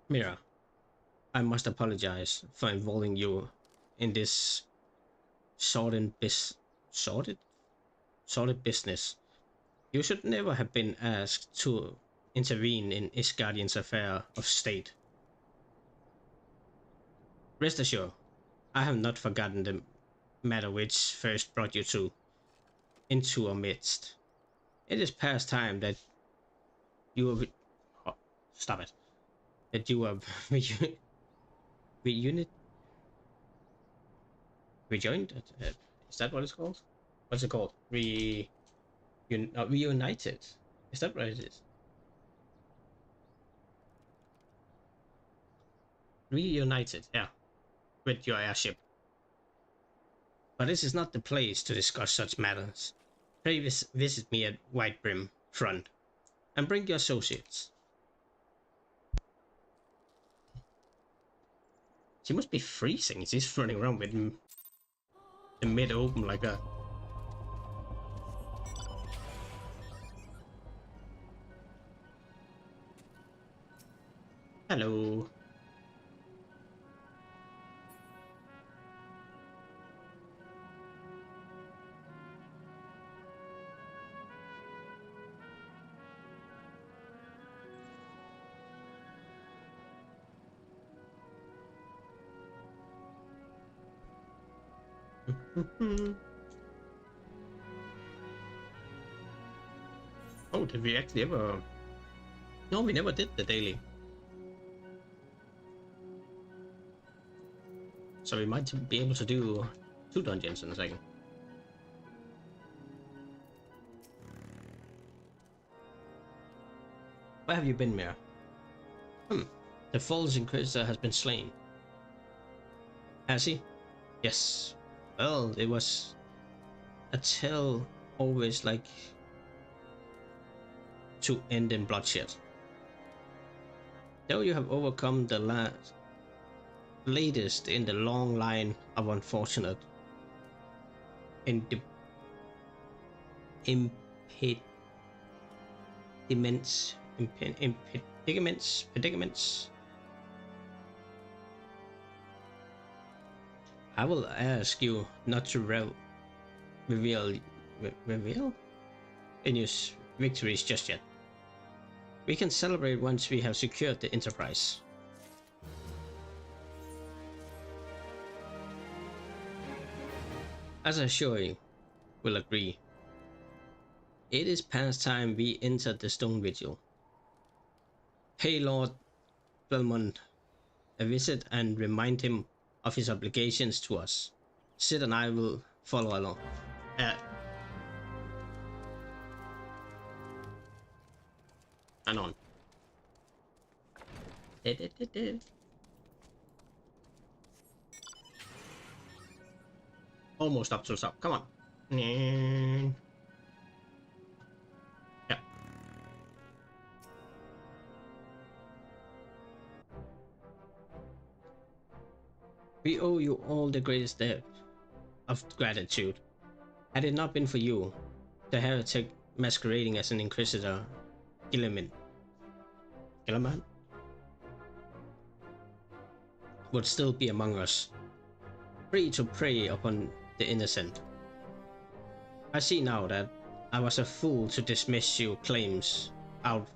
S1: Mira, I must apologize for involving you in this sordid sordid business. You should never have been asked to intervene in Isgardian's affair of state. Rest assured, I have not forgotten the matter which first brought you into our midst. It is past time that you are oh, stop it. That you are reunit rejoined. Is that what it's called? What's it called? Reunited. Is that what it is? Reunited. Yeah, with your airship. But this is not the place to discuss such matters. Pray visit me at White Brim Front, and bring your associates. She must be freezing. She's running around with the mid open like that. Hello. Oh, did we actually ever? No, we never did the daily. So we might be able to do 2 dungeons in a second. Where have you been, Mira? The false Inquisitor has been slain. Has he? Yes. Well, it was a tale always like to end in bloodshed. Though you have overcome the latest in the long line of unfortunate predicaments. I will ask you not to reveal in your victories just yet. We can celebrate once we have secured the Enterprise. As I assure you, will agree. It is past time we entered the Stone Vigil. Pay Lord Belmont a visit and remind him of his obligations to us. Sid and I will follow along. And on. Almost up to stop. Come on. Yeah. We owe you all the greatest debt of gratitude. Had it not been for you, the heretic masquerading as an Inquisitor, Gilliman would still be among us, free to prey upon the innocent. I see now that I was a fool to dismiss your claims out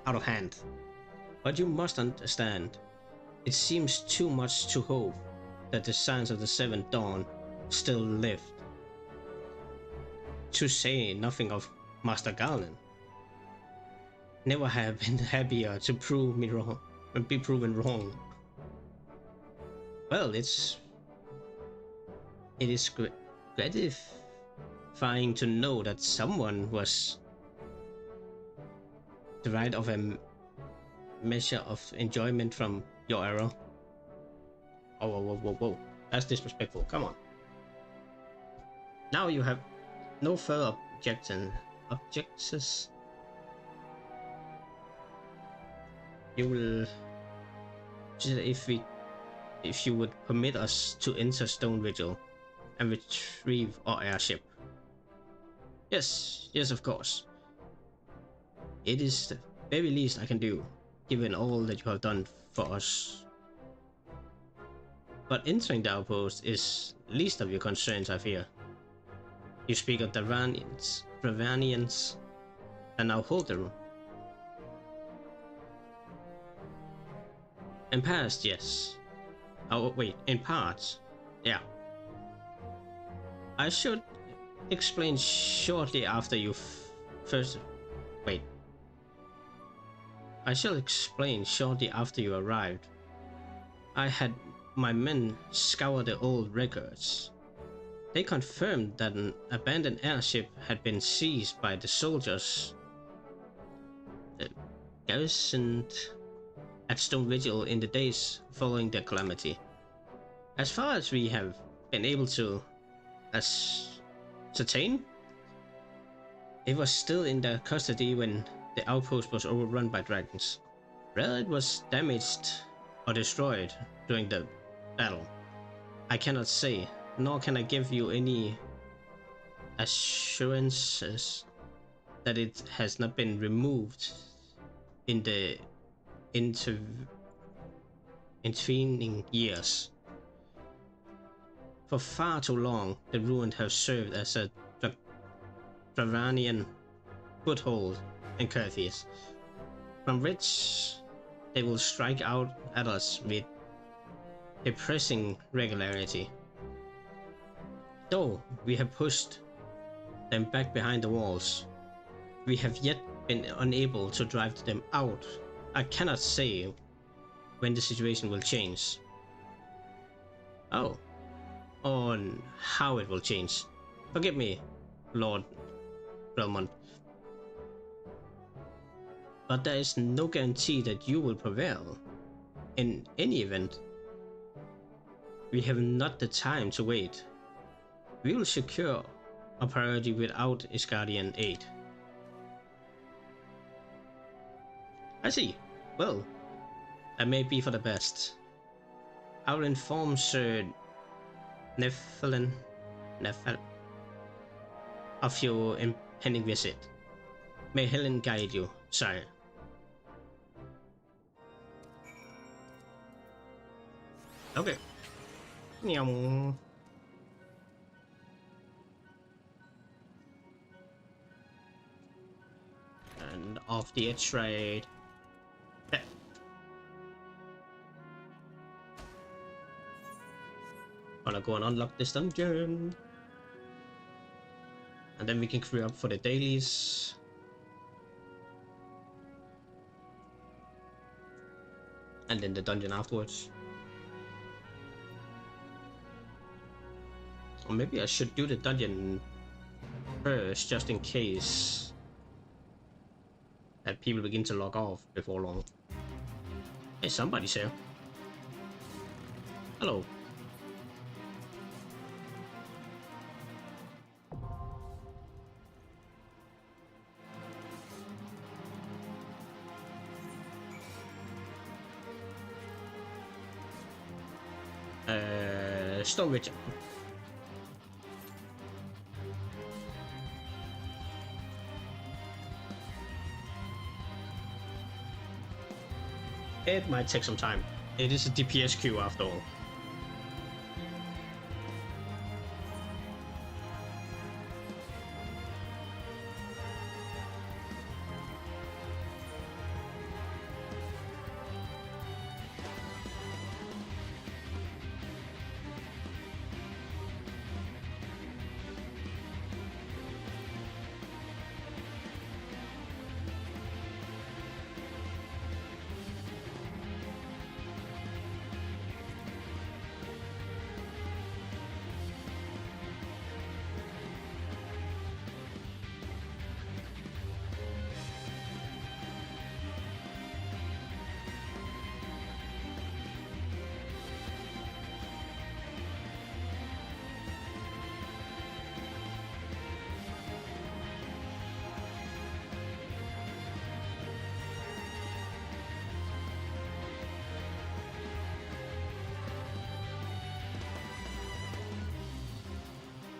S1: of hand. But you must understand, it seems too much to hope that the signs of the Seventh Dawn still lived. To say nothing of Master Garland. Never have been happier to prove me wrong and be proven wrong. Well, it is gratifying to know that someone was deprived of a measure of enjoyment from your error. Oh, whoa. That's disrespectful. Come on. Now you have no further objections. You will, if we if you would permit us to enter Stone Vigil and retrieve our airship. Yes, yes, of course. It is the very least I can do, given all that you have done for us. But entering the outpost is least of your concerns, I fear. You speak of the Bravanians that now hold the room. In past, yes. Oh, wait, in parts, yeah. I should explain shortly after you first. Wait. I shall explain shortly after you arrived. I had my men scour the old records. They confirmed that an abandoned airship had been seized by the soldiers garrisoned at Stone Vigil in the days following the calamity. As far as we have been able to ascertain, it was still in their custody when the outpost was overrun by dragons. Whether it was damaged or destroyed during the battle, I cannot say, nor can I give you any assurances that it has not been removed in the intervening years. For far too long, the ruins have served as a Dravanian foothold in Curthius, from which they will strike out at us with depressing regularity. Though we have pushed them back behind the walls, we have yet been unable to drive them out. I cannot say when the situation will change. Oh, on how it will change. Forgive me, Lord Belmont. But there is no guarantee that you will prevail. In any event, we have not the time to wait. We will secure our priority without Iscardian aid. I see. Well, that may be for the best. I will inform Sir Nephilim of your impending visit. May Helen guide you, sire. Okay. Meow. And off the edge trade. Yeah. Gonna go and unlock this dungeon. And then we can clear up for the dailies. And then the dungeon afterwards. Or maybe I should do the dungeon first, just in case that people begin to log off before long. Hey, somebody's here. Hello. Stone Vigil. It might take some time. It is a DPS queue after all.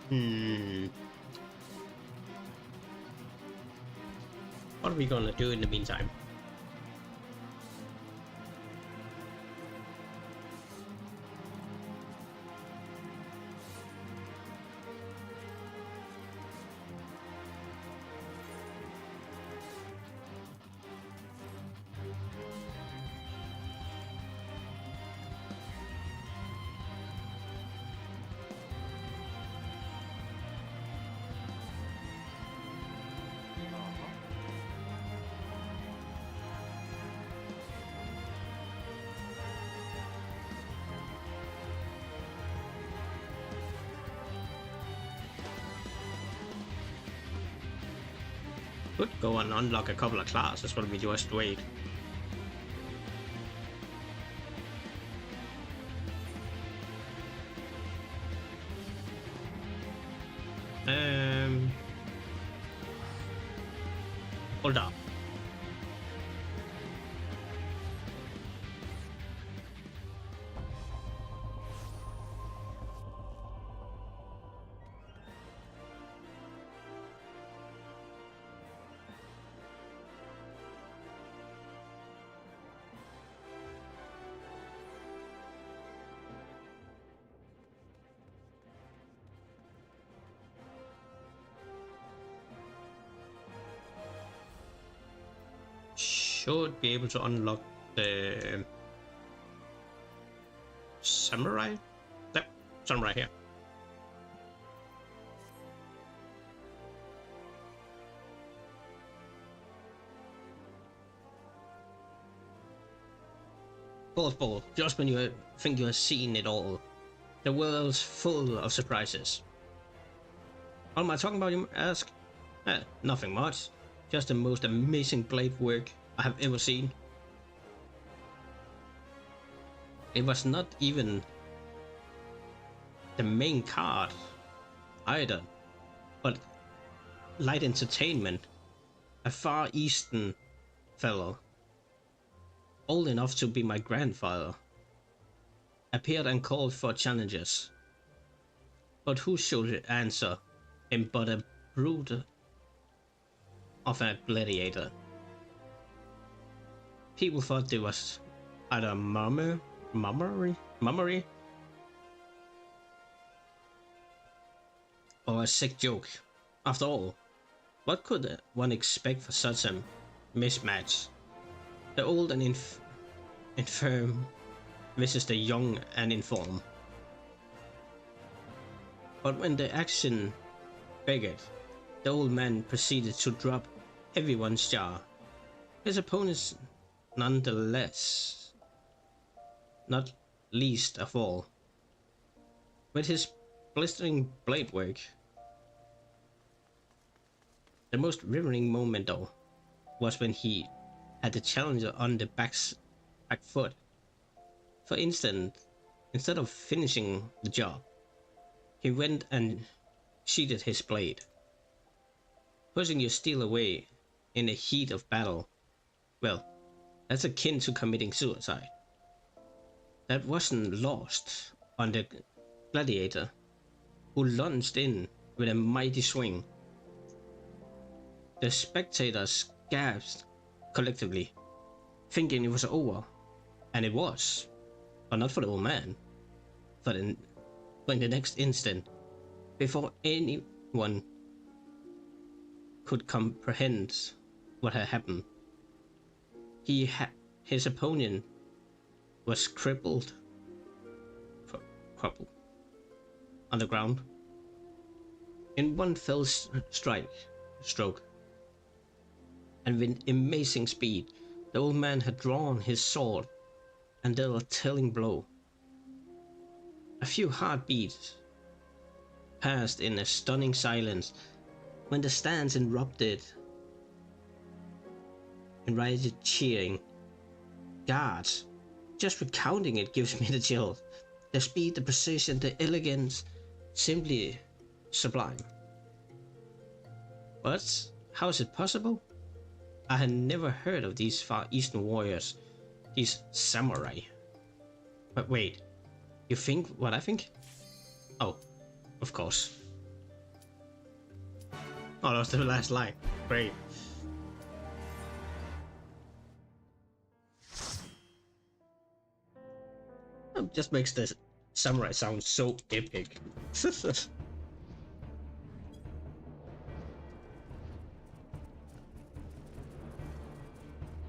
S1: Hmm. What are we gonna do in the meantime? Could go and unlock a couple of classes while we just wait. Hold up. Should be able to unlock the samurai. Yep, samurai here. Ball, just when you think you have seen it all, the world's full of surprises. What am I talking about, you ask? Nothing much. Just the most amazing blade work I have ever seen. It was not even the main card either, but Light Entertainment, a Far Eastern fellow, old enough to be my grandfather, appeared and called for challenges. But who should answer him but a brute of a gladiator? People thought there was either mummery, or a sick joke. After all, what could one expect for such a mismatch? The old and infirm versus the young and informed. But when the action begged, the old man proceeded to drop everyone's jaw. His opponents nonetheless, not least of all, with his blistering blade work. The most riveting moment, though, was when he had the challenger on the back foot. For instance, instead of finishing the job, he went and sheathed his blade, pushing your steel away in the heat of battle. Well, that's akin to committing suicide. That wasn't lost on the gladiator, who lunged in with a mighty swing. The spectators gasped collectively, thinking it was over, and it was, but not for the old man. But in the next instant, before anyone could comprehend what had happened, his opponent was crippled on the ground in one fell stroke, and with amazing speed, the old man had drawn his sword and dealt a telling blow. A few heartbeats passed in a stunning silence when the stands erupted in riotous cheering. Guards, just recounting it gives me the chills. The speed, the precision, the elegance, simply sublime. But how is it possible? I had never heard of these Far Eastern warriors, these samurai. But wait, you think what I think? Oh, of course. Oh, that was the last line. Great. It just makes the samurai sound so epic.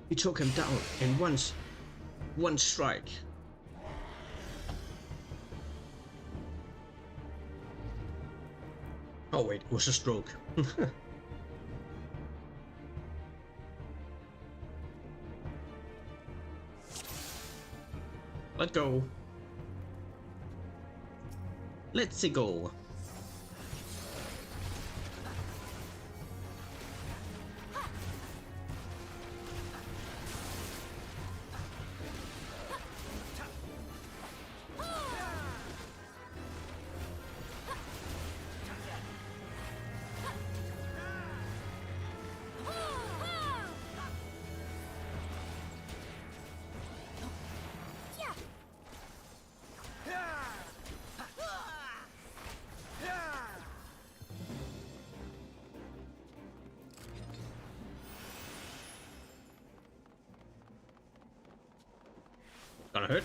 S1: He took him down in one strike. Oh wait, it was a stroke. Let's go. Let's go. Gonna hurt.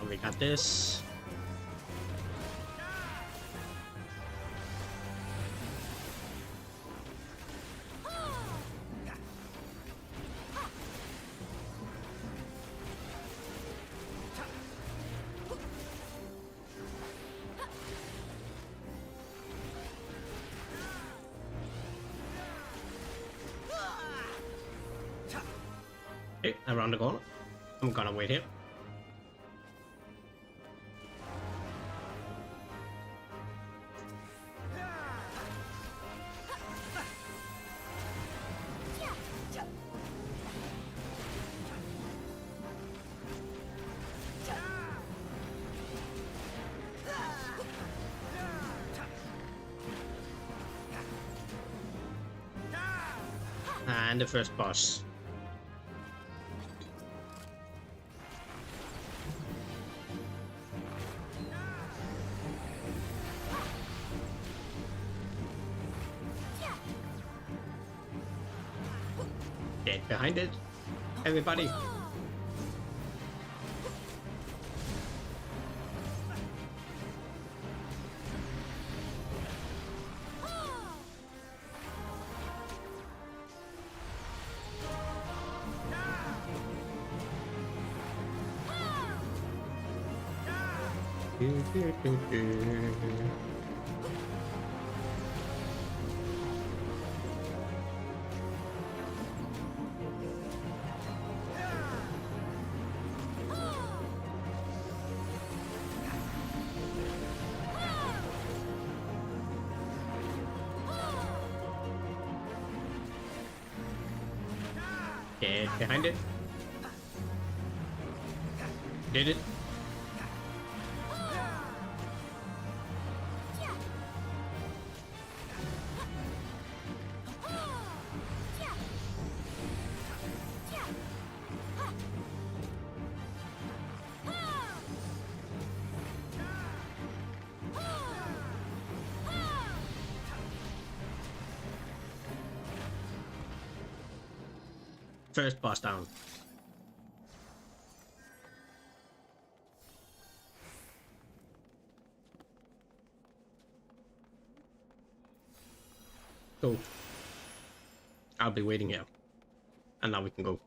S1: Oh, we got this. Okay, around the corner. I'm gonna wait here. And the first boss. Get behind it, everybody. Get behind it. Did it? First boss down. Cool. I'll be waiting here. And now we can go.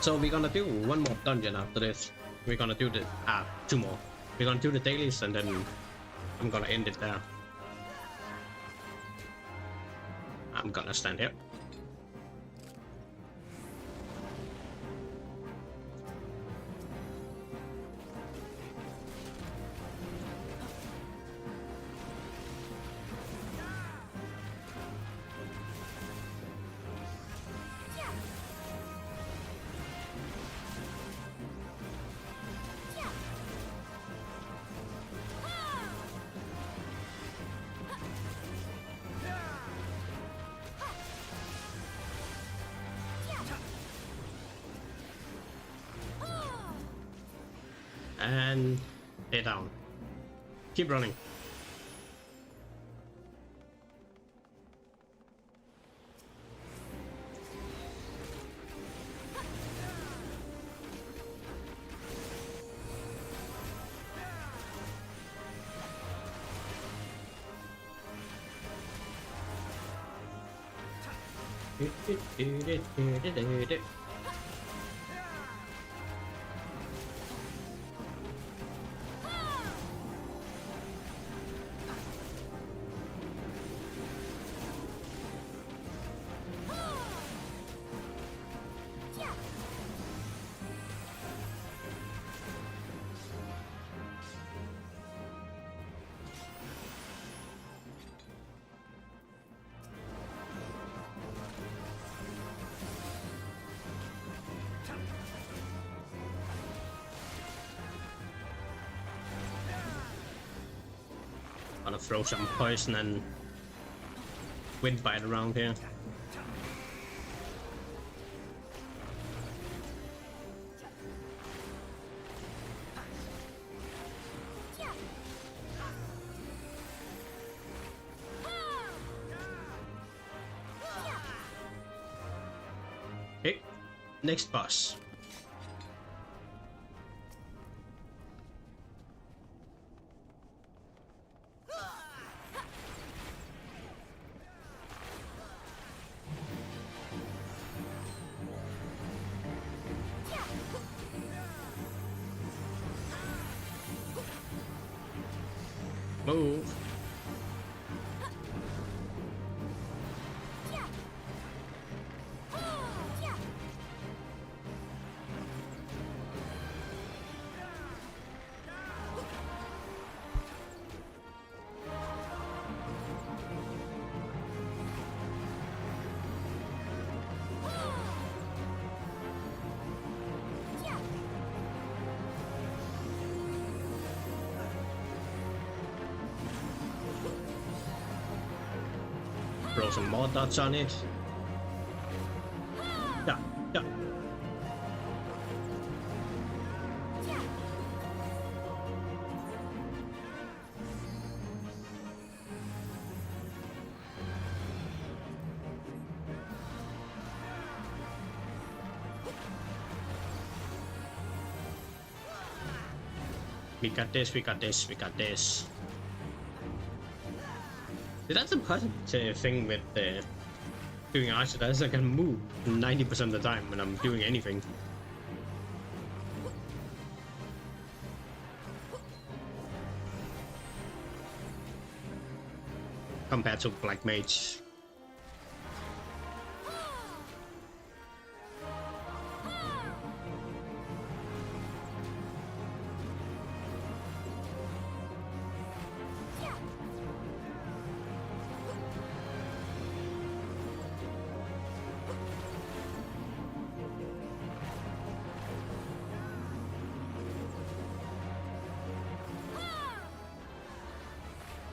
S1: So we're gonna do one more dungeon after this. We're gonna do the two more. We're gonna do the dailies and then I'm gonna end it there. I'm gonna stand here. And head down. Keep running. Gonna throw some poison and wind bite around here. Okay, next boss. Move. Throw some more dots on it. Yeah, yeah. We got this, we got this, we got this. That's a positive thing with doing Archer, that is I can move 90% of the time when I'm doing anything. Compared to Black Mage.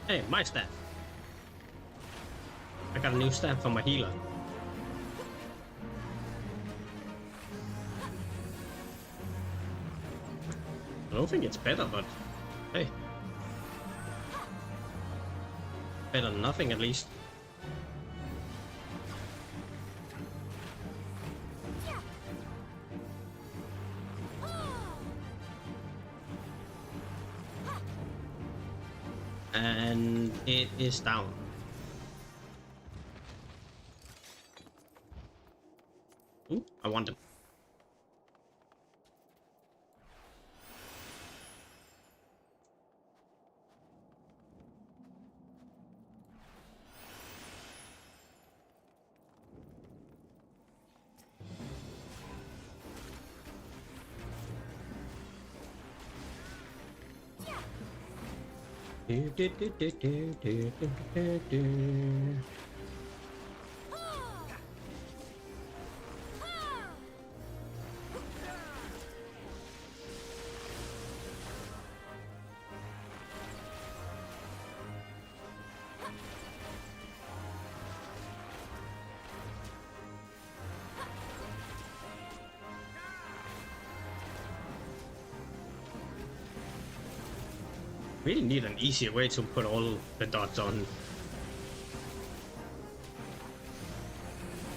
S1: Hey, my staff. I got a new staff for my healer. I don't think it's better, but hey. Better than nothing, at least. And it is down. Ooh, I want it. Really need an easier way to put all the dots on.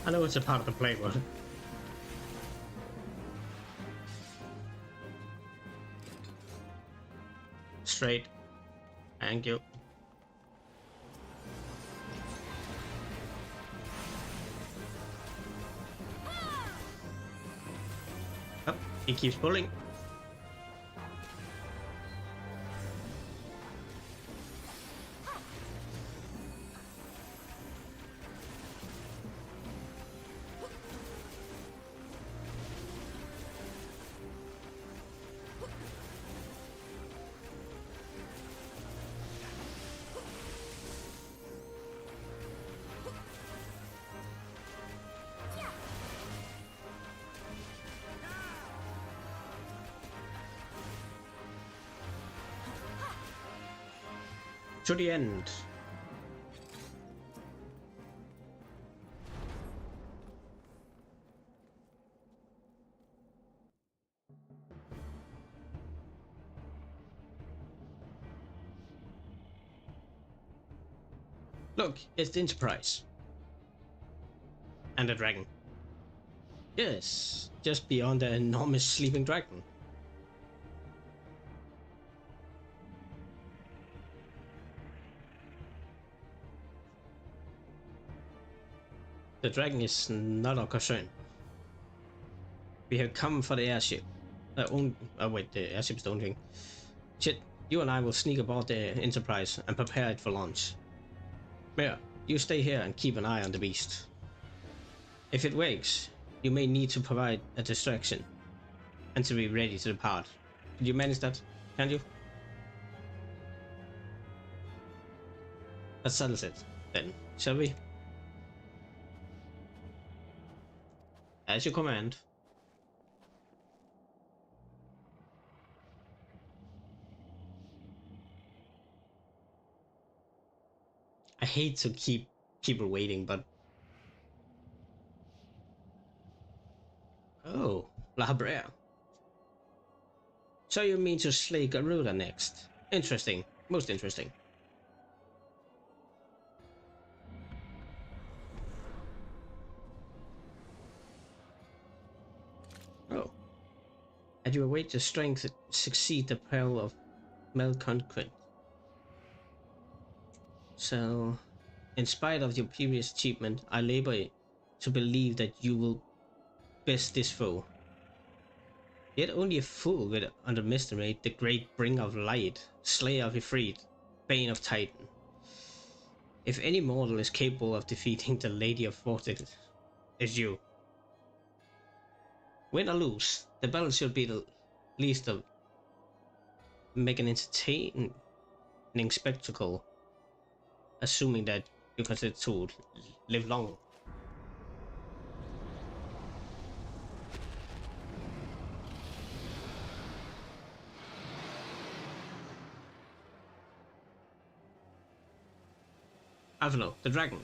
S1: I know it's a part of the play, but straight. Thank you. Oh, he keeps pulling. To the end. Look, it's the Enterprise. And the dragon. Yes, just beyond the enormous sleeping dragon. The dragon is not our concern. We have come for the airship. Wait, the airship's the only thing. Shit, you and I will sneak aboard the Enterprise and prepare it for launch. Mira, you stay here and keep an eye on the beast. If it wakes, you may need to provide a distraction and to be ready to depart. Could you manage that? Can you? That settles it, then, shall we? As you command. I hate to keep people waiting, but... Oh, La Brea. So you mean to slay Garuda next? Interesting. Most interesting. Oh. And you await the strength to succeed the peril of Malconquet. So, in spite of your previous achievement, I labor to believe that you will best this foe. Yet only a fool would underestimate the great bringer of light, slayer of Ifrit, bane of Titan. If any mortal is capable of defeating the Lady of Vortex, it's you. Win or lose, the battle should be the least of make an entertaining spectacle, assuming that you consider to live long. Avalo, the dragon.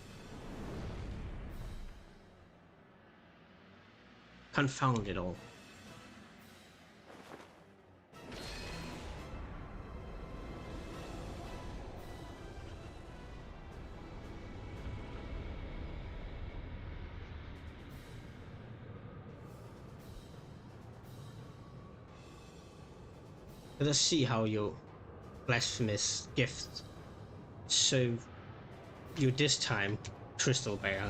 S1: Confound it all. Let us see how your blasphemous gift serve you this time, Crystal Bear.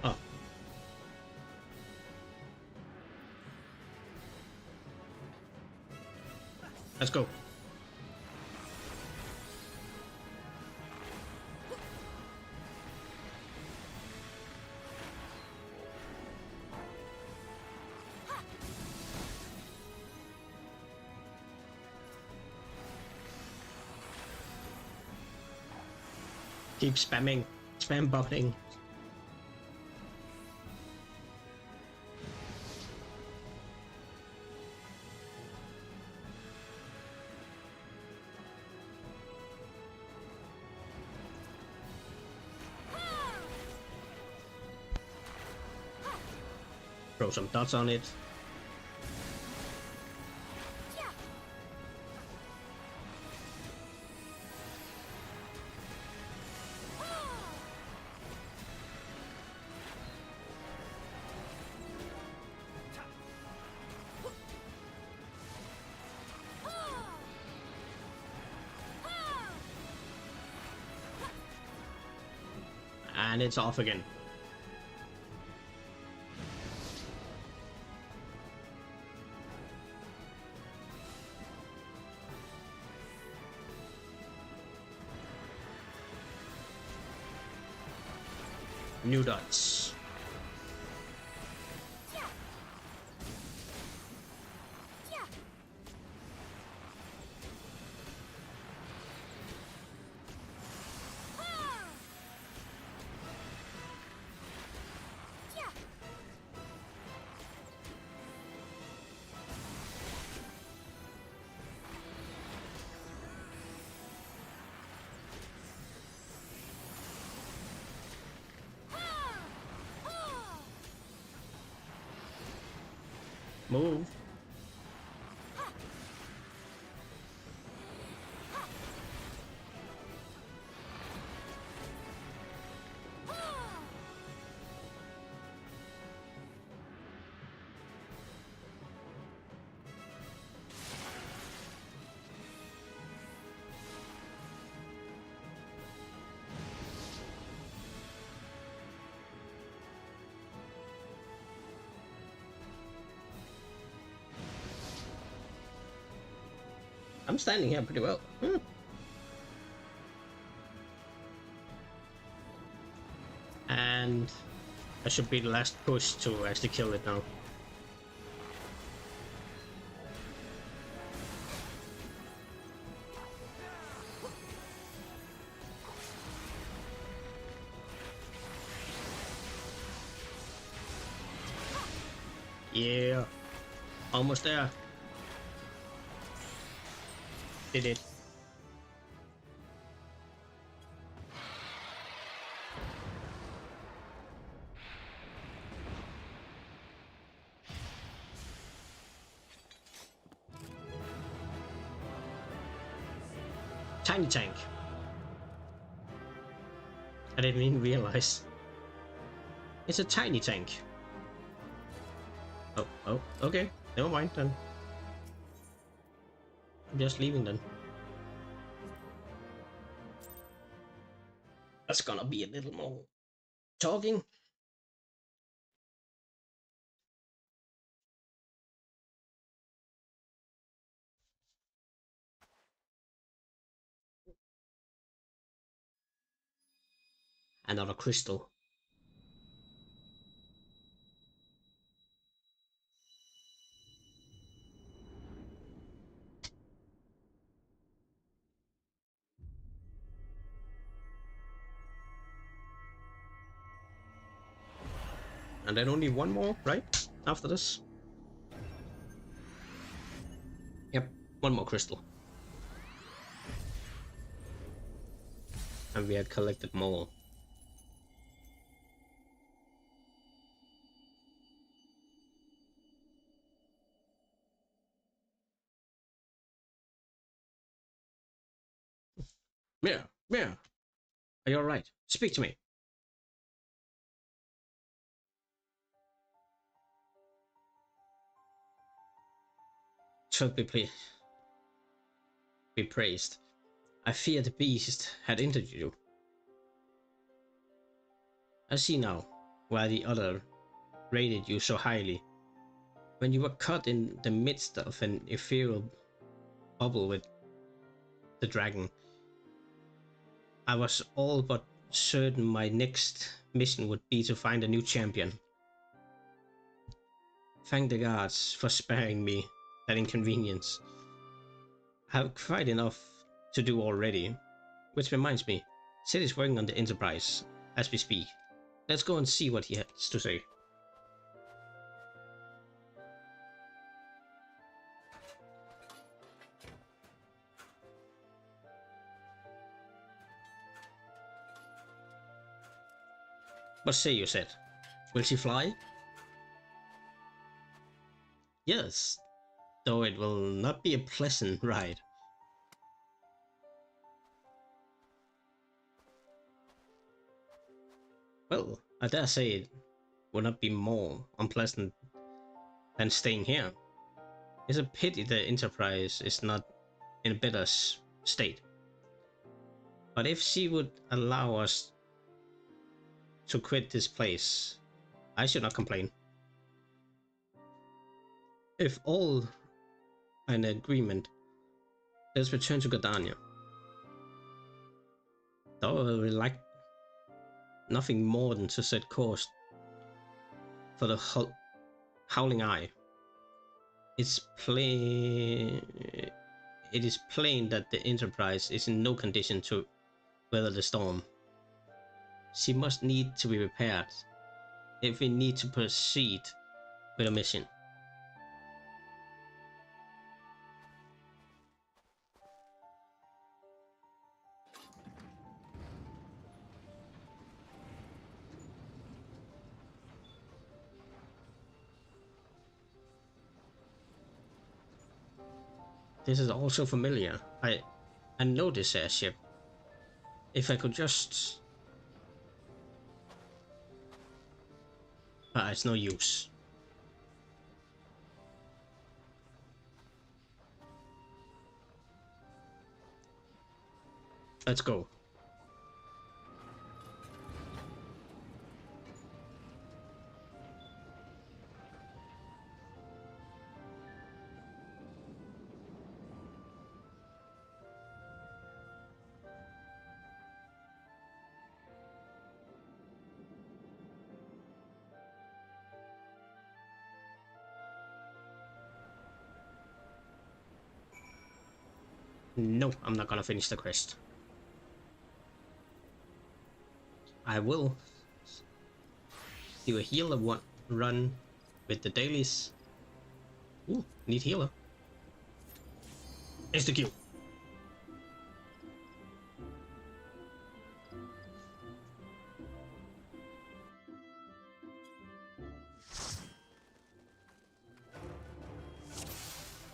S1: Oh. Let's go. Keep spamming. Spam buffing. Throw some dots on it. And it's off again. New dots. Move. I'm standing here pretty well. And I should be the last push to actually kill it now. Yeah, almost there. Did it. Tiny tank. I didn't even realize. It's a tiny tank. Oh, okay. Never mind then. I'm just leaving then. That's gonna be a little more talking. Another crystal. And then only one more, right? After this? Yep, one more crystal. And we had collected more. Mira, Mira, are you alright? Speak to me. should be praised. I fear the beast had injured you. I see now why the other rated you so highly. When you were caught in the midst of an ethereal bubble with the dragon, I was all but certain my next mission would be to find a new champion. Thank the gods for sparing me that inconvenience. I have quite enough to do already. Which reminds me, Sid is working on the Enterprise as we speak. Let's go and see what he has to say. What say you, Sid? Will she fly? Yes, though it will not be a pleasant ride. Well, I dare say it will not be more unpleasant than staying here. It's a pity the Enterprise is not in a better state. But if she would allow us to quit this place, I should not complain. If all are in agreement, let's return to Gardania. Though I would like nothing more than to set course for the Howling Eye. It is plain that the Enterprise is in no condition to weather the storm. She must need to be repaired if we need to proceed with a mission. This is also familiar. I know this airship. If I could just... But it's no use. Let's go. No, I'm not gonna finish the quest. I will do a healer run with the dailies. Ooh, need healer. Execute.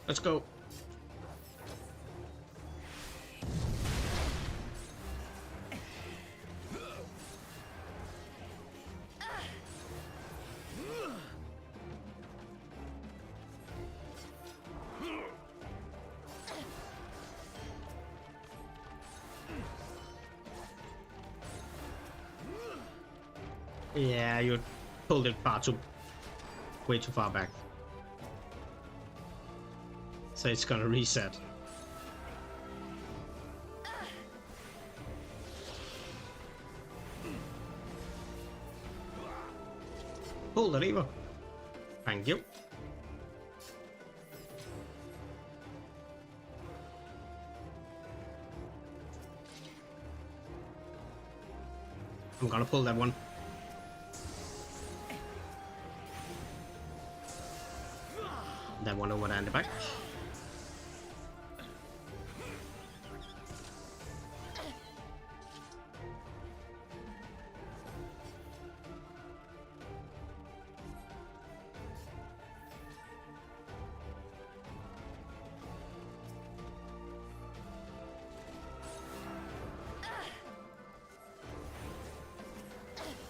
S1: Let's go. Yeah, you pulled it way too far back. So it's gonna reset. Pull the lever. Thank you. I'm gonna pull that one. That one over there in the back.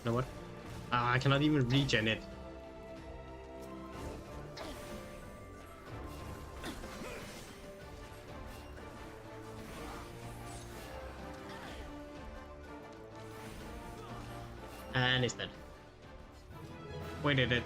S1: You know what? I cannot even regen it. And it's dead. We did it.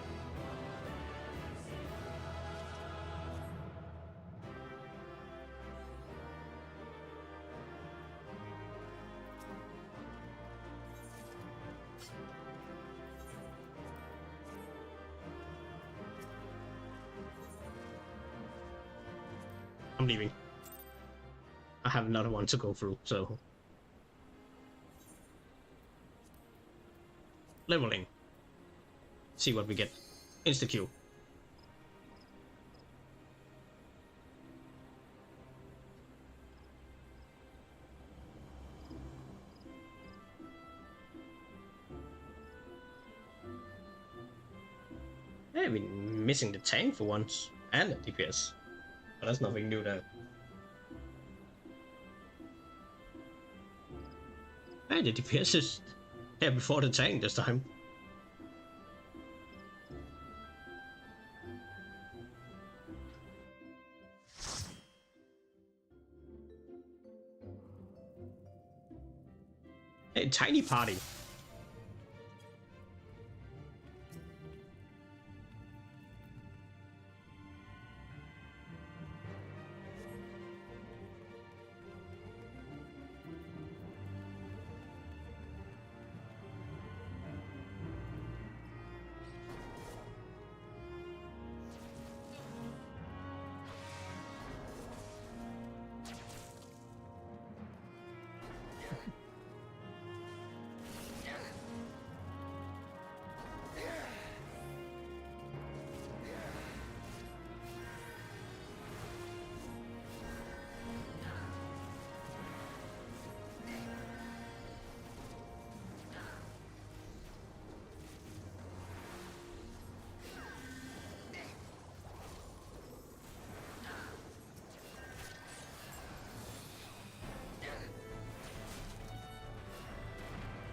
S1: I'm leaving. I have another one to go through, so... Leveling. See what we get. Insta-Q. Hey, I've been missing the tank for once. And the DPS. But that's nothing new there. Hey, the DPS is here before the tank this time. Hey, tiny party.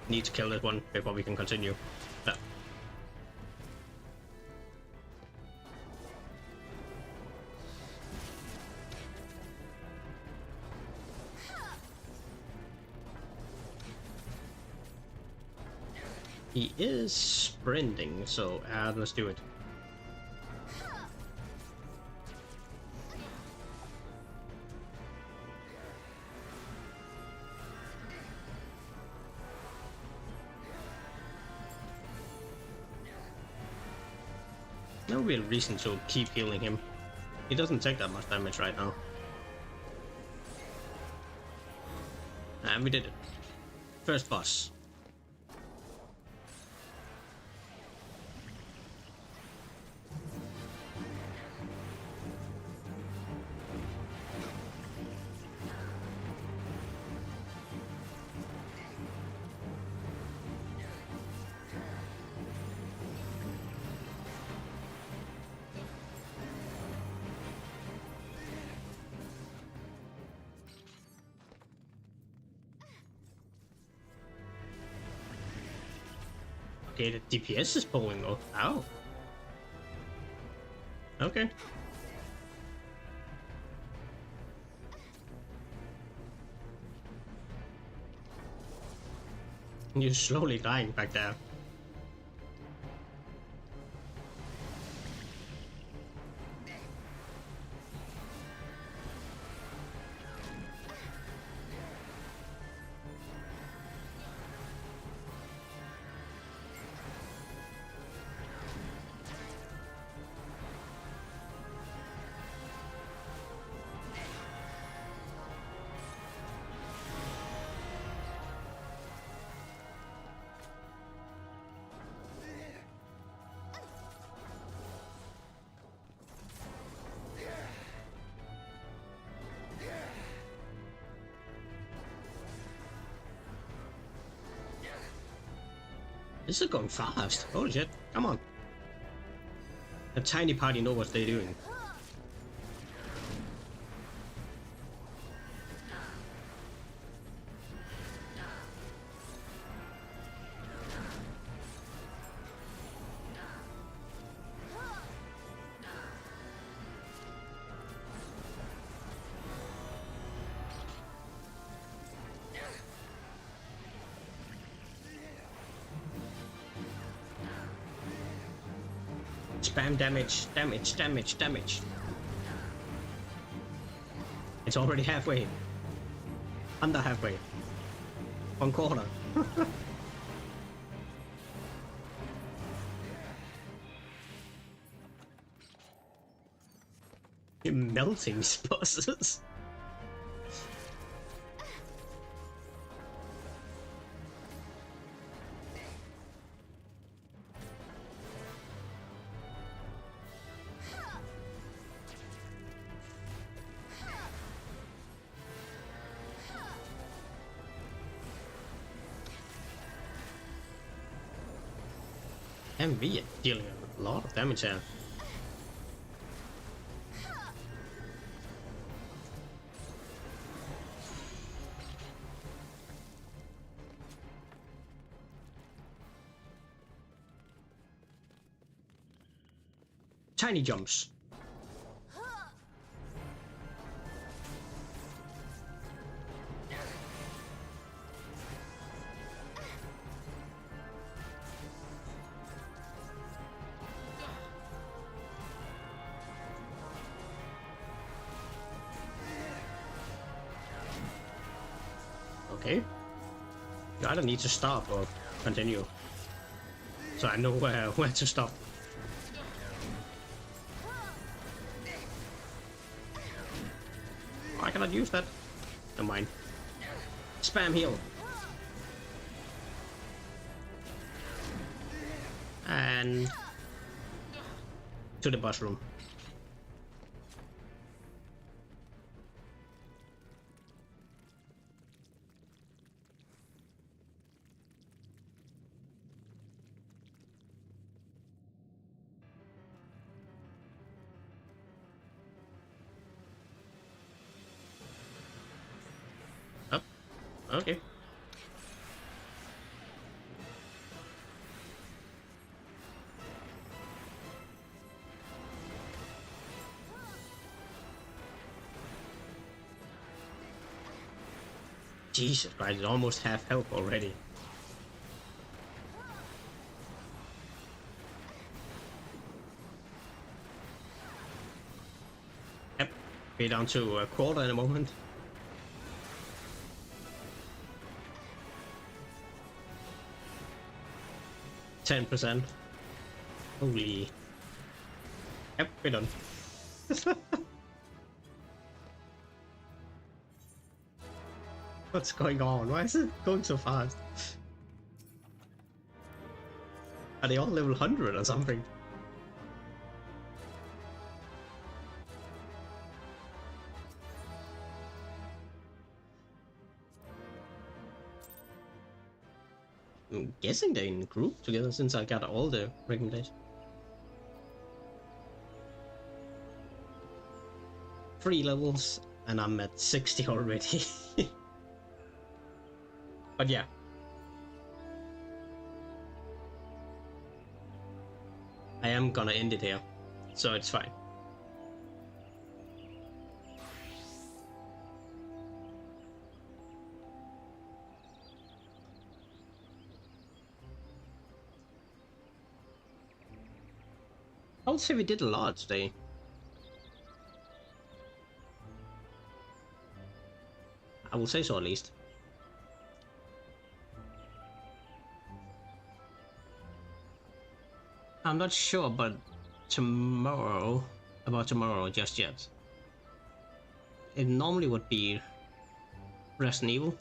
S1: Need to kill this one before we can continue. Yeah. He is sprinting, so let's do it. No real reason to keep healing him. He doesn't take that much damage right now. And we did it. First boss. Okay, the DPS is pulling off. Ow. Okay. You're slowly dying back there. This is going fast. Holy shit. Come on. A tiny party know what they're doing. Spam damage, damage, damage, damage. It's already halfway. Under halfway. 1/4. You're melting bosses. And we are dealing a lot of damage here. Tiny jumps. Okay. You either need to stop or continue. So I know where to stop. I cannot use that. Never mind. Spam heal. And to the boss room. Okay. Jesus Christ, it's almost half health already. Yep, be down to a quarter in a moment. %. Holy. Yep, we're done. What's going on? Why is it going so fast? Are they all level 100 or something? I'm guessing they're in a group together since I got all the recommendations. 3 levels and I'm at 60 already. But yeah. I am gonna end it here, so it's fine. I would say we did a lot today. I will say so at least. I'm not sure about tomorrow just yet. It normally would be Resident Evil,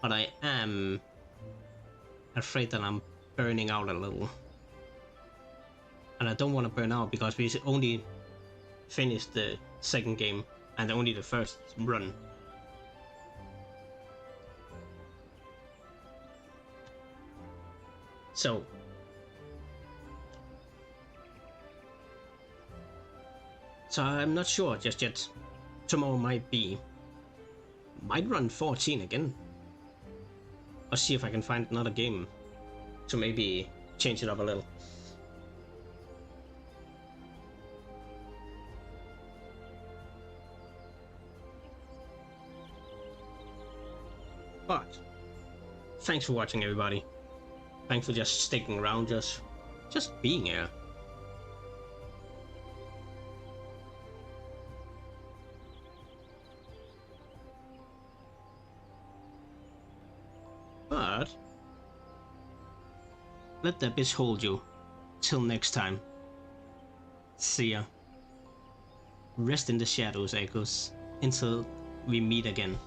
S1: but I am afraid that I'm burning out a little. And I don't want to burn out because we only finished the second game and only the first run. So I'm not sure just yet. Tomorrow might run 14 again. I'll see if I can find another game to maybe change it up a little. But thanks for watching, everybody. Thanks for just sticking around, just being here. Let the abyss hold you. Till next time. See ya. Rest in the shadows, Echoes. Until we meet again.